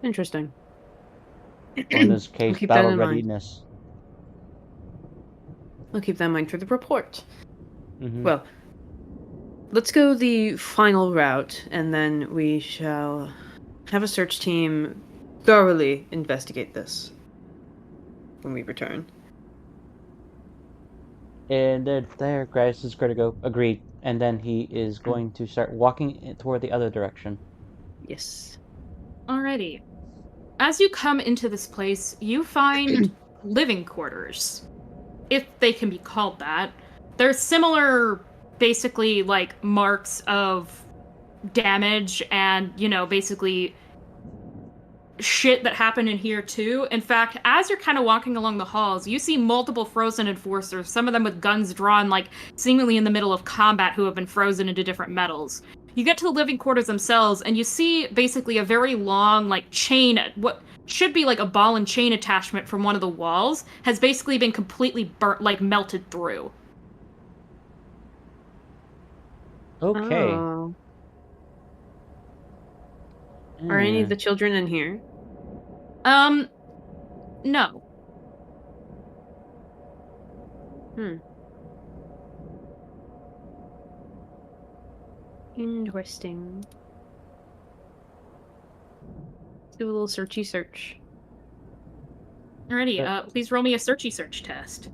Interesting. Or in this case, keep that battle in mind. readiness. I'll keep that in mind for the report. Mm-hmm. Well, let's go the final route, and then we shall have a search team thoroughly investigate this. when we return. And then there, Grace is going to go, agreed. And then he is going to start walking toward the other direction. Yes. Alrighty. As you come into this place, you find living quarters, if they can be called that. They're similar, basically, like, marks of damage and, basically shit that happened in here too. In fact, as you're kind of walking along the halls, you see multiple frozen enforcers, some of them with guns drawn, like, seemingly in the middle of combat, who have been frozen into different metals. You get to the living quarters themselves, and you see basically a very long, like, chain, what should be like a ball and chain attachment from one of the walls, has basically been completely burnt, like, melted through. Okay. Oh. Are any of the children in here? No. Interesting. Let's do a little searchy search. Alrighty, please roll me a searchy search test.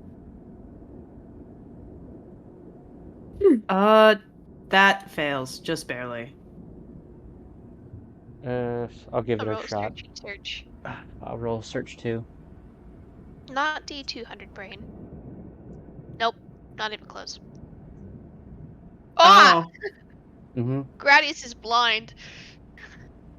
That fails, just barely. I'll give it I'll a roll shot. search. I'll roll search too. Not D200 brain. Nope, not even close. Ah! Oh. Gradius is blind.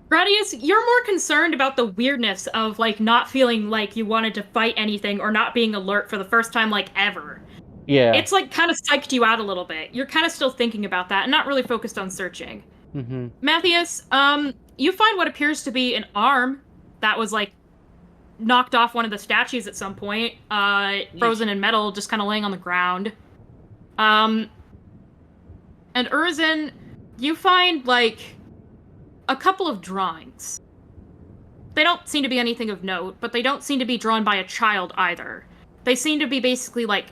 Gradius, you're more concerned about the weirdness of, like, not feeling like you wanted to fight anything or not being alert for the first time, like, ever. Yeah. It's, like, kind of psyched you out a little bit. You're kind of still thinking about that and not really focused on searching. Matthias, you find what appears to be an arm that was, like, knocked off one of the statues at some point, frozen in metal, just kind of laying on the ground. And Urzin, you find, like, a couple of drawings. They don't seem to be anything of note, but they don't seem to be drawn by a child either. They seem to be basically, like,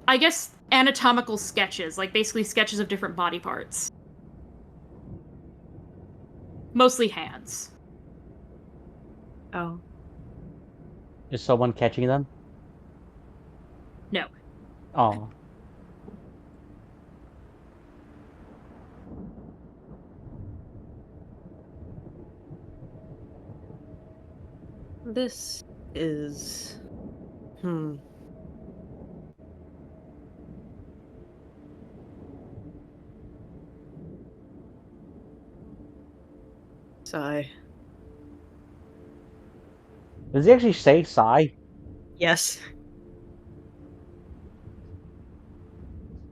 I guess, anatomical sketches, like basically sketches of different body parts. Mostly hands. Oh. Is someone catching them? No. Oh. This is... Sigh. Does he actually say sigh? Yes.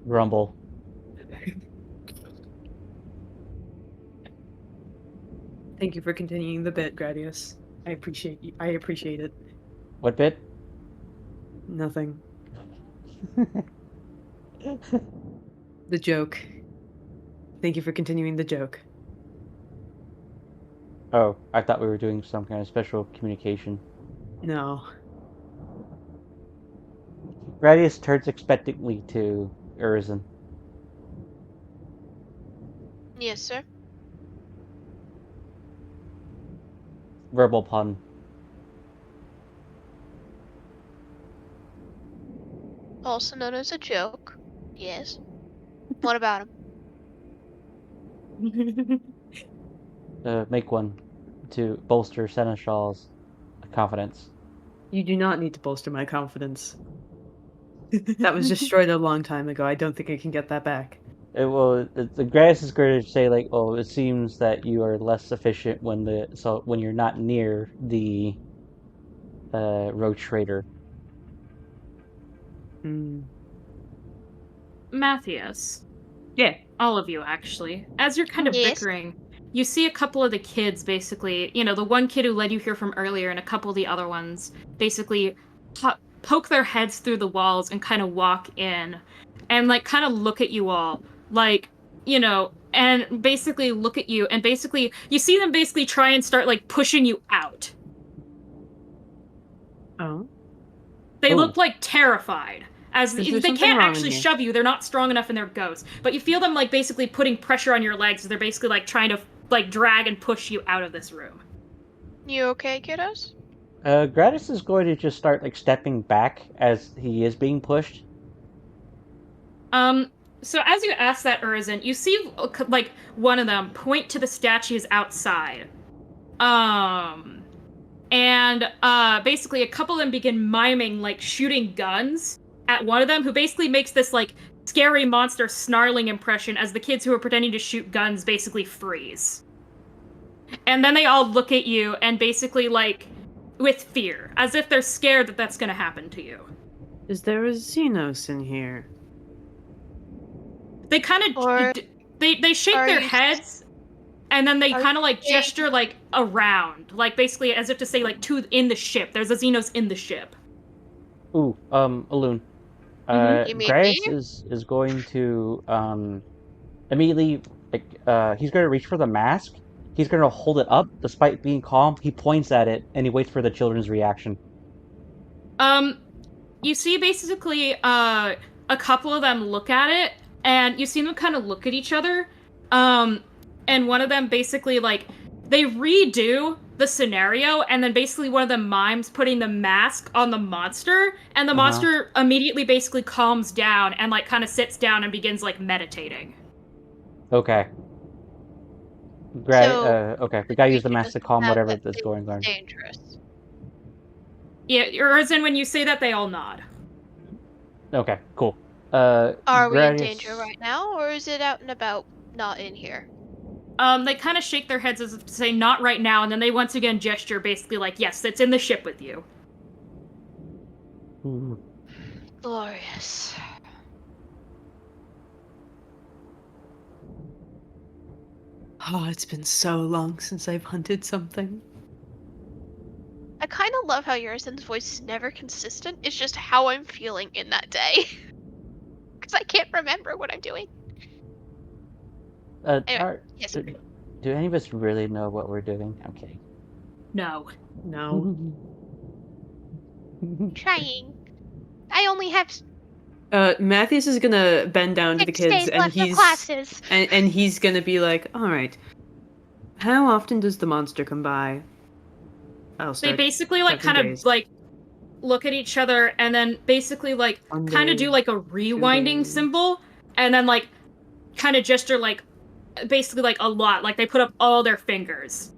Grumble. Thank you for continuing the bit, Gradius. I appreciate it. What bit? Nothing. The joke. Thank you for continuing the joke. Oh, I thought we were doing some kind of special communication. No. Gradius turns expectantly to Urzin. Yes, sir. Verbal pun. Also known as a joke. Yes. What about him? Make one to bolster Seneschal's confidence. You do not need to bolster my confidence. That was destroyed a long time ago. I don't think I can get that back. The grass is going to say like, oh, it seems that you are less efficient when you're not near the road trader. Matthias. Yeah. All of you, actually. As you're kind of bickering, you see a couple of the kids, basically, the one kid who led you here from earlier and a couple of the other ones, basically poke their heads through the walls and kind of walk in and, like, kind of look at you all. Like, and basically look at you, and basically, you see them basically try and start, like, pushing you out. Oh. They look, like, terrified. As they can't actually shove you, they're not strong enough in their ghosts. But you feel them, like, basically putting pressure on your legs. They're basically, like, trying to, like, drag and push you out of this room. You okay, kiddos? Gratis is going to just start like stepping back as he is being pushed. So as you ask that, Urizen, you see like one of them point to the statues outside. And basically a couple of them begin miming like shooting guns at one of them, who basically makes this like scary monster snarling impression as the kids who are pretending to shoot guns basically freeze. And then they all look at you and basically like with fear, as if they're scared that that's going to happen to you. Is there a Xenos in here? They kind of Or they shake are their you- heads, and then they Are kind of you like saying- gesture like around, like basically as if to say like in the ship. There's a Xenos in the ship. Ooh, Alun. You mean Gratis me? is going to immediately like he's gonna reach for the mask. He's gonna hold it up despite being calm. He points at it and he waits for the children's reaction. You see basically a couple of them look at it, and you see them kind of look at each other. And one of them basically like they redo the scenario, and then basically one of them mimes putting the mask on the monster, and the monster immediately basically calms down and like kind of sits down and begins like meditating. Okay. Okay, we gotta use the mask to calm whatever that's going on. Dangerous. Yeah, or as in when you say that, they all nod. Okay, cool. Are we in Gratis- danger right now, or is it out and about, not in here? They kind of shake their heads as if to say not right now, and then they once again gesture basically like, yes, it's in the ship with you. Ooh. Glorious. Oh, it's been so long since I've hunted something. I kind of love how Urizen's voice is never consistent. It's just how I'm feeling in that day. Because I can't remember what I'm doing. Anyway, yes. Do any of us really know what we're doing? I'm kidding. No. No. Trying. I only have Matthias is gonna bend down to the 6 kids, days and left of classes. and he's gonna be like, "All right, how often does the monster come by?" I'll They start. basically like counting kind of days. like look at each other and then basically like One kind of day, do like a rewinding days. symbol, and then like kind of gesture like basically like a lot, like they put up all their fingers.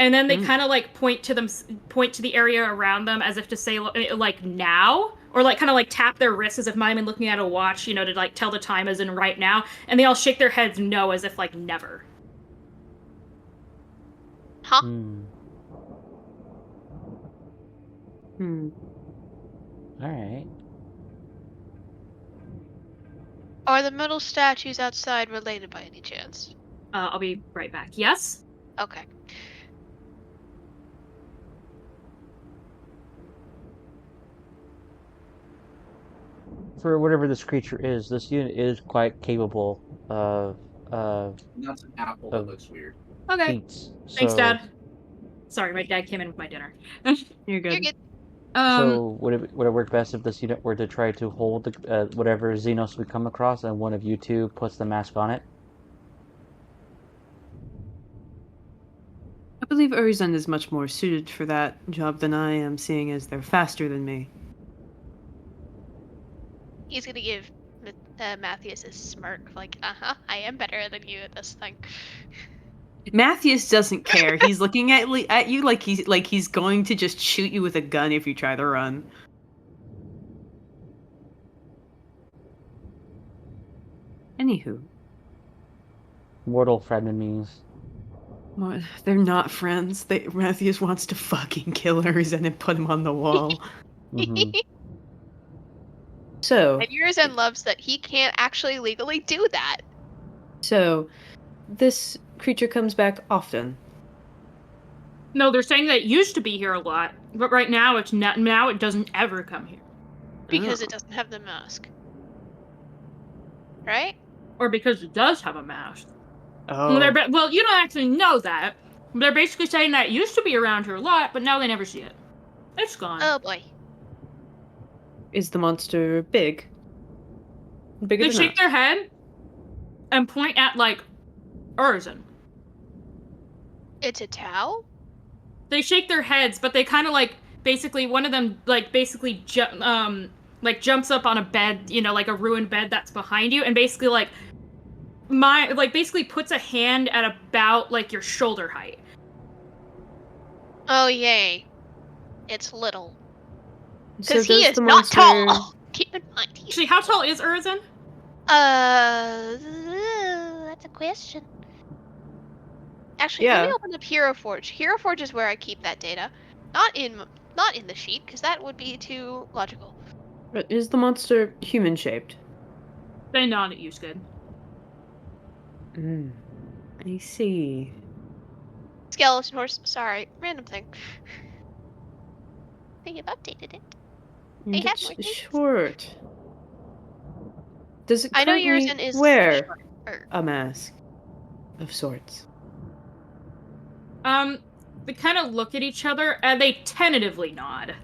And then they kind of like point to the area around them as if to say like now, or like kind of like tap their wrists as if might have been looking at a watch, you know, to like tell the time as in right now, and they all shake their heads no as if like never. Huh? Alright. Are the metal statues outside related by any chance? I'll be right back. Yes? Okay. For whatever this creature is, this unit is quite capable of That's an apple that looks weird. Okay. feats. Thanks, So- Dad. Sorry, my dad came in with my dinner. You're good. You're good. So would it work best if this unit were to try to hold the, whatever Xenos we come across, and one of you two puts the mask on it? I believe Urizen is much more suited for that job than I am, seeing as they're faster than me. He's gonna give Matthias a smirk, like, I am better than you at this thing. Matthias doesn't care. He's looking at you like he's going to just shoot you with a gun if you try to run. Anywho, Mortal frenemies. well, they're not friends. Matthias wants to fucking kill Urizen and put him on the wall. Mhm. So, And Urizen loves that he can't actually legally do that. so this creature comes back often. No, they're saying that it used to be here a lot, but right now it's not. Now it doesn't ever come here, Because Oh. it doesn't have the mask. Right? or because it does have a mask. Oh, Well, you don't actually know that. They're basically saying that it used to be around here a lot, but now they never see it. It's gone. Oh boy. is the monster big? Bigger They than shake us? their head and point at like Urizen. It's a Tau? They shake their heads, but they kind of like basically one of them like basically jumps up on a bed, like a ruined bed that's behind you, and basically basically puts a hand at about like your shoulder height. Oh yay! It's little. So Because he does is the not monster... tall. Keep in mind. Actually, how tall is Urizen? That's a question. Actually, let me Yeah. open up Hero Forge. Hero Forge is where I keep that data, not in the sheet, because that would be too logical. But is the monster human-shaped? They nod at you, Skid. I see. Skeleton horse. Sorry, random thing. They have updated it. They have more It's things. short. Does it I know currently Urizen is wear short. a mask of sorts? They kind of look at each other and they tentatively nod.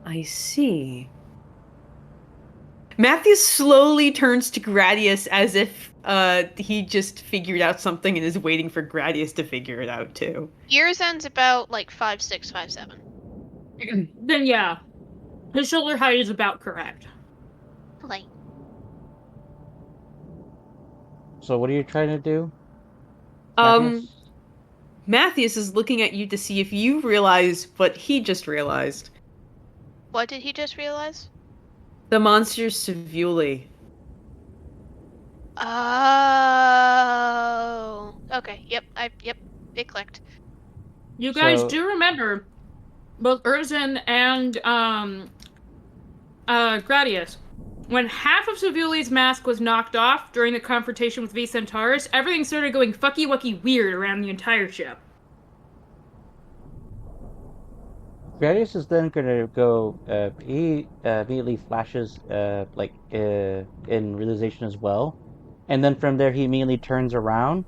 I see. Matthews slowly turns to Gradius as if he just figured out something and is waiting for Gradius to figure it out too. Urizen's about like 5'6", 5'7". Then yeah, his shoulder height is about correct. Like, So what are you trying to do? Um, Matthias? Matthews is looking at you to see if you realize what he just realized. what did he just realize? The monster's Savuli. Oh. Okay. Yep. It clicked. You guys So- do remember both Urizen and Gradius. When half of Savuli's mask was knocked off during the confrontation with V Centaurus, everything started going fucky-wucky weird around the entire ship. Gradius is then gonna go. He immediately flashes, in realization as well, and then from there he immediately turns around,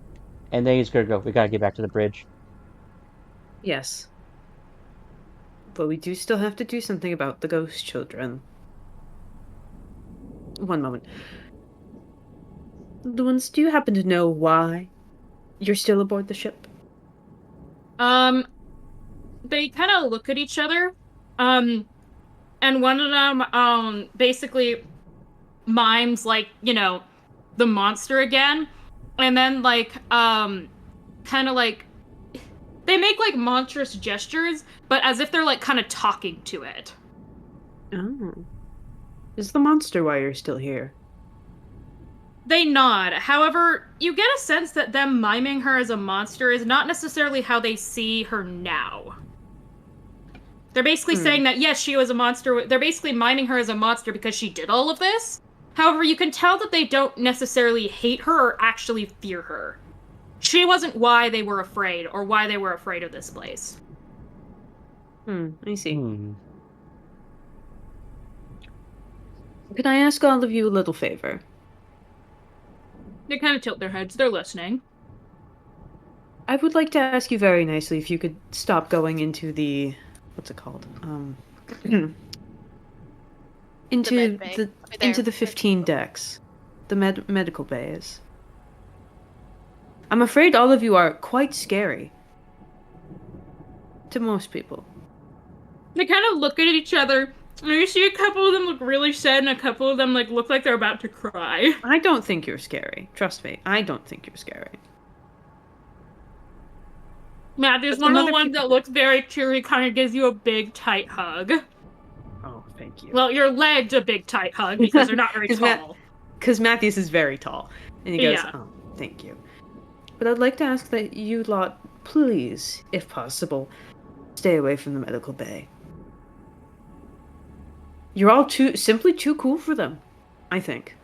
and then he's gonna go. We gotta get back to the bridge. Yes. But we do still have to do something about the ghost children. One moment. Luans, do you happen to know why you're still aboard the ship? They kind of look at each other, and one of them, basically mimes, like, the monster again, and then, like, kind of, like, they make, like, monstrous gestures, but as if they're, like, kind of talking to it. Oh. Is the monster why you're still here? They nod. However, you get a sense that them miming her as a monster is not necessarily how they see her now. They're basically saying that, yes, she was a monster. They're basically miming her as a monster because she did all of this. However, you can tell that they don't necessarily hate her or actually fear her. She wasn't why they were afraid, or why they were afraid of this place. I see. Hmm. Could I ask all of you a little favor? They kind of tilt their heads. They're listening. I would like to ask you very nicely if you could stop going into the... What's it called? Into med bay. the Over there. into the 15 decks. The medical bays. I'm afraid all of you are quite scary. To most people. They kind of look at each other, and you see a couple of them look really sad, and a couple of them look like they're about to cry. I don't think you're scary. Trust me, I don't think you're scary. Matt is But one some of the other ones people- that looks very cheery, kind of gives you a big, tight hug. Oh, thank you. Well, your leg's a big, tight hug, because they're not very 'Cause tall. Because Matthews is very tall. And he goes, Yeah. oh, thank you. But I'd like to ask that you lot, please, if possible, stay away from the medical bay. You're all simply too cool for them, I think.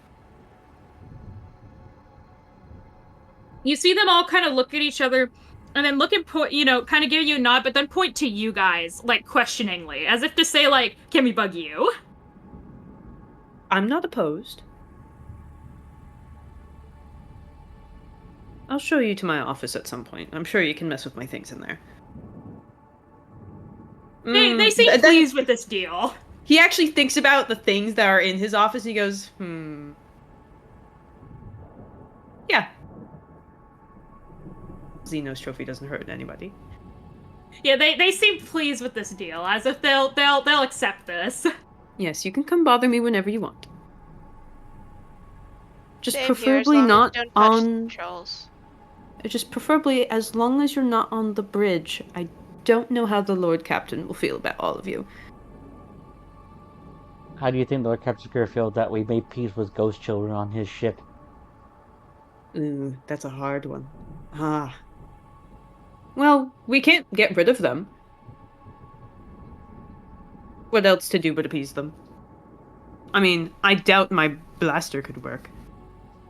You see them all kind of look at each other, and then look and point, kind of give you a nod, but then point to you guys, questioningly, as if to say, can we bug you? I'm not opposed. I'll show you to my office at some point. I'm sure you can mess with my things in there. They seem pleased with this deal. He actually thinks about the things that are in his office and he goes, Yeah. Xenos trophy doesn't hurt anybody. Yeah, they seem pleased with this deal, as if they'll accept this. Yes, you can come bother me whenever you want. Just Same here, as preferably long as not you don't touch on. trolls. Just preferably as long as you're not on the bridge. I don't know how the Lord Captain will feel about all of you. How do you think Lord Captain Secure feel that we made peace with ghost children on his ship? Ooh, that's a hard one. Ah. Well, we can't get rid of them. What else to do but appease them? I mean, I doubt my blaster could work.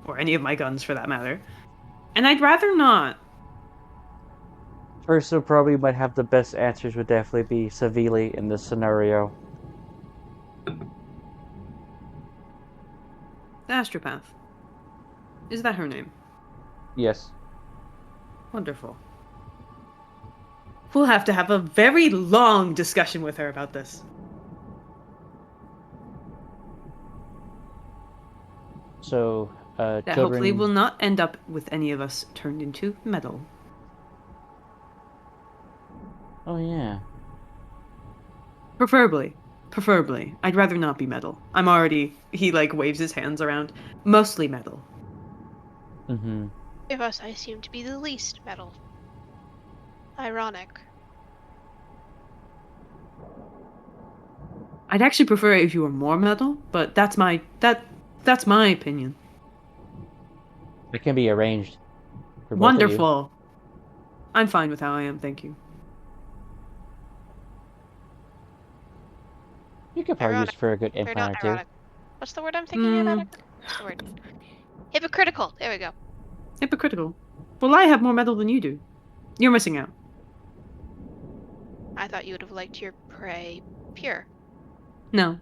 Or any of my guns, for that matter. And I'd rather not. Person probably might have the best answers would definitely be Savili in this scenario. The Astropath. Is that her name? Yes. Wonderful. We'll have to have a very long discussion with her about this. So, That children... hopefully will not end up with any of us turned into metal. Oh, yeah. Preferably. Preferably. I'd rather not be metal. I'm already... He, waves his hands around. Mostly metal. Mm-hmm. Of us, I seem to be the least metal. Ironic. I'd actually prefer it if you were more metal, but that's my opinion. It can be arranged. For both of you. Wonderful. I'm fine with how I am, thank you. You could probably use for a good Or implant not or two. ironic. What's the word I'm thinking about? What's the word? Hypocritical. There we go. Hypocritical. Well, I have more metal than you do. You're missing out. I thought you would have liked your prey pure. No.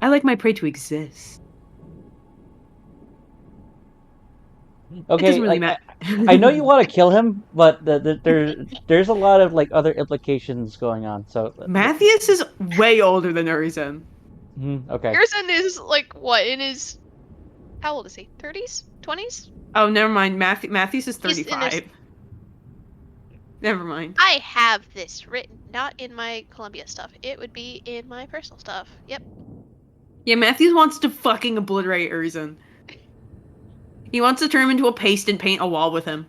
I like my prey to exist. It Okay, doesn't really matter. I know you want to kill him, but there's a lot of other implications going on. So Matthias is way older than Urizen. Okay. Harrison is what in his? How old is he? 30s? 20s? Oh, never mind. Matthias is He's in 35. his- Never mind. I have this written, not in my Columbia stuff. It would be in my personal stuff. Yep. Yeah, Matthias wants to fucking obliterate Urizen. He wants to turn him into a paste and paint a wall with him.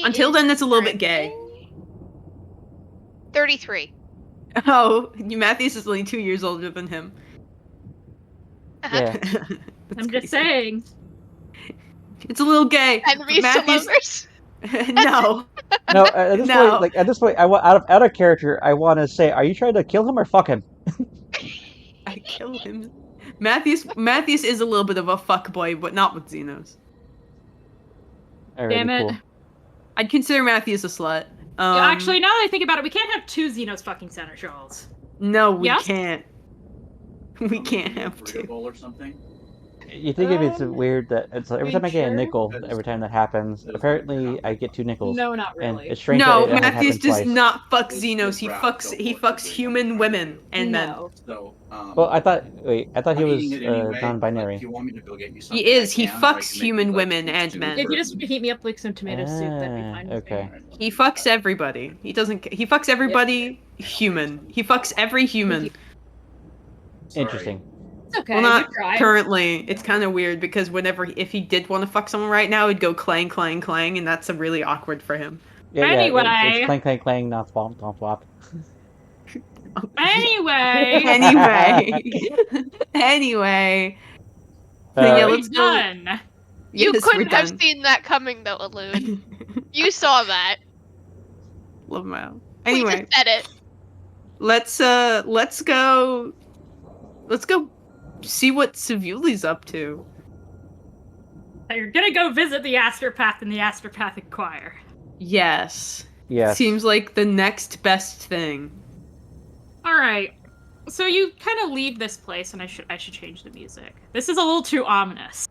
Until then, that's a little bit gay. 33. Oh, Matthias is only 2 years older than him. Yeah. I'm just saying. It's a little gay. Enemies to lovers? No. No, at this No. point, at this point, I want out of character. I want to say, are you trying to kill him or fuck him? I kill him. Matthias is a little bit of a fuckboy, but not with Xenos. Alrighty, Damn it. cool. I'd consider Matthias a slut. Yeah, actually, now that I think about it, we can't have two Xenos fucking seneschals. No, we Yes? can't. We can't have two. Or something. You think if it's weird that it's every time I get a nickel, every time that happens, apparently I get 2 nickels. No, not And really. it's strange No, that it Matthias happened does twice. not fuck Xenos. He fucks human women and men. No. So, Well, I thought he was eating it anyway, non-binary. If you want me to go get you something, He is. I He can, or I fucks can make human you, women like, and two men. If you for- just heat me up like some tomato soup, that'd be fine. with me. Okay. He fucks everybody. He doesn't. He fucks everybody human. He fucks every human. Sorry. Interesting. It's okay. Well, not you tried. currently. It's kind of weird because if he did want to fuck someone right now, it'd go clang, clang, clang, and that's really awkward for him. Yeah, Anyway. it's clang, clang, clang, not swamp, not flop. Anyway. Anyway. Uh, Yeah, We're let's go. done. You Yes, we're couldn't have done. seen that coming, though, Alune. You saw that. Love him out. We Anyway, just said it. let's go see what Savuli's up to. You're gonna go visit the Astropath and the Astropathic Choir. Yes. yes. Seems like the next best thing. Alright. So you kind of leave this place, and I should change the music. This is a little too ominous.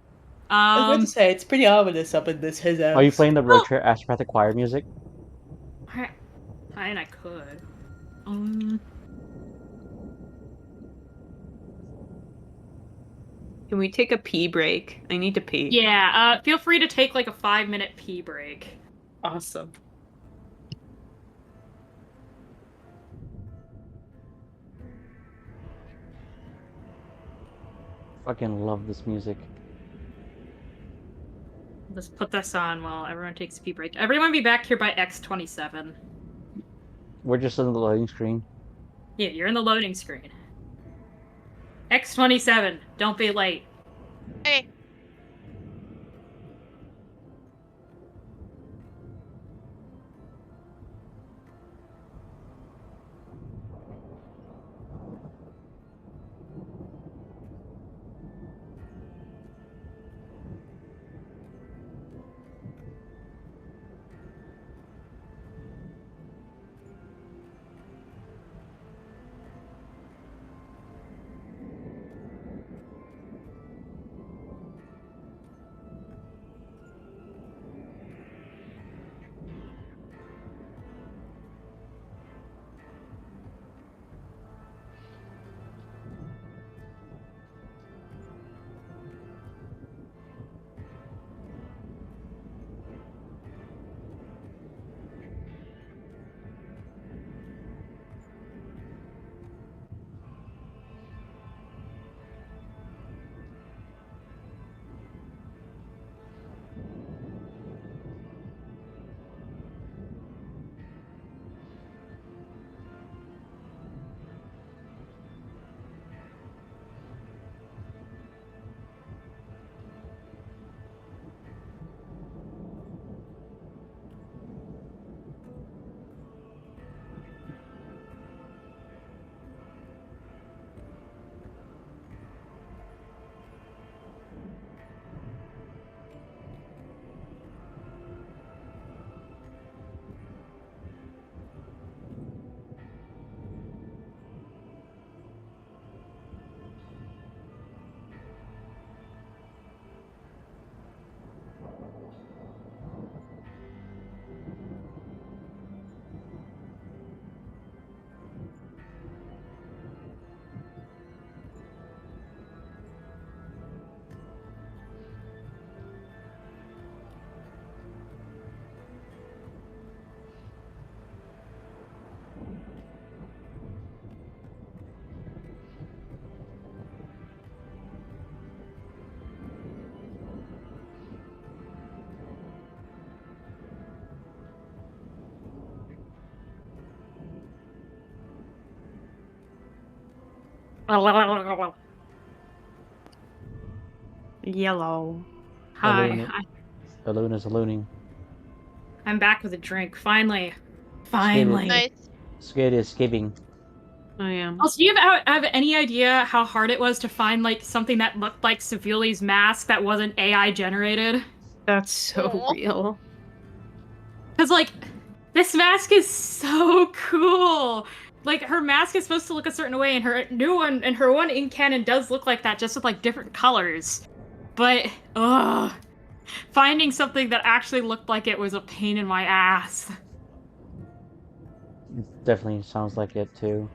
I was about to say, it's pretty ominous up in this his house. Are you playing the Well- Road Trip Astropathic Choir music? I could. Can we take a pee break? I need to pee. Yeah, feel free to take like a 5-minute pee break. Awesome. Fucking love this music. Let's put this on while everyone takes a pee break. Everyone be back here by X27. We're just in the loading screen. Yeah, you're in the loading screen. X27, don't be late. Hey. Yellow. Hi, Aluna. Aluna's allooning. I'm back with a drink. Finally. Finally. Nice. Skid is skipping. I am. Also, do you have any idea how hard it was to find like something that looked like Seville's mask that wasn't AI generated? That's so Aw. real. Because like, this mask is so cool. Like her mask is supposed to look a certain way, and her new one and her one in canon does look like that, just with like different colors. But finding something that actually looked like it was a pain in my ass. Definitely sounds like it too.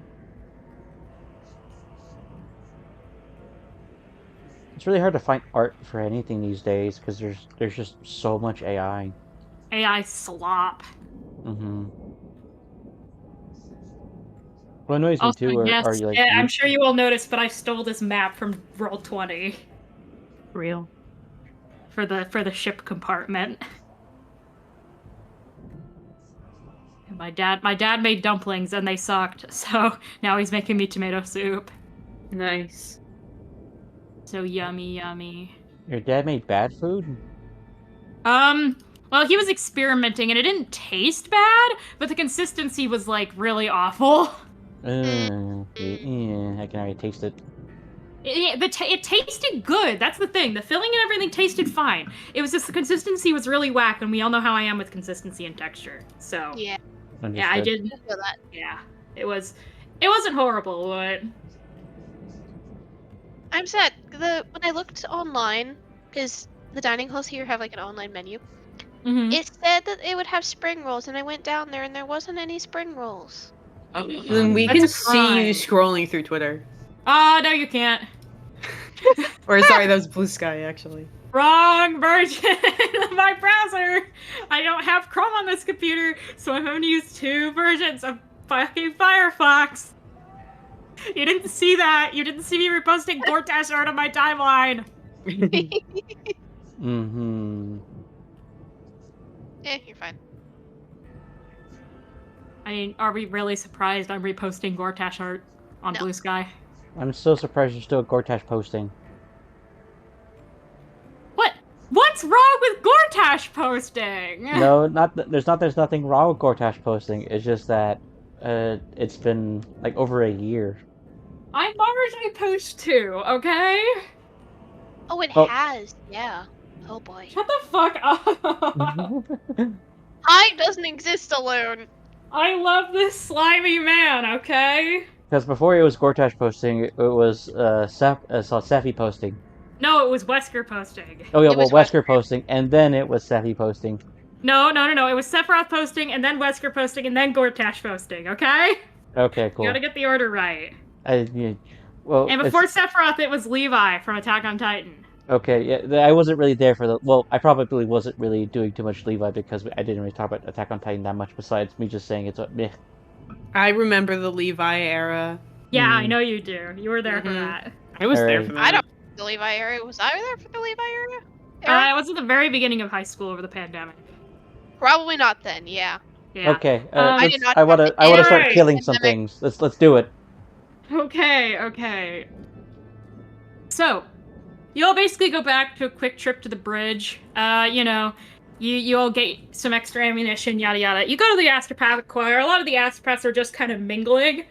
It's really hard to find art for anything these days because there's just so much AI. AI slop. Mm-hmm. What annoys me Also, too yes, are you like I'm sure you all noticed, but I stole this map from Roll20 Real. for the ship compartment. And my dad made dumplings and they sucked, so now he's making me tomato soup. Nice. So yummy, yummy. your dad made bad food? Well, he was experimenting and it didn't taste bad, but the consistency was like really awful. Yeah, I can already taste it. It tasted good. That's the thing. The filling and everything tasted fine. It was just the consistency was really whack, and we all know how I am with consistency and texture. So Yeah. yeah, I did. I feel that. Yeah, it wasn't horrible, but I'm sad. When I looked online, because the dining halls here have like an online menu, it said that it would have spring rolls, and I went down there and there wasn't any spring rolls. Then we That's can a see you crime. scrolling through Twitter. No, you can't. Or sorry, that was Blue Sky, actually. Wrong version of my browser! I don't have Chrome on this computer, so I'm going to use 2 versions of fucking Firefox. You didn't see that. You didn't see me reposting Gortash art on my timeline. Mm-hmm. You're fine. I mean, are we really surprised I'm reposting Gortash art on No. Blue Sky? I'm so surprised you're still Gortash posting. What? What's wrong with Gortash posting? No, there's nothing wrong with Gortash posting. It's just that it's been like over a year. I'm largely post too, okay? Oh, it Oh. has. Yeah. Oh boy. Shut the fuck up. I doesn't exist alone. I love this slimy man, okay? Because before it was Gortash posting, it was Sephi posting. No, it was Wesker posting. Oh yeah, It well was Wesker posting, and then it was Sephi posting. No. It was Sephiroth posting, and then Wesker posting, and then Gortash posting, okay? Okay, cool. You gotta get the order right. Well, And before Sephiroth, it was Levi from Attack on Titan. okay, yeah, I wasn't really there for the. Well, I probably wasn't really doing too much Levi because I didn't really talk about Attack on Titan that much. Besides me just saying it's meh. I remember the Levi era. Yeah, I know you do. You were there for Mhm. that. I was there Alright. for that. I don't. The Levi era. Was I there for the Levi era? It was at the very beginning of high school over the pandemic. Probably not then. Yeah. Yeah. Okay, I did not I want have to start Alright. killing some Pandemic. things. Let's do it. Okay. So, you all basically go back to a quick trip to the bridge. You all get some extra ammunition, yada yada. You go to the Astropathic Choir. A lot of the Astropaths are just kind of mingling.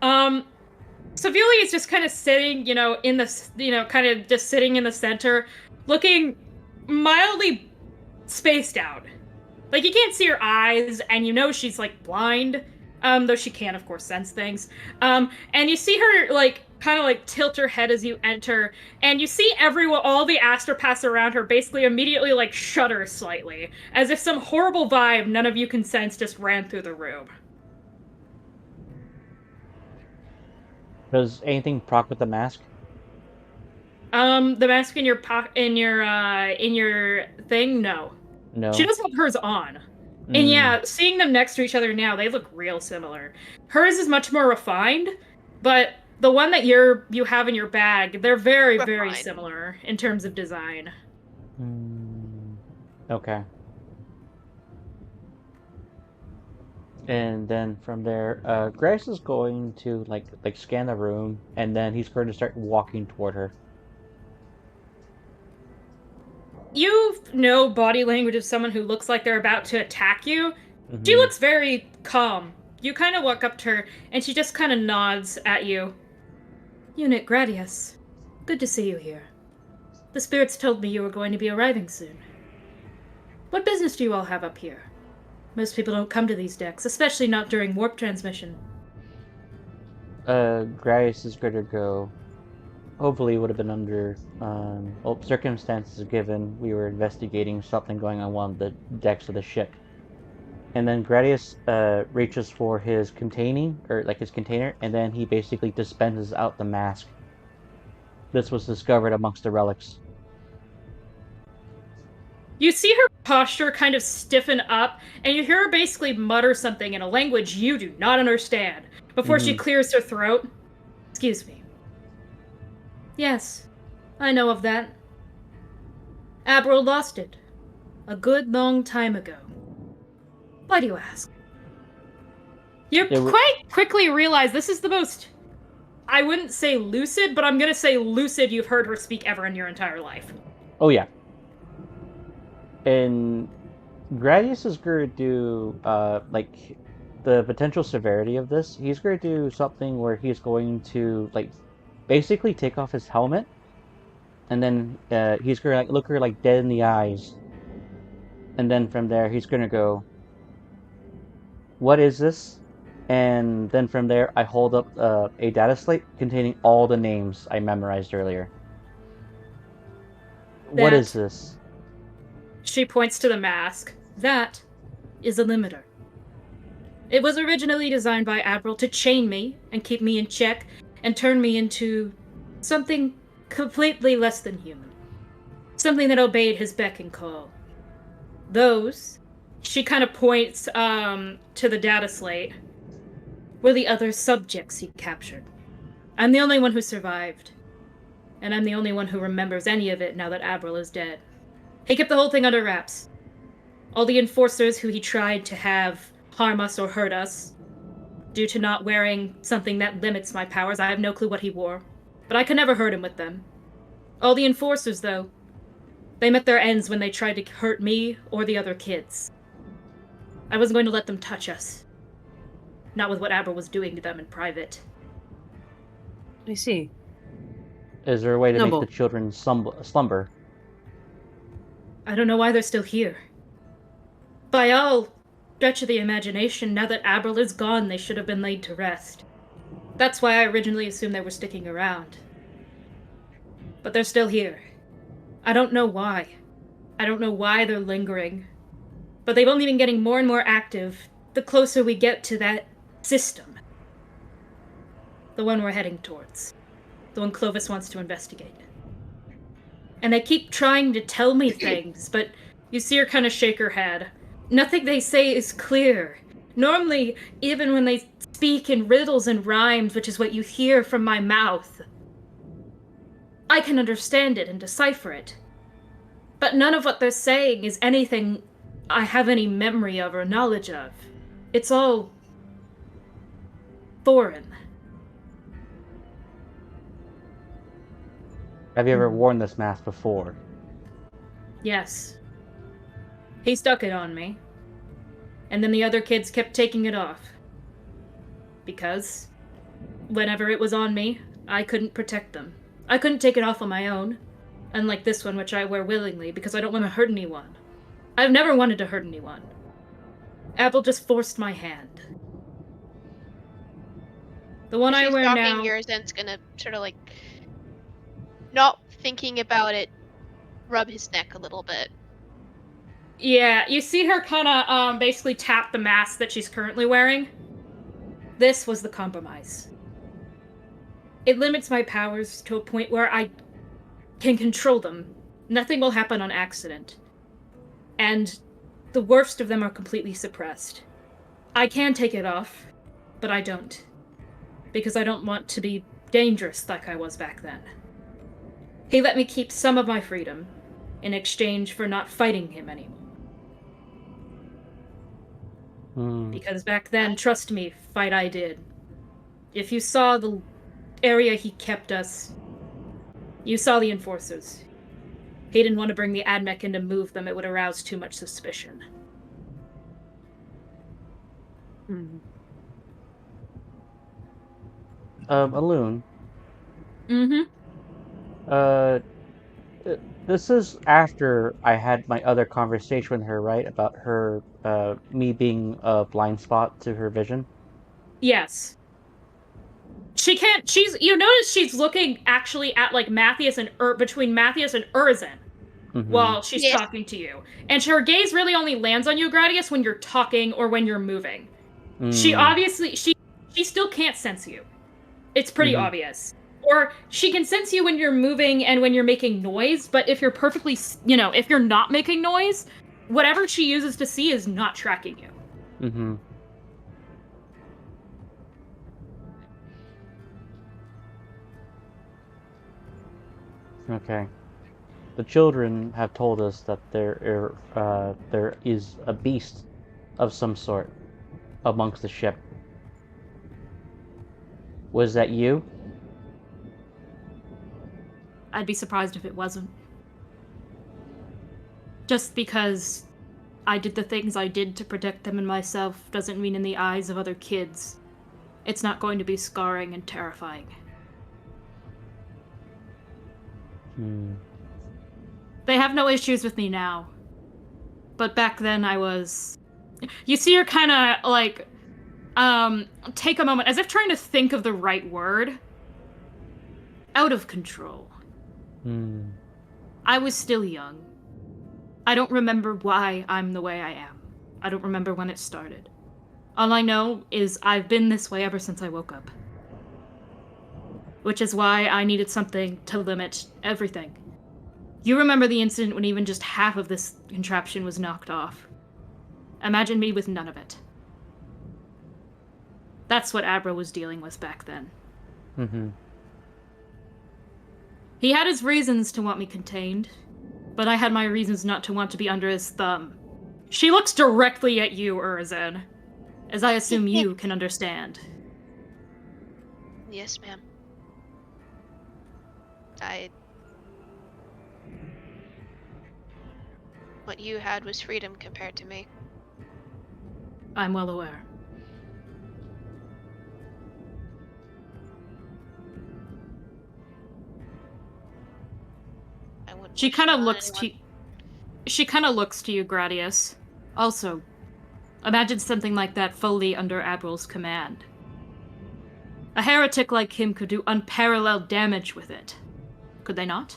Savili is just kind of sitting, in the, kind of just sitting in the center, looking mildly spaced out. Like, you can't see her eyes, and she's, like, blind, though she can, of course, sense things. And you see her, like, kind of, like, tilt her head as you enter, and you see all the Astropaths around her basically immediately, like, shudder slightly, as if some horrible vibe none of you can sense just ran through the room. Does anything proc with the mask? The mask in your thing, no. No. She does have hers on. And yeah, seeing them next to each other now, they look real similar. Hers is much more refined, but the one that you have in your bag, they're very, very Refined. similar in terms of design. Okay. And then from there, Grace is going to like scan the room, and then he's going to start walking toward her. You know body language of someone who looks like they're about to attack you. She Mhm. looks very calm. You kind of walk up to her, and she just kind of nods at you. Unit Gradius, good to see you here. The spirits told me you were going to be arriving soon. What business do you all have up here? Most people don't come to these decks, especially not during warp transmission. Grace is going to go. Hopefully, it would have been under circumstances given we were investigating something going on one of the decks of the ship. And then Gradius reaches for his container, and then he basically dispenses out the mask. This was discovered amongst the relics. You see her posture kind of stiffen up, and you hear her basically mutter something in a language you do not understand, before she clears her throat. Excuse me. Yes, I know of that. Abril lost it. A good long time ago. Why do you ask? You quite quickly realize this is the most, I wouldn't say lucid, but I'm gonna say lucid you've heard her speak ever in your entire life. Oh yeah. And Gradius is going to do, the potential severity of this. He's going to do something where he's going to, basically take off his helmet, and then he's going to, look her, dead in the eyes. And then from there, he's going to go, "What is this?" And then from there, I hold up a data slate containing all the names I memorized earlier. What is this? She points to the mask. That is a limiter. It was originally designed by Abril to chain me and keep me in check and turn me into something completely less than human. Something that obeyed his beck and call. Those, she kind of points to the data slate, were the other subjects he captured. I'm the only one who survived. And I'm the only one who remembers any of it now that Avril is dead. He kept the whole thing under wraps. All the enforcers who he tried to have harm us or hurt us, due to not wearing something that limits my powers, I have no clue what he wore. But I could never hurt him with them. All the enforcers, though, they met their ends when they tried to hurt me or the other kids. I wasn't going to let them touch us. Not with what Avril was doing to them in private. I see. Is there a way to Noble. make the children slumber? I don't know why they're still here. By all stretch of the imagination, now that Avril is gone, they should have been laid to rest. That's why I originally assumed they were sticking around. But they're still here. I don't know why. I don't know why they're lingering. But they've only been getting more and more active the closer we get to that system. The one we're heading towards. The one Clovis wants to investigate. And they keep trying to tell me things, but you see her kind of shake her head. Nothing they say is clear. Normally, even when they speak in riddles and rhymes, which is what you hear from my mouth, I can understand it and decipher it. But none of what they're saying is anything I have any memory of or knowledge of. It's all foreign. Have you ever worn this mask before? Yes. He stuck it on me. And then the other kids kept taking it off. Because whenever it was on me, I couldn't protect them. I couldn't take it off on my own. Unlike this one, which I wear willingly, because I don't want to hurt anyone. I've never wanted to hurt anyone. Apple just forced my hand. The one I wear now... yours and's gonna sort of like, not thinking about it, rub his neck a little bit. Yeah, you see her kind of basically tap the mask that she's currently wearing. This was the compromise. It limits my powers to a point where I can control them. Nothing will happen on accident. And the worst of them are completely suppressed. I can take it off, but I don't. Because I don't want to be dangerous like I was back then. He let me keep some of my freedom in exchange for not fighting him anymore. Because back then, trust me, fight I did. If you saw the area he kept us, you saw the enforcers. He didn't want to bring the AdMech in to move them, it would arouse too much suspicion. Alun. Mm-hmm. This is after I had my other conversation with her, right? About her, me being a blind spot to her vision? Yes. You notice she's looking actually at, like, Matthias and between Matthias and Urzin while she's talking to you. And her gaze really only lands on you, Gradius, when you're talking or when you're moving. She obviously, she still can't sense you. It's pretty obvious. Or she can sense you when you're moving and when you're making noise, but if you're perfectly, if you're not making noise, whatever she uses to see is not tracking you. Okay. The children have told us that there is a beast of some sort amongst the ship. Was that you? I'd be surprised if it wasn't. Just because I did the things I did to protect them and myself doesn't mean in the eyes of other kids it's not going to be scarring and terrifying. They have no issues with me now. But back then I was... You see her kind of, like, take a moment, as if trying to think of the right word. Out of control. I was still young. I don't remember why I'm the way I am. I don't remember when it started. All I know is I've been this way ever since I woke up. which is why I needed something to limit everything. You remember the incident when even just half of this contraption was knocked off. Imagine me with none of it. That's what Abra was dealing with back then. Mm-hmm. He had his reasons to want me contained, but I had my reasons not to want to be under his thumb. She looks directly at you, Urizen, as I assume you can understand. Yes, ma'am. What you had was freedom compared to me. I'm well aware. I wouldn't She wish kind that of on looks to anyone. She kind of looks to you, Gradius. Also, imagine something like that fully under Abral's command. A heretic like him could do unparalleled damage with it. Could they not?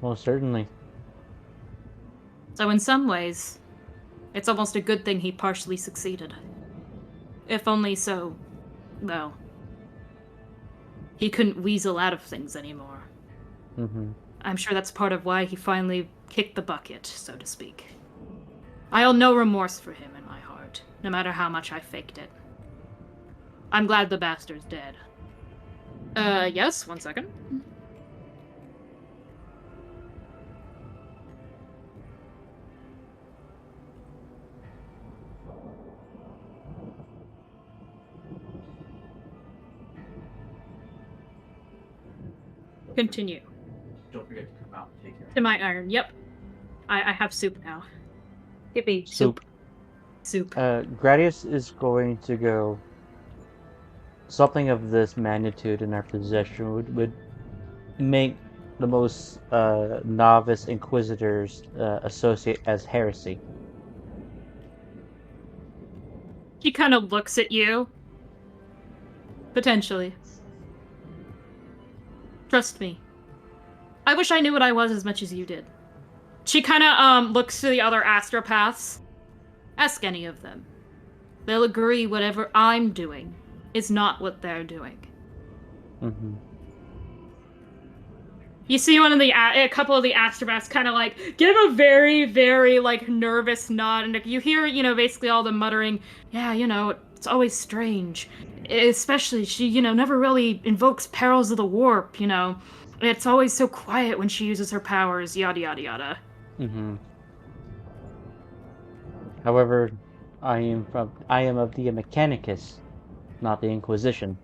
Most certainly. So in some ways, it's almost a good thing he partially succeeded. If only so, well, he couldn't weasel out of things anymore. Mm-hmm. I'm sure that's part of why he finally kicked the bucket, so to speak. I hold no remorse for him in my heart, no matter how much I faked it. I'm glad the bastard's dead. Yes, 1 second. Continue. Don't forget to come out and take care. To my iron, yep. I have soup now. Hippie. Soup. Soup. Gradius is going to go. Something of this magnitude in our possession would make the most novice inquisitors associate as heresy. She kind of looks at you. Potentially. Trust me. I wish I knew what I was as much as you did. She kind of looks to the other astropaths. Ask any of them. They'll agree whatever I'm doing is not what they're doing. Mm-hmm. You see one of a couple of the astropaths kind of like give a very, very like nervous nod, and you hear, basically all the muttering, yeah, it's always strange. Especially she, never really invokes perils of the warp, It's always so quiet when she uses her powers, yada yada yada. Mm-hmm. However, I am of the Mechanicus, not the Inquisition.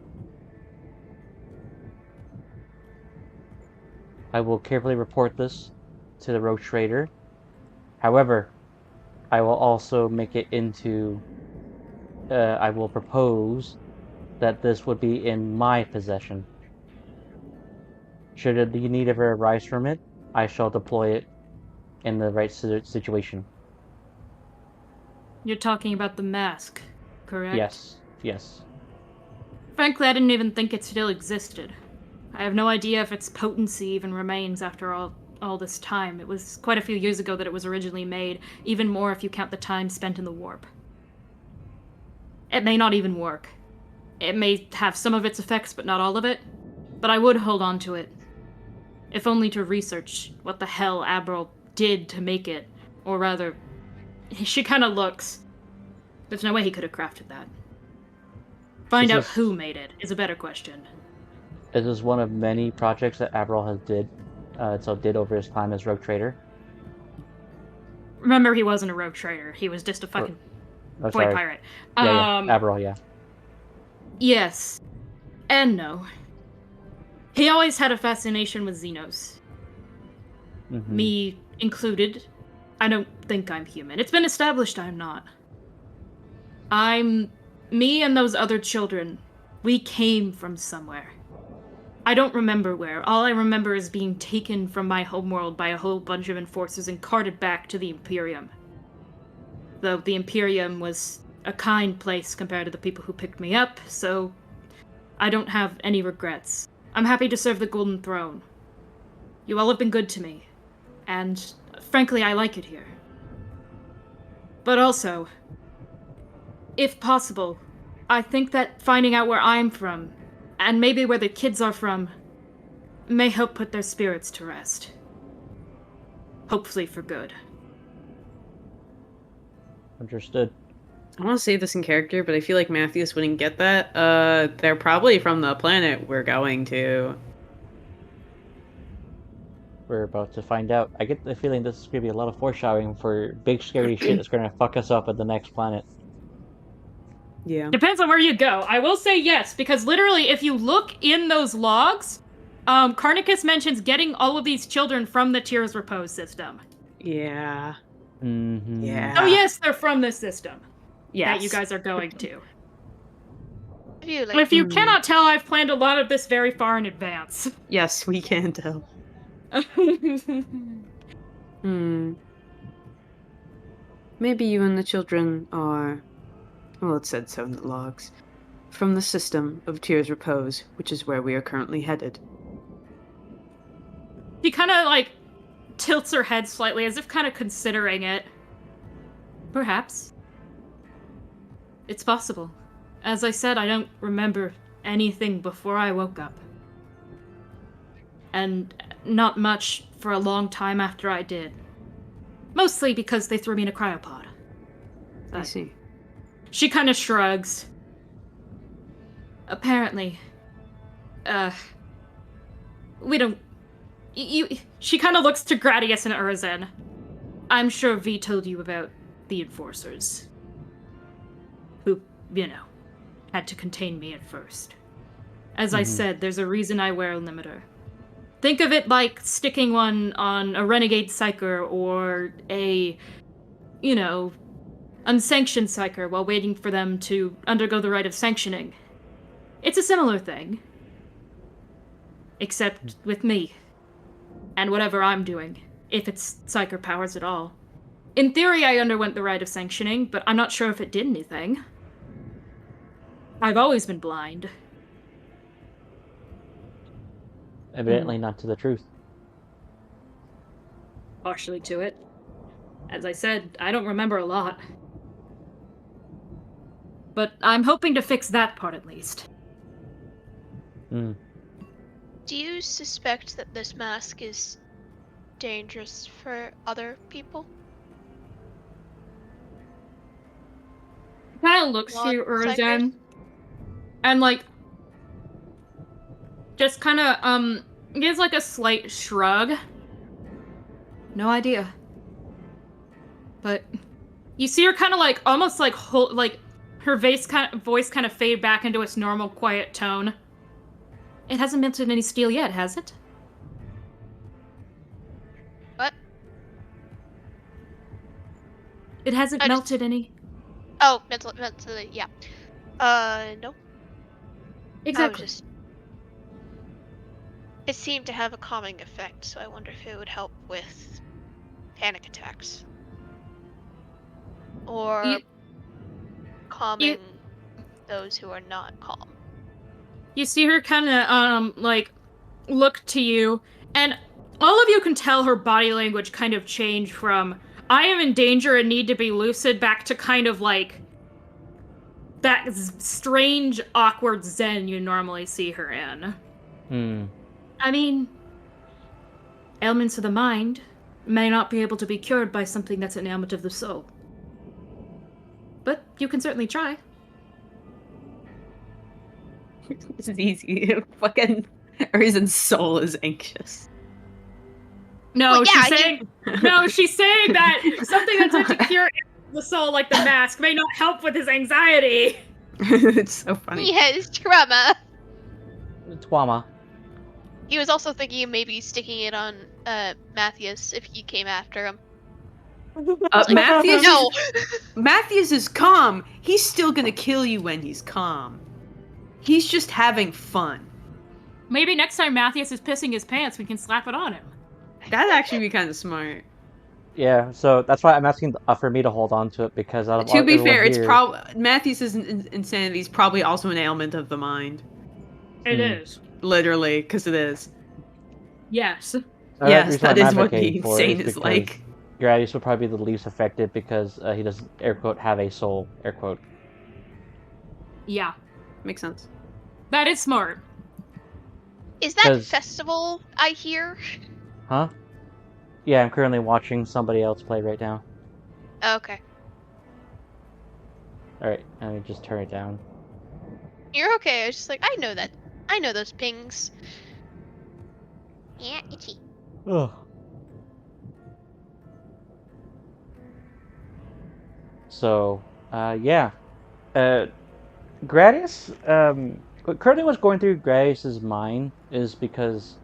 I will carefully report this to the Rogue Trader. However, I will also make it into. I will propose that this would be in my possession. Should the need ever arise from it, I shall deploy it in the right situation. You're talking about the mask, correct? Yes. Frankly, I didn't even think it still existed. I have no idea if its potency even remains after all this time. It was quite a few years ago that it was originally made, even more if you count the time spent in the warp. It may not even work. It may have some of its effects, but not all of it. But I would hold on to it. If only to research what the hell Abral did to make it. Or rather, she kind of looks. There's no way he could have crafted that. Find out who made it is a better question. This is one of many projects that Abral has did over his time as Rogue Trader. Remember, he wasn't a rogue trader. He was just a fucking boy pirate. Yeah, Abral, yeah. Yes. And no. He always had a fascination with Xenos. Mm-hmm. Me included. I don't think I'm human. It's been established I'm not. Me and those other children, we came from somewhere. I don't remember where. All I remember is being taken from my homeworld by a whole bunch of enforcers and carted back to the Imperium. Though the Imperium was a kind place compared to the people who picked me up, so I don't have any regrets. I'm happy to serve the Golden Throne. You all have been good to me, and frankly, I like it here. But also, if possible, I think that finding out where I'm from and maybe where the kids are from may help put their spirits to rest. Hopefully for good. Understood. I want to say this in character, but I feel like Matthias wouldn't get that. They're probably from the planet we're going to. We're about to find out. I get the feeling this is going to be a lot of foreshadowing for big scary shit that's going to fuck us up at the next planet. Yeah. Depends on where you go. I will say yes, because literally, if you look in those logs, Carnicus mentions getting all of these children from the Tears Repose system. Yeah. Mm-hmm. Yeah. Oh yes, they're from this system Yes. that you guys are going to. Like, If you cannot tell, I've planned a lot of this very far in advance. Yes, we can tell. Maybe you and the children are... Well, it said so in the logs. From the system of Tears Repose, which is where we are currently headed. She kind of, like, tilts her head slightly, as if kind of considering it. Perhaps. It's possible. As I said, I don't remember anything before I woke up. And not much for a long time after I did. Mostly because they threw me in a cryopod. I see. She kind of shrugs. Apparently, we don't... She kind of looks to Gradius and Urzen. I'm sure V told you about the Enforcers. Who, you know, had to contain me at first. As I said, there's a reason I wear a limiter. Think of it like sticking one on a renegade psyker or a, you know, unsanctioned psyker while waiting for them to undergo the rite of sanctioning. It's a similar thing. Except with me. And whatever I'm doing, if it's psyker powers at all. In theory, I underwent the rite of sanctioning, but I'm not sure if it did anything. I've always been blind. Evidently not to the truth. Partially to it. As I said, I don't remember a lot. But I'm hoping to fix that part at least. Mm. do you suspect that this mask is dangerous for other people? Kind of looks to you, Urzen, and like just kind of gives like a slight shrug. No idea. But you see her kind of like almost like her voice kind of fade back into its normal quiet tone. It hasn't melted any steel yet, has it? What? It hasn't melted any. Oh, mentally, yeah. No. Exactly. It seemed to have a calming effect, so I wonder if it would help with panic attacks. Or calming those who are not calm. You see her kind of, like, look to you, and all of you can tell her body language kind of change from, I am in danger and need to be lucid, back to kind of, like, that strange, awkward zen you normally see her in. I mean, ailments of the mind may not be able to be cured by something that's an ailment of the soul. But you can certainly try. This is easy. Fucking Urzen's soul is anxious. No, Well, yeah, she's saying she's saying that something that's meant to cure the soul, like the mask, may not help with his anxiety. It's so funny. He has trauma. Twama. He was also thinking of maybe sticking it on Matthias if he came after him. Matthias, No! Matthias is calm. He's still gonna kill you when he's calm. He's just having fun. Maybe next time Matthias is pissing his pants, we can slap it on him. That'd actually be kind of smart. Yeah, so that's why I'm asking for me to hold on to it, because out of To be everyone fair, it's here- probably Matthias' insanity is probably also an ailment of the mind. It is. Literally, because it is. Yes. Yes, reason that I'm is what advocating being for sane it is because like. Gradius would probably be the least affected because he doesn't, air quote, have a soul, air quote. Yeah. Makes sense. That is smart. Is that 'Cause- festival I hear? Huh? Yeah, I'm currently watching somebody else play right now. Okay. Alright, let me just turn it down. You're okay. I was just like, I know that. I know those pings. Yeah, itchy. Ugh. So, yeah. Gradius, currently what's going through Gradius's mind is because,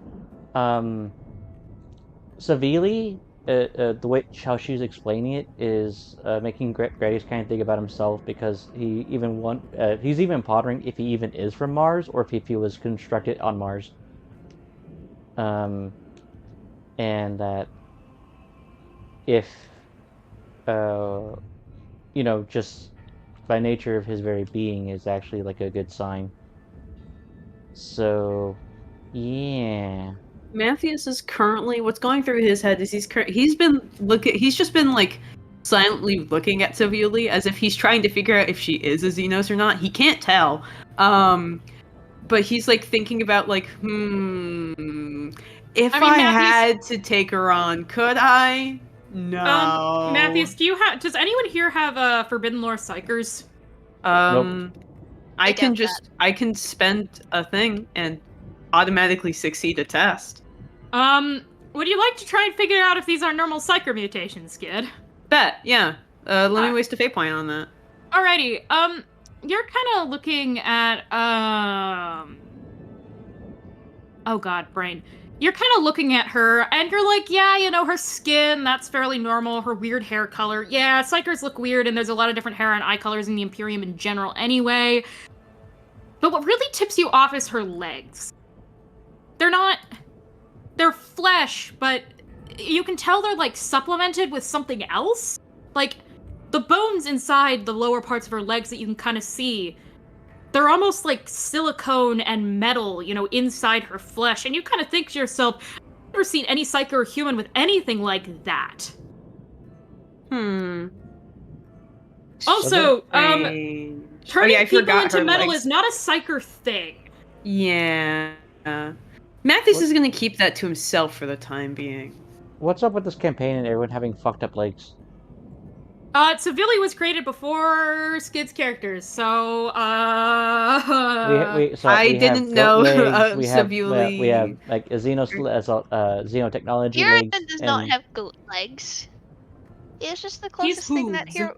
Savili, the way how she's explaining it is making Gradius kind of think about himself because he's even pondering if he even is from Mars or if he was constructed on Mars. And that if, just by nature of his very being is actually like a good sign. So, yeah. Matthias is currently what's going through his head is he's just been like silently looking at Savioli as if he's trying to figure out if she is a Xenos or not. He can't tell. But he's like thinking about like, if I mean, I Matthews- had to take her on, could I? No. Matthews, does anyone here have Forbidden Lore Psychers? I I can doubt I can spend a thing and automatically succeed a test. Would you like to try and figure out if these are normal Psyker mutations, Skid? Bet, yeah. Let me waste a fate point on that. Alrighty, you're kind of looking at, oh god, brain. You're kind of looking at her, and you're like, yeah, her skin, that's fairly normal, her weird hair color. Yeah, Psychers look weird, and there's a lot of different hair and eye colors in the Imperium in general anyway. But what really tips you off is her legs. They're flesh, but you can tell they're, like, supplemented with something else. Like, the bones inside the lower parts of her legs that you can kind of see, they're almost like silicone and metal, inside her flesh. And you kind of think to yourself, I've never seen any Psyker or human with anything like that. Also, turning people into metal is not a Psyker thing. Yeah. Mathis is gonna keep that to himself for the time being. What's up with this campaign and everyone having fucked up legs? Savili was created before Skid's characters, so I didn't know Savili. We have like a xenotechnology Urian legs. does not have goat legs. It's just the closest thing that Hero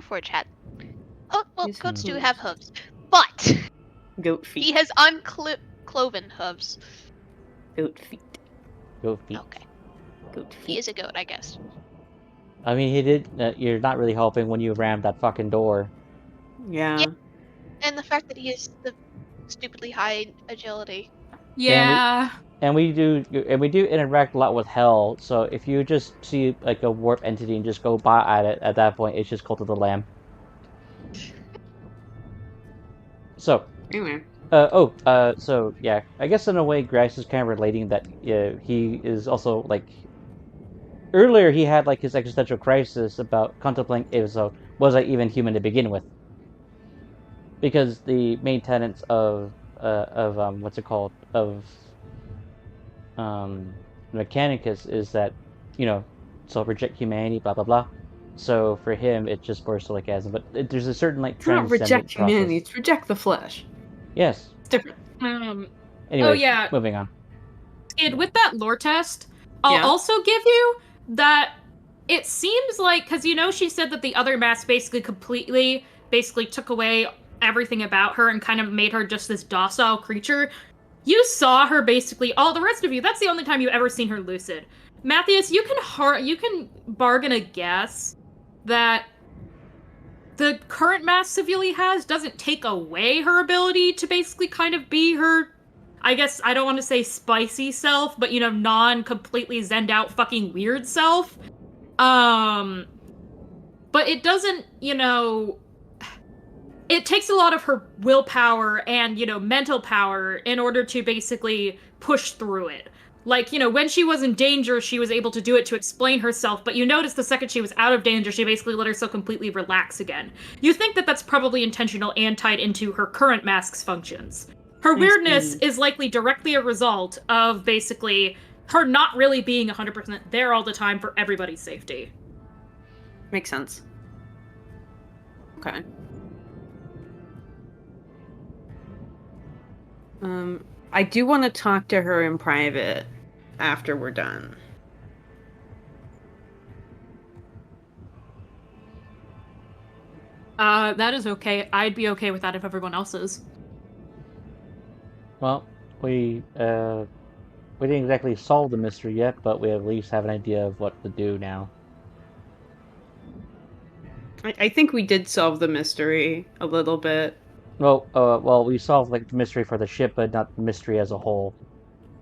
Forge had. Oh, well, He's goats do hooves. have hooves, but Goat feet. he has uncloven hooves. Goat feet. Goat feet. Okay, Goat he feet. is a goat, I guess. I mean, he did. You're not really helping when you rammed that fucking door. Yeah. Yeah. And the fact that he has the stupidly high agility. yeah. And we do interact a lot with hell. So if you just see like a warp entity and just go by at it, at that point, it's just Cult of the Lamb. So. Anyway. So yeah, I guess in a way, Grace is kind of relating that he is also like. Earlier, he had like his existential crisis about contemplating was I even human to begin with? Because the main tenets of what's it called of Mechanicus is that reject humanity, blah blah blah. So for him, it's just more sarcasm, but there's a certain like It's not reject humanity; it's reject the flesh. Yes. It's different. Anyways, oh yeah. Moving on. Skid, with that lore test, I'll also give you that it seems like, because she said that the other mask basically took away everything about her and kind of made her just this docile creature. You saw her basically, all the rest of you, that's the only time you've ever seen her lucid. Matthias, you can bargain a guess that the current mask Savili has doesn't take away her ability to basically kind of be her, I guess, I don't want to say spicy self, but, non-completely zenned out fucking weird self. But it doesn't, it takes a lot of her willpower and, mental power in order to basically push through it. Like, when she was in danger, she was able to do it to explain herself, but you notice the second she was out of danger, she basically let herself completely relax again. You think that that's probably intentional and tied into her current mask's functions. Her I weirdness see. is likely directly a result of basically her not really being 100% there all the time for everybody's safety. Makes sense. Okay. I do want to talk to her in private after we're done. That is okay. I'd be okay with that if everyone else is. Well, we didn't exactly solve the mystery yet, but we at least have an idea of what to do now. I think we did solve the mystery a little bit. Well, we solved like the mystery for the ship, but not the mystery as a whole.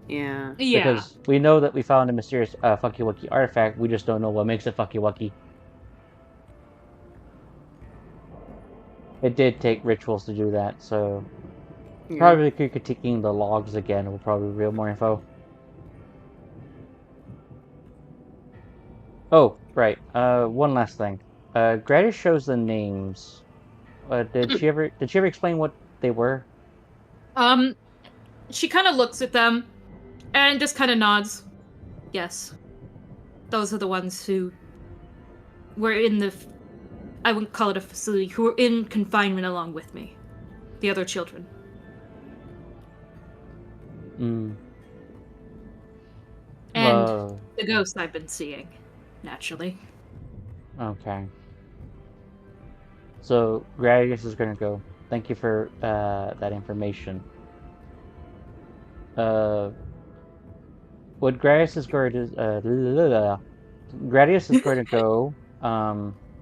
Yeah. Yeah. Because we know that we found a mysterious Fucky Wucky artifact, we just don't know what makes it Fucky Wucky. It did take rituals to do that, so Yeah. probably critiquing the logs again will probably reveal more info. Oh, right. One last thing. Gradius shows the names. Did she ever explain what they were? She kind of looks at them and just kind of nods. Yes. Those are the ones who were in the I wouldn't call it a facility, who were in confinement along with me. The other children. Mm. And the ghosts I've been seeing, naturally. Okay. So Gradius is gonna go. Thank you for that information. What Gradius is going to Gradius is going to go.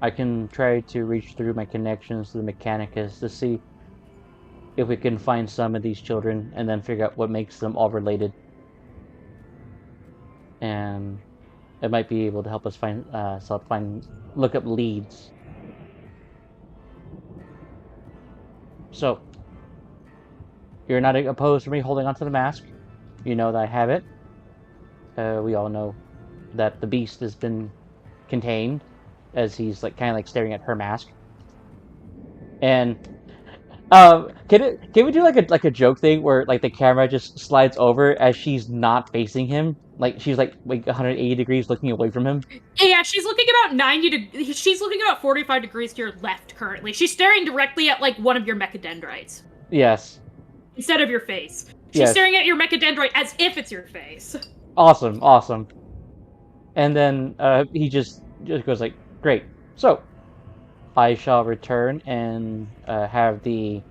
I can try to reach through my connections to the Mechanicus to see if we can find some of these children and then figure out what makes them all related. And it might be able to help us look up leads. So, you're not opposed to me holding onto the mask. You know that I have it. We all know that the beast has been contained, as he's like kind of like staring at her mask. And can we do like a joke thing where like the camera just slides over as she's not facing him, like she's like 180 degrees looking away from him? Yeah, she's looking about she's looking about 45 degrees to your left currently. She's staring directly at like one of your mechadendrites. Yes. Instead of your face. She's Yes. staring at your mechadendrite as if it's your face. Awesome. And then he just goes like, great. So I shall return and have the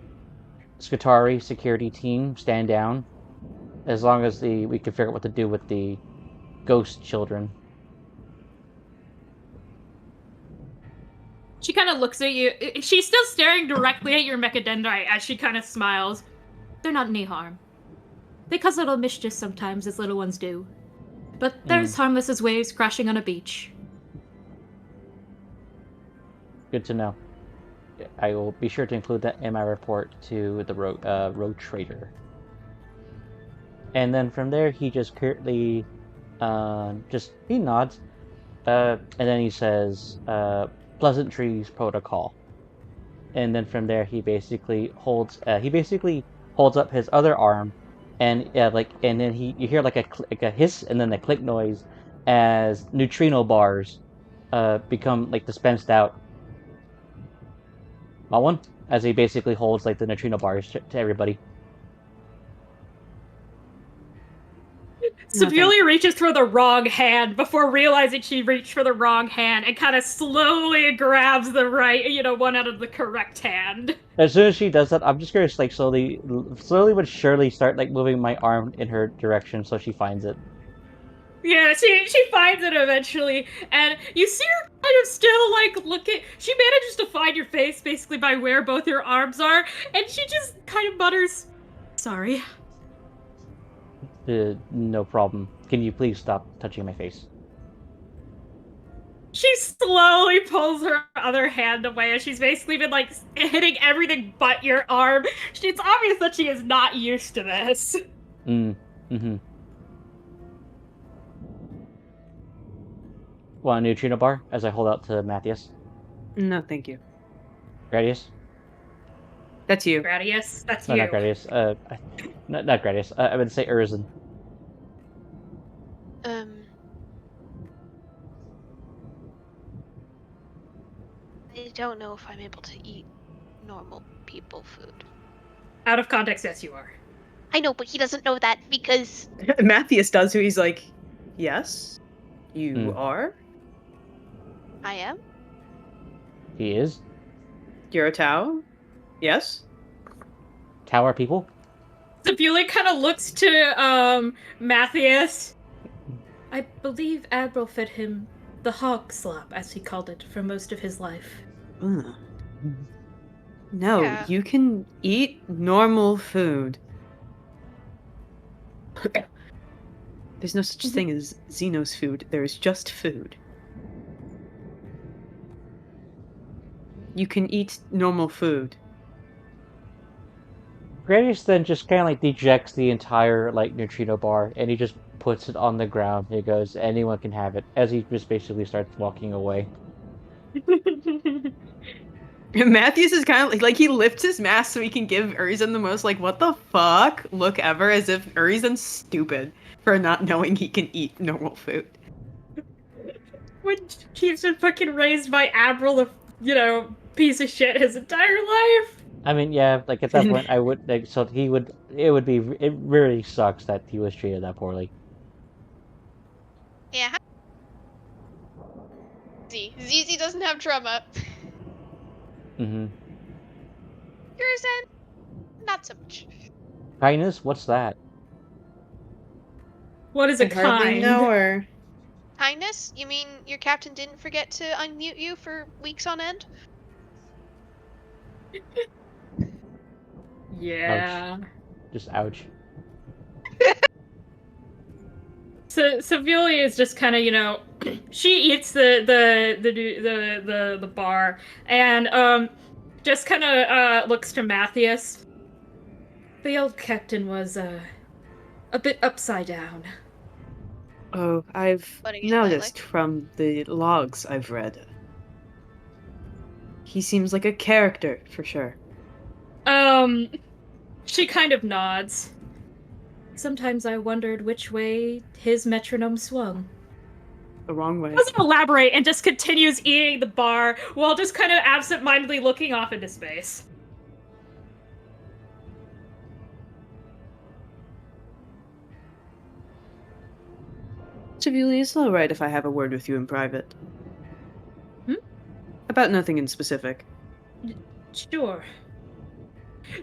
Skitarii security team stand down, as long as we can figure out what to do with the ghost children. She kind of looks at you. She's still staring directly at your mechadendrite as she kind of smiles. They're not any harm. They cause a little mischief sometimes, as little ones do. But they're as harmless as waves crashing on a beach. Good to know. I will be sure to include that in my report to the road trader. And then from there, he just curtly, he nods, and then he says, "Pleasantries protocol." And then from there, he basically holds up his other arm, and and then you hear like a hiss and then a click noise as neutrino bars become like dispensed out. One, as he basically holds like the neutrino bars to everybody. Sebuli reaches for the wrong hand before realizing she reached for the wrong hand and kind of slowly grabs the right, one out of the correct hand. As soon as she does that, I'm just gonna like slowly but surely start like moving my arm in her direction so she finds it. Yeah, she finds it eventually, and you see her kind of still like looking. She manages to find your face basically by where both your arms are, and she just kind of mutters, "Sorry." No problem. Can you please stop touching my face? She slowly pulls her other hand away as she's basically been like hitting everything but your arm. It's obvious that she is not used to this. Mm-hmm. Want a neutrino bar as I hold out to Matthias? No, thank you. Gradius? That's you. Gradius, that's No, you. not Gradius. Not Gradius. I would say Urzin. I don't know if I'm able to eat normal people food. Out of context, yes, you are. I know, but he doesn't know that because Matthias does, who he's like, yes, you Hmm. are. I am. He is. You're a Tau. Yes. Tower people. Sebuli kind of looks to Matthias. I believe Admiral fed him the hog slop, as he called it, for most of his life. Ugh. No, Yeah. you can eat normal food. There's no such thing as Xenos food. There is just food. You can eat normal food. Gradius then just kind of like dejects the entire like neutrino bar, and he just puts it on the ground. He goes, "Anyone can have it," as he just basically starts walking away. Matthias is kind of like he lifts his mask so he can give Urizen the most like what the fuck look ever, as if Urizen's stupid for not knowing he can eat normal food. When he's been fucking raised by Admiral, piece of shit his entire life. I mean, yeah, like at that point, I would like so he would. It would be. It really sucks that he was treated that poorly. Yeah. ZZ doesn't have trauma. Mm-hmm. Urizen, not so much. Kindness? What's that? What is I a hardly kind? know her. Kindness? You mean your captain didn't forget to unmute you for weeks on end? Yeah. Just ouch. So Sevilla is just kind of, she eats the bar and just kind of looks to Matthias. The old captain was a bit upside down. Oh, I've Putting it noticed lightly. from the logs I've read. He seems like a character for sure. She kind of nods. Sometimes I wondered which way his metronome swung. The wrong way. Doesn't elaborate and just continues eating the bar while just kind of absent-mindedly looking off into space. Chavili, is it all right if I have a word with you in private? Hmm? About nothing in specific. Sure.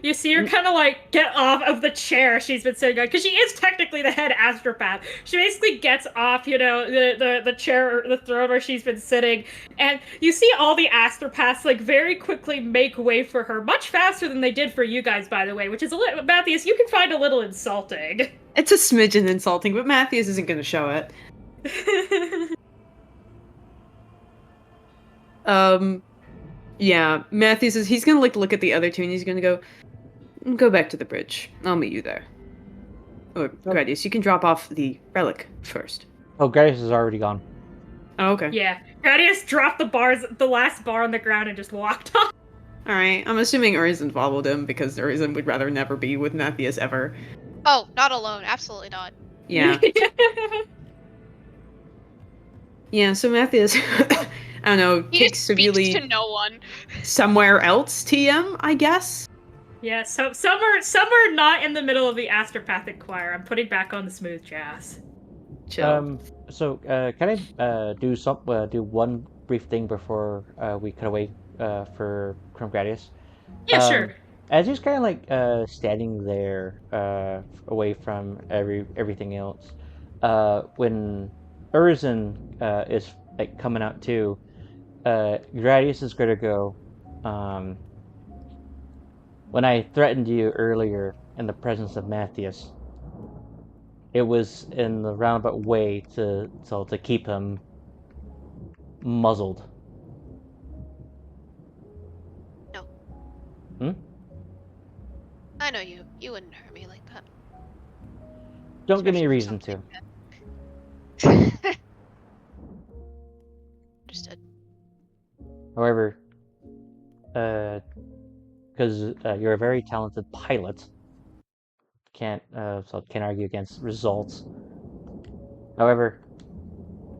You see her kind of like get off of the chair she's been sitting on, because she is technically the head astropath. She basically gets off, the chair, the throne where she's been sitting, and you see all the astropaths like very quickly make way for her, much faster than they did for you guys, by the way, which is a little, Matthias, you can find a little insulting. It's a smidgen insulting, but Matthias isn't going to show it. Yeah, Matthews he's gonna like look at the other two and he's gonna go back to the bridge. I'll meet you there. Or Gradius, you can drop off the relic first. Oh, Gradius is already gone. Oh, okay. Yeah, Gradius dropped the last bar on the ground and just walked off. Alright, I'm assuming Urizen followed him because Urizen would rather never be with Matthias ever. Oh, not alone. Absolutely not. Yeah. Yeah, so Matthias, I don't know, He takes just speaks severely to no one. somewhere else TM, I guess? Yeah, so some are not in the middle of the astropathic choir. I'm putting back on the smooth jazz. Chill. So can I do one brief thing before we cut away for from Gradius? Yeah, sure. As he's kind of like standing there away from everything else, when Urizen is like coming out too, Gradius is gonna go. When I threatened you earlier in the presence of Matthias, it was in the roundabout way to keep him muzzled. No. Hmm? I know you. You wouldn't hurt me like that. Don't give me a Especially reason to. something Understood. However, because you're a very talented pilot. Can't argue against results. However,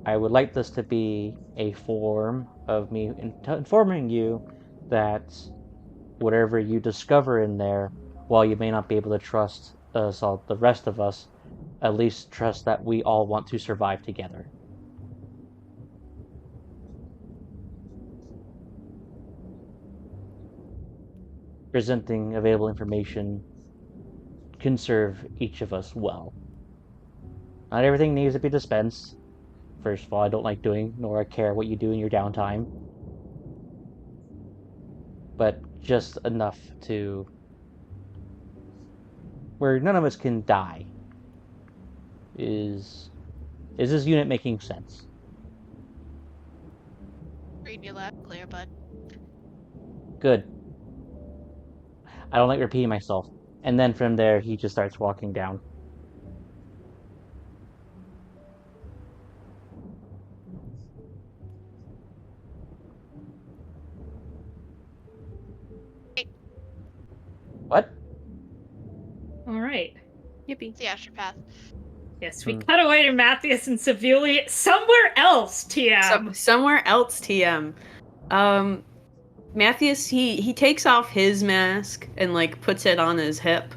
I would like this to be a form of me informing you that whatever you discover in there, while you may not be able to trust us, all the rest of us, at least trust that we all want to survive together. Presenting available information can serve each of us well. Not everything needs to be dispensed. First of all, I don't like doing, nor I care what you do in your downtime. But just enough to where none of us can die. Is this unit making sense? Read me loud and clear, bud. Good. I don't like repeating myself. And then from there, he just starts walking down. What? All right. Yippee. It's the astropath. Yes, we cut away to Matthias and Sevuli somewhere else, TM. Somewhere else, TM. Matthias, he takes off his mask and like puts it on his hip.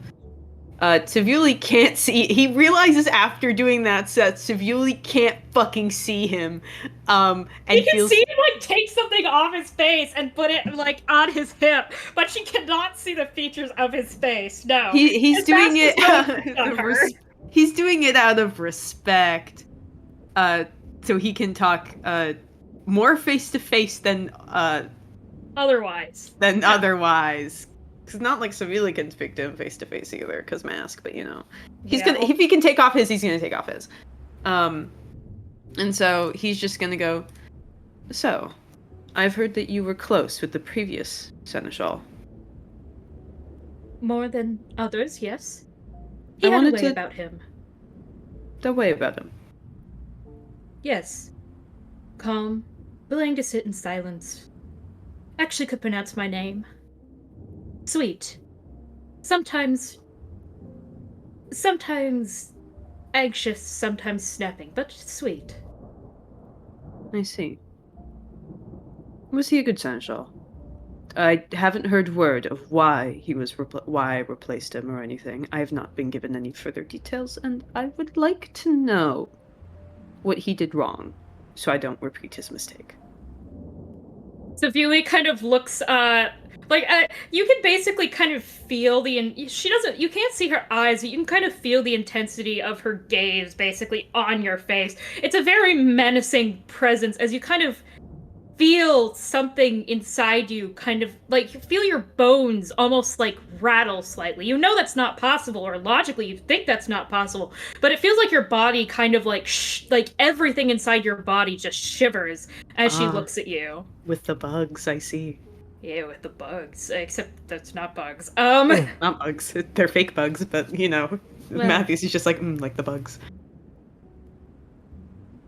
Sevuli can't see. He realizes after doing that Sevuli can't fucking see him. And you can see him like take something off his face and put it like on his hip, but she cannot see the features of his face. No, he's doing it. He's doing it out of respect, so he can talk more face to face than otherwise. Otherwise. It's not like Sevuli can speak to him face to face either, because mask. But he's gonna, if he can take off his, he's gonna take off his. And so he's just gonna go. So, I've heard that you were close with the previous seneschal. More than others, yes. He had a way about him. The way about him. Yes. Calm, willing to sit in silence. Actually could pronounce my name. Sweet. Sometimes anxious, sometimes snapping, but sweet. I see. Was he a good seneschal? I haven't heard word of why he was why I replaced him or anything. I have not been given any further details, and I would like to know what he did wrong, so I don't repeat his mistake. Sevuli kind of looks, you can basically kind of feel you can't see her eyes, but you can kind of feel the intensity of her gaze basically on your face. It's a very menacing presence as you kind of feel something inside you kind of like you feel your bones almost like rattle slightly. You know that's not possible, or logically you think that's not possible, but it feels like your body kind of like everything inside your body just shivers as she looks at you. With the bugs, I see. Yeah, with the bugs. Except that's not bugs. Not bugs. They're fake bugs, but well, Matthews is just like the bugs.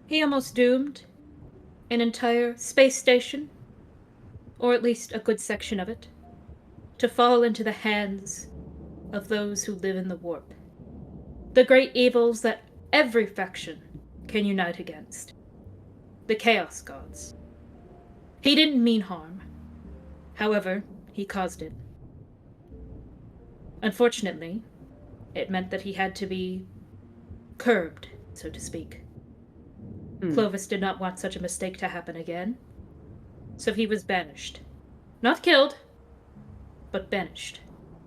He almost doomed an entire space station, or at least a good section of it, to fall into the hands of those who live in the warp. The great evils that every faction can unite against. The Chaos Gods. He didn't mean harm. However, he caused it. Unfortunately, it meant that he had to be curbed, so to speak. Clovis did not want such a mistake to happen again, so he was banished. Not killed, but banished.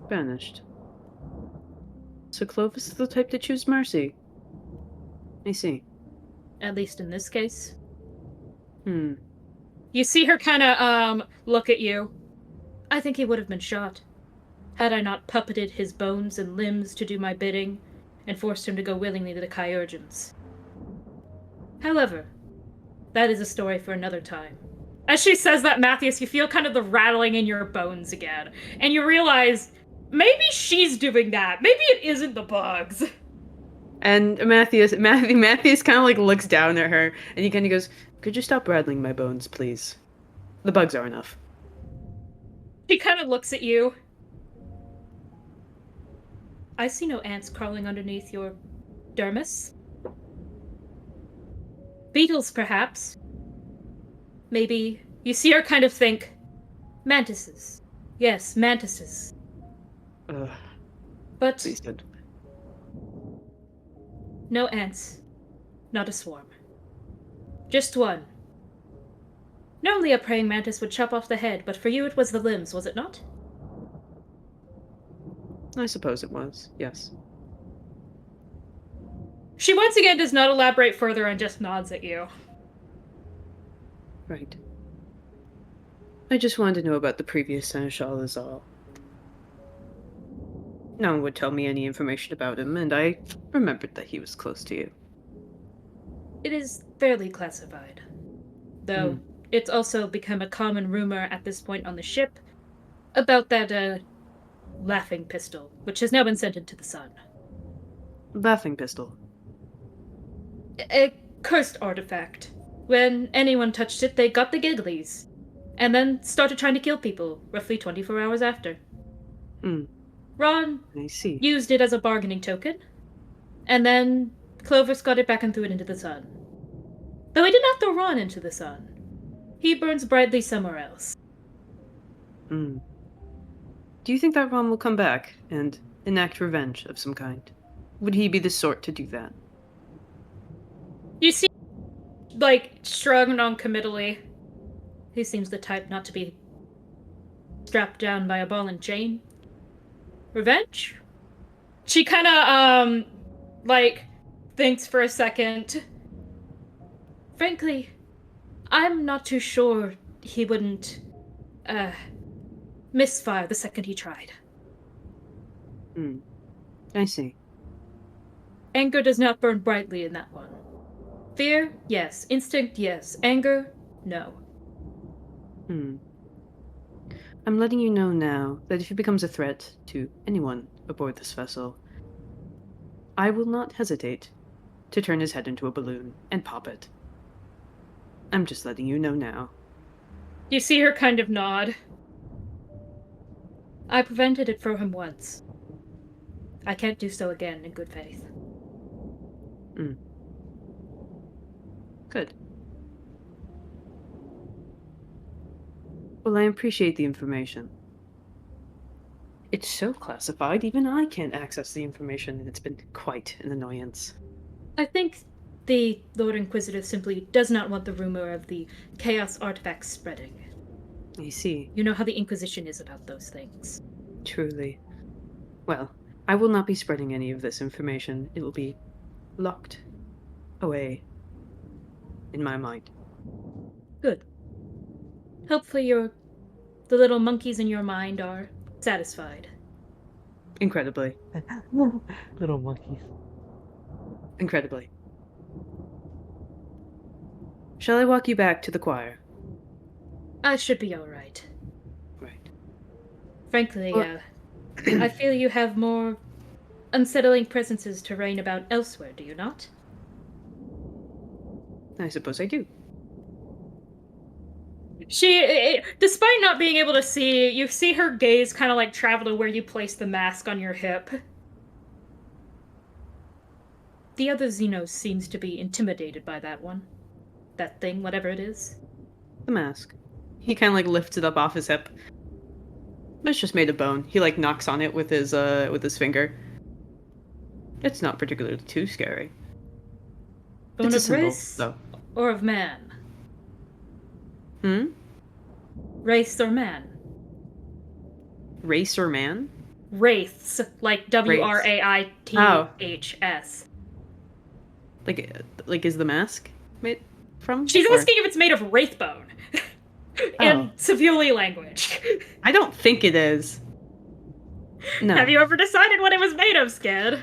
Banished. So Clovis is the type to choose mercy. I see. At least in this case. You see her kind of, look at you. I think he would have been shot, had I not puppeted his bones and limbs to do my bidding, and forced him to go willingly to the Kyurgens. However, that is a story for another time. As she says that, Matthias, you feel kind of the rattling in your bones again, and you realize maybe she's doing that. Maybe it isn't the bugs. And Matthias kind of like looks down at her, and he kind of goes, "Could you stop rattling my bones, please? The bugs are enough." She kind of looks at you, I see no ants crawling underneath your dermis. Beetles, perhaps. Maybe you see her kind of think, mantises. Yes, mantises. Ugh, But please don't. no ants. Not a swarm. Just one. Normally a praying mantis would chop off the head, but for you it was the limbs, was it not? I suppose it was, yes. She once again does not elaborate further and just nods at you. Right. I just wanted to know about the previous Seneschal is all. No one would tell me any information about him, and I remembered that he was close to you. It is fairly classified. Though, it's also become a common rumor at this point on the ship about that, laughing pistol, which has now been sent into the sun. Laughing pistol. A cursed artifact. When anyone touched it, they got the gigglies. And then started trying to kill people, roughly 24 hours after. Ron I see. used it as a bargaining token, and then Clovis got it back and threw it into the sun. Though he did not throw Ron into the sun. He burns brightly somewhere else. Do you think that Ron will come back and enact revenge of some kind? Would he be the sort to do that? You see, like, shrug non-committally. He seems the type not to be strapped down by a ball and chain. Revenge? She kinda, thinks for a second. Frankly, I'm not too sure he wouldn't, misfire the second he tried. I see. Anger does not burn brightly in that one. Fear, yes. Instinct, yes. Anger, no. I'm letting you know now that if he becomes a threat to anyone aboard this vessel, I will not hesitate to turn his head into a balloon and pop it. I'm just letting you know now. You see her kind of nod. I prevented it from him once. I can't do so again in good faith. Good. Well, I appreciate the information. It's so classified, even I can't access the information, and it's been quite an annoyance. I think the Lord Inquisitor simply does not want the rumor of the Chaos artifacts spreading. I see. You know how the Inquisition is about those things. Truly. Well, I will not be spreading any of this information. It will be locked away in my mind. Good. Hopefully the little monkeys in your mind are satisfied. Incredibly. Little monkeys. Incredibly. Shall I walk you back to the choir? I should be alright. Right. Frankly, Well- I feel you have more unsettling presences to reign about elsewhere, do you not? I suppose I do. She, despite not being able to see, you see her gaze kind of like travel to where you place the mask on your hip. The other Xenos seems to be intimidated by that one. That thing, whatever it is. The mask. He kind of like lifts it up off his hip. It's just made of bone. He like knocks on it with his finger. It's not particularly too scary. Bone It's a of symbol, race though. or of man? Hmm? Race or man? Race or man? Wraiths, like WRAITHS. Like is the mask made from? She's Or- asking if it's made of wraith bone. In Sevuli language. I don't think it is. No. Have you ever decided what it was made of, Skid?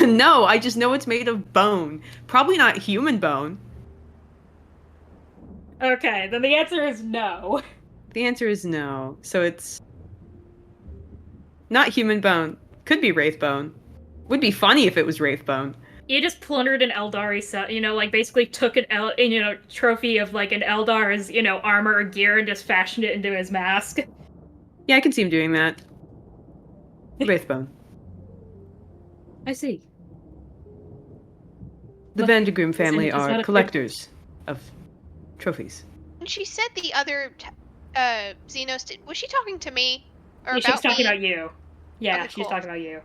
No, I just know it's made of bone. Probably not human bone. Okay, then the answer is no. The answer is no. So it's not human bone. Could be wraith bone. Would be funny if it was wraith bone. You just plundered an Eldari set, like basically took an trophy of like an Eldar's, armor or gear and just fashioned it into his mask. Yeah, I can see him doing that. Wraith bone. I see. The Lucky Vandergroom his family image is are not appeared- collectors of trophies. And she said the other Xenos was she talking to me? Or Yeah, she was about talking me? about you. Yeah, Okay, she was cool. talking about you.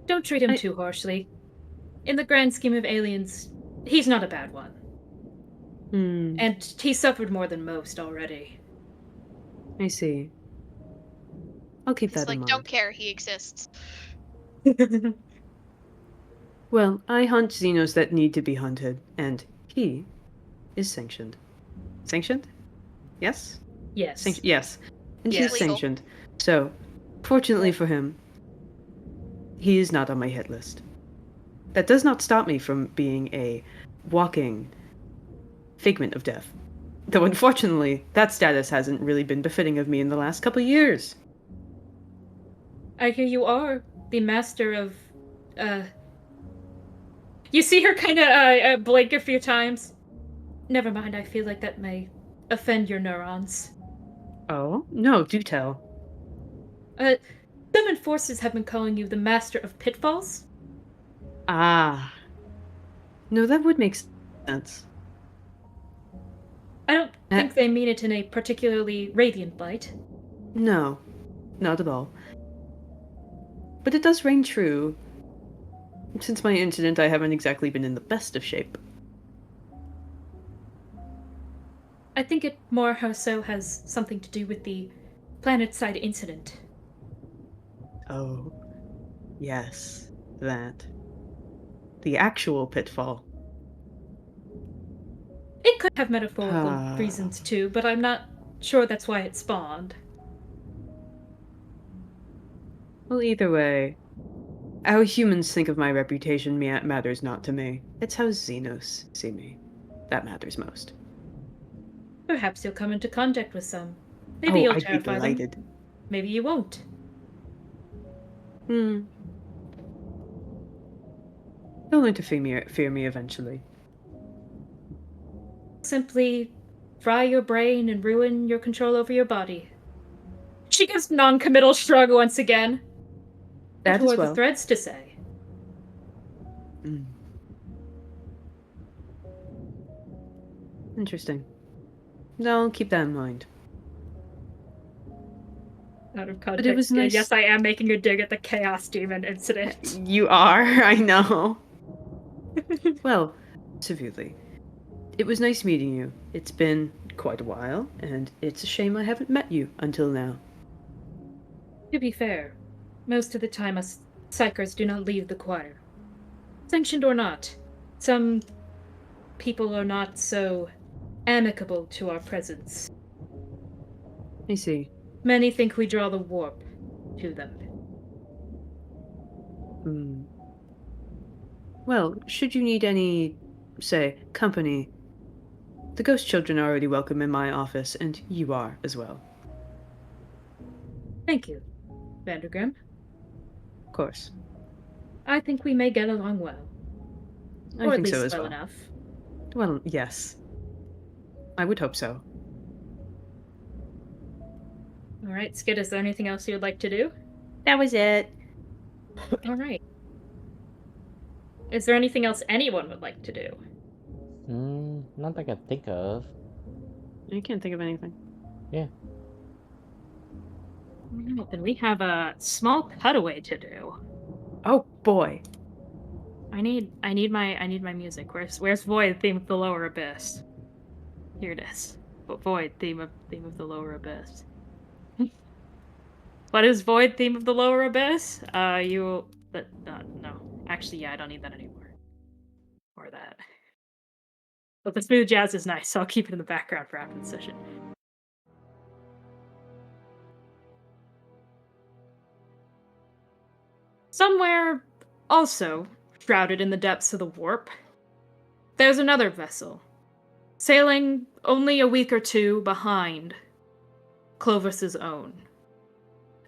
Don't treat him I- too harshly. In the grand scheme of aliens, he's not a bad one. Hmm, And he suffered more than most already. I see. I'll keep It's that in like, don't mind. care, he exists. Well, I hunt Xenos that need to be hunted, and he is sanctioned. Sanctioned? Yes? Yes. Yes. And Yes. he's Legal. sanctioned. So, fortunately Right. for him, he is not on my hit list. That does not stop me from being a walking figment of death. Though unfortunately, that status hasn't really been befitting of me in the last couple years. I hear you are the master of, You see her kind of blink a few times. Never mind, I feel like that may offend your neurons. Oh? No, do tell. Uh, some enforcers have been calling you the master of pitfalls. Ah. No, that would make sense. I don't Uh, think they mean it in a particularly radiant light. No, not at all. But it does ring true. Since my incident, I haven't exactly been in the best of shape. I think it more so has something to do with the planet-side incident. Oh, yes, that. The actual pitfall. It could have metaphorical Ah. reasons too, but I'm not sure that's why it spawned. Well, either way, how humans think of my reputation matters not to me. It's how Xenos see me. That matters most. Perhaps you'll come into contact with some. Maybe Oh, you'll I'd be terrify them. delighted. Maybe you won't. Hmm. They'll learn to fear me eventually. Simply fry your brain and ruin your control over your body. She gives non-committal shrug once again. But That who as are the well. threads to say? Mm. Interesting. No, I'll keep that in mind. Out of But it was context, nice. yes, I am making a dig at the Chaos Demon incident. You are, I know. Well, severely. It was nice meeting you. It's been quite a while, and it's a shame I haven't met you until now. To be fair, most of the time us psychers do not leave the choir. Sanctioned or not, some people are not so amicable to our presence. I see. Many think we draw the warp to them. Hmm. Well, should you need any, say, company, the ghost children are already welcome in my office, and you are as well. Thank you, Vandergrim. Of course. I think we may get along well. I Or at think so least as well well. enough. Well, yes. I would hope so. Alright, Skid, is there anything else you would like to do? That was it. Alright. Is there anything else anyone would like to do? Not that I can think of. I can't think of anything. Yeah. Alright, then we have a small cutaway to do. Oh boy. I need my music. Where's Void, theme of the lower abyss? Here it is. Void, theme of the lower abyss. What is Void, theme of the lower abyss? No. Actually, yeah, I don't need that anymore. Or that. But the smooth jazz is nice, so I'll keep it in the background for after the session. Somewhere, also shrouded in the depths of the warp, there's another vessel, sailing only a week or two behind Clovis's own.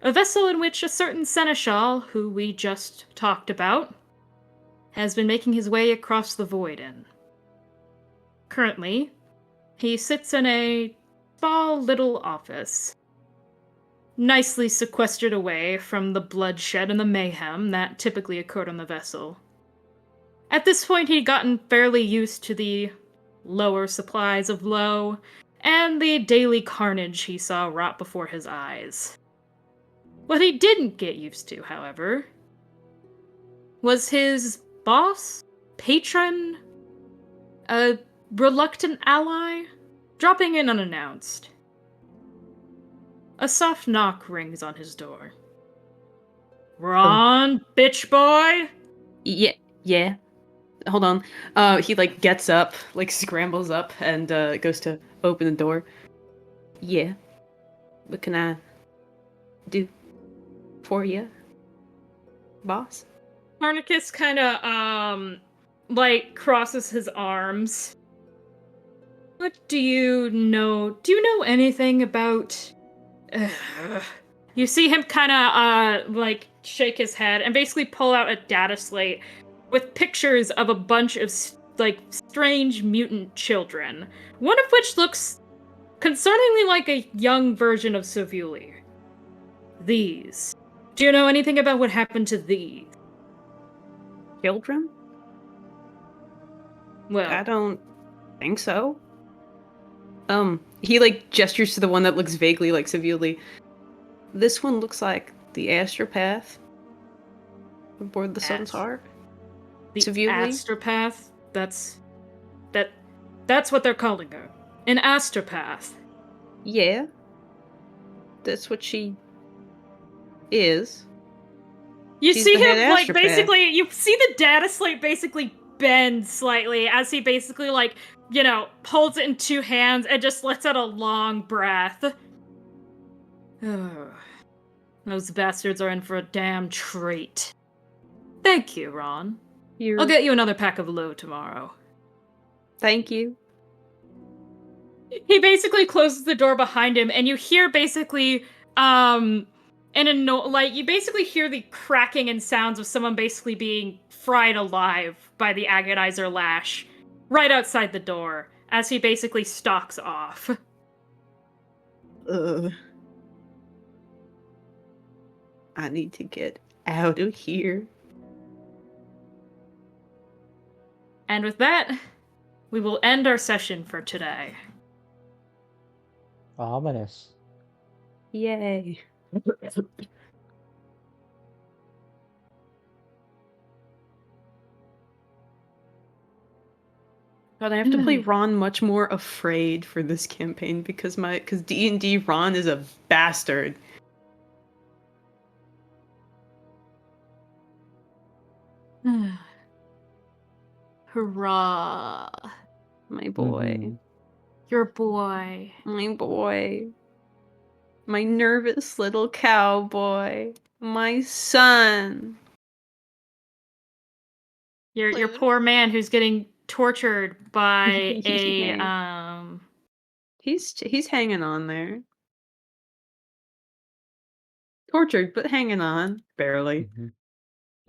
A vessel in which a certain seneschal, who we just talked about, has been making his way across the void in. Currently, he sits in a small little office nicely sequestered away from the bloodshed and the mayhem that typically occurred on the vessel. At this point, he'd gotten fairly used to the lower supplies of Lo and the daily carnage he saw wrought before his eyes. What he didn't get used to, however, was his boss, patron, a reluctant ally, dropping in unannounced. A soft knock rings on his door. Ron, bitch boy! Yeah. Hold on. He like gets up, like scrambles up, and goes to open the door. Yeah. What can I do for you, boss? Harnicus kind of, like, crosses his arms. What do you know? Do you know anything about... You see him kind of, like, shake his head and basically pull out a data slate with pictures of a bunch of, like, strange mutant children. One of which looks concerningly like a young version of Savuli. These. Do you know anything about what happened to these? Children? Well, I don't think so. He like gestures to the one that looks vaguely like Savuli. This one looks like the astropath aboard the Sun's Heart. the Savuli? astropath? That's what they're calling her. An astropath. Yeah. That's what she is. You She's see the head him, like, astropath. basically, you see the data slate basically bend slightly as he basically, like, you know, holds it in two hands and just lets out a long breath. Those bastards are in for a damn treat. Thank you, Ron. I'll get you another pack of Lo tomorrow. Thank you. He basically closes the door behind him, and you hear basically, you basically hear the cracking and sounds of someone basically being fried alive by the agonizer lash right outside the door as he basically stalks off. I need to get out of here. And with that, we will end our session for today. Ominous. Yay. God, I have to play Ron much more afraid for this campaign because D&D Ron is a bastard. Hurrah. My boy. Mhm. Your boy. My boy. My nervous little cowboy. My son. Your Loon. poor man who's getting tortured by a He's hanging on there. Tortured, but hanging on. Barely. Mhm.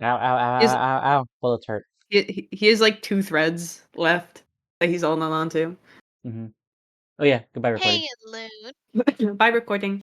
Ow, ow, ow, Is- ow, ow, ow. Bullets hurt. He has like 2 threads left that he's holding on to. Mhm. Oh yeah, goodbye recording. Hey, Loon. Bye, recording.